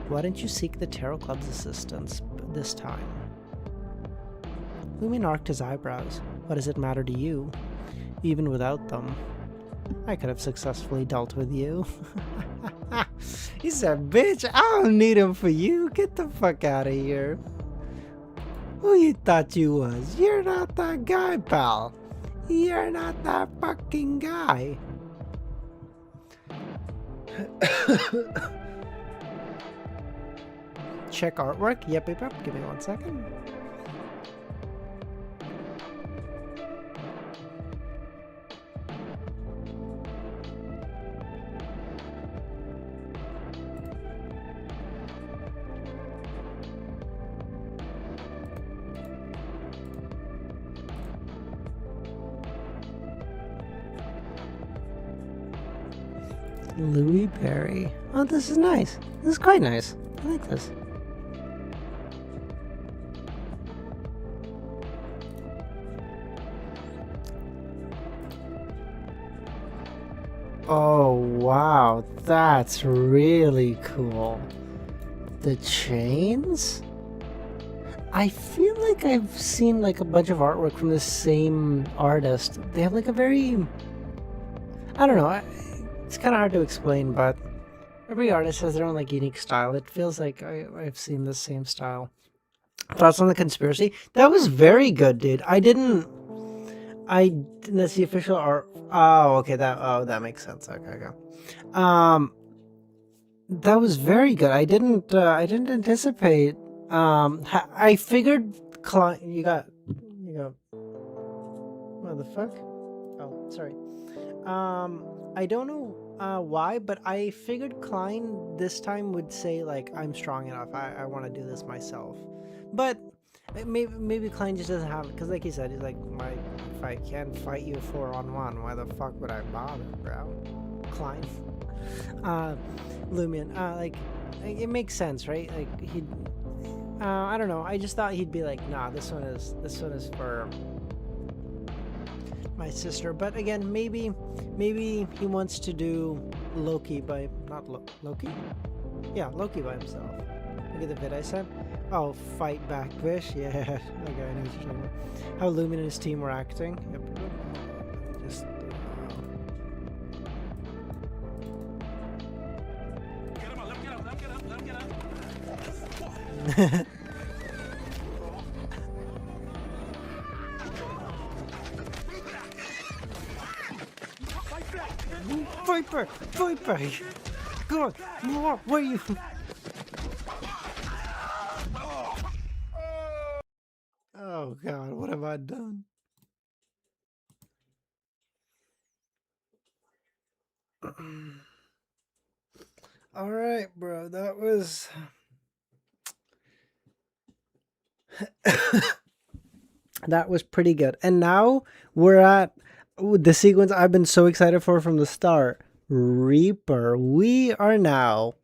"Why didn't you seek the Tarot Club's assistance this time?" Lumen arched his eyebrows. What does it matter to you? Even without them, I could have successfully dealt with you. He said, "Bitch, I don't need him for you. Get the fuck out of here. Who you thought you was? You're not that guy, pal. You're not that fucking guy." Check artwork? Yep. Give me 1 second. Louis Berry. Oh, this is nice. This is quite nice. I like this. Oh, wow. That's really cool. The chains? I feel like I've seen like a bunch of artwork from the same artist. They have like a very... I don't know. It's kind of hard to explain, but every artist has their own like unique style. It feels like I've seen the same style. Thoughts on the conspiracy? That was very good, dude. That's the official art. Oh, okay. That makes sense. Okay. That was very good. I didn't anticipate. I figured you got. What the fuck? Oh, sorry. I don't know why, but I figured Klein this time would say like, "I'm strong enough. I want to do this myself." But maybe Klein just doesn't have it, because like he said, he's like, if I can't fight you 4-on-1, why the fuck would I bother, bro? Klein. Lumion. Like it makes sense, right? Like he'd. I don't know. I just thought he'd be like, "Nah, this one is for my sister." But again, maybe he wants to do Loki by Loki? Yeah, Loki by himself. Look at the vid I sent. Oh, fight back, Vish. Yeah. Okay, I know what you're talking about. How Lumen and his team were acting. Yep. Just. Get him up. Viper! Viper! Come on! More! Where are you? Oh god, what have I done? Alright, bro, that was... that was pretty good. And now we're at the sequence I've been so excited for from the start. Reaper. We are now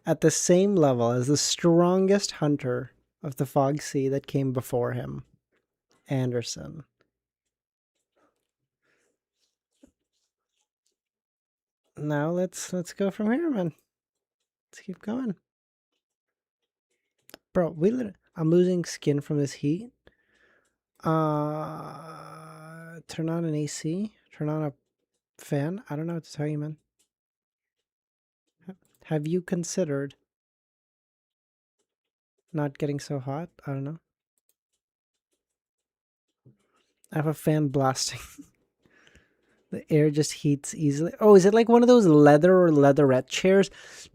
at the same level as the strongest hunter of the Fog Sea that came before him, Anderson. Now let's go from here, man. Let's keep going. Bro, I'm losing skin from this heat. Turn on an AC. Turn on a fan. I don't know what to tell you, man. Have you considered not getting so hot? I don't know. I have a fan blasting. The air just heats easily. Oh, is it like one of those leather or leatherette chairs?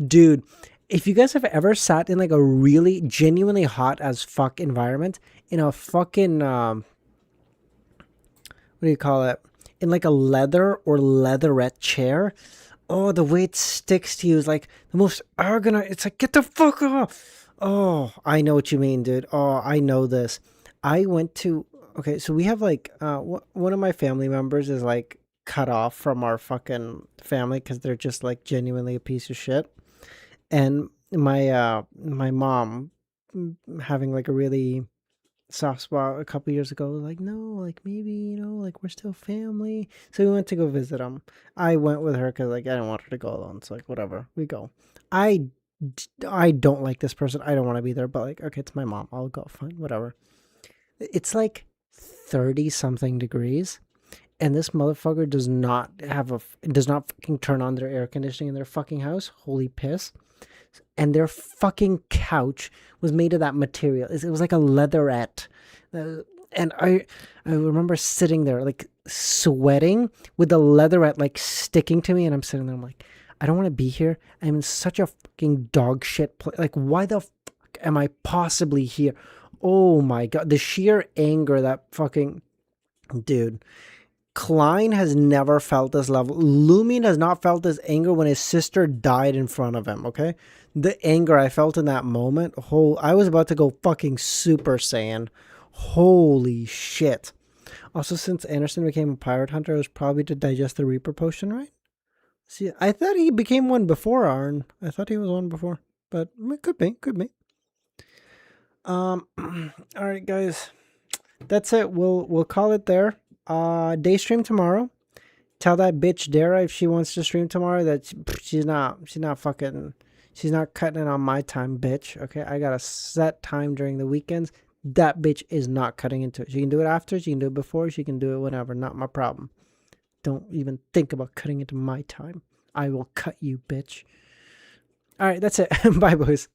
Dude, if you guys have ever sat in like a really genuinely hot as fuck environment in a fucking what do you call it? In like a leather or leatherette chair. Oh, the way it sticks to you is like the most agonizing. It's like, get the fuck off. Oh, I know what you mean, dude. Oh, I know this. I went to, okay, so we have like, one of my family members is like cut off from our fucking family because they're just like genuinely a piece of shit. And my mom having like a really soft spot a couple years ago, like, no, like maybe, like we're still family. So we went to go visit them. I went with her because like I didn't want her to go alone. So like whatever, we go. I don't like this person. I don't want to be there, but like, okay, it's my mom. I'll go. Fine, whatever. It's like 30 something degrees, and this motherfucker does not fucking turn on their air conditioning in their fucking house. Holy piss. And their fucking couch was made of that material. It was like a leatherette. And I remember sitting there like sweating with the leatherette like sticking to me. And I'm sitting there, I'm like, I don't want to be here. I'm in such a fucking dog shit place. Like, why the fuck am I possibly here? Oh my God. The sheer anger that fucking... Dude. Klein has never felt this level. Lumin has not felt this anger when his sister died in front of him, okay? The anger I felt in that moment, I was about to go fucking Super Saiyan. Holy shit. Also, since Anderson became a pirate hunter, it was probably to digest the Reaper potion, right? See, I thought he became one before Arn. I thought he was one before, but it could be. All right, guys. That's it. We'll call it there. Day stream tomorrow. Tell that bitch Dara if she wants to stream tomorrow that she's not cutting it on my time, bitch. Okay, I got a set time during the weekends. That bitch is not cutting into it. She can do it after, she can do it before, she can do it whenever. Not my problem. Don't even think about cutting into my time. I will cut you, bitch. All right, that's it. Bye, boys.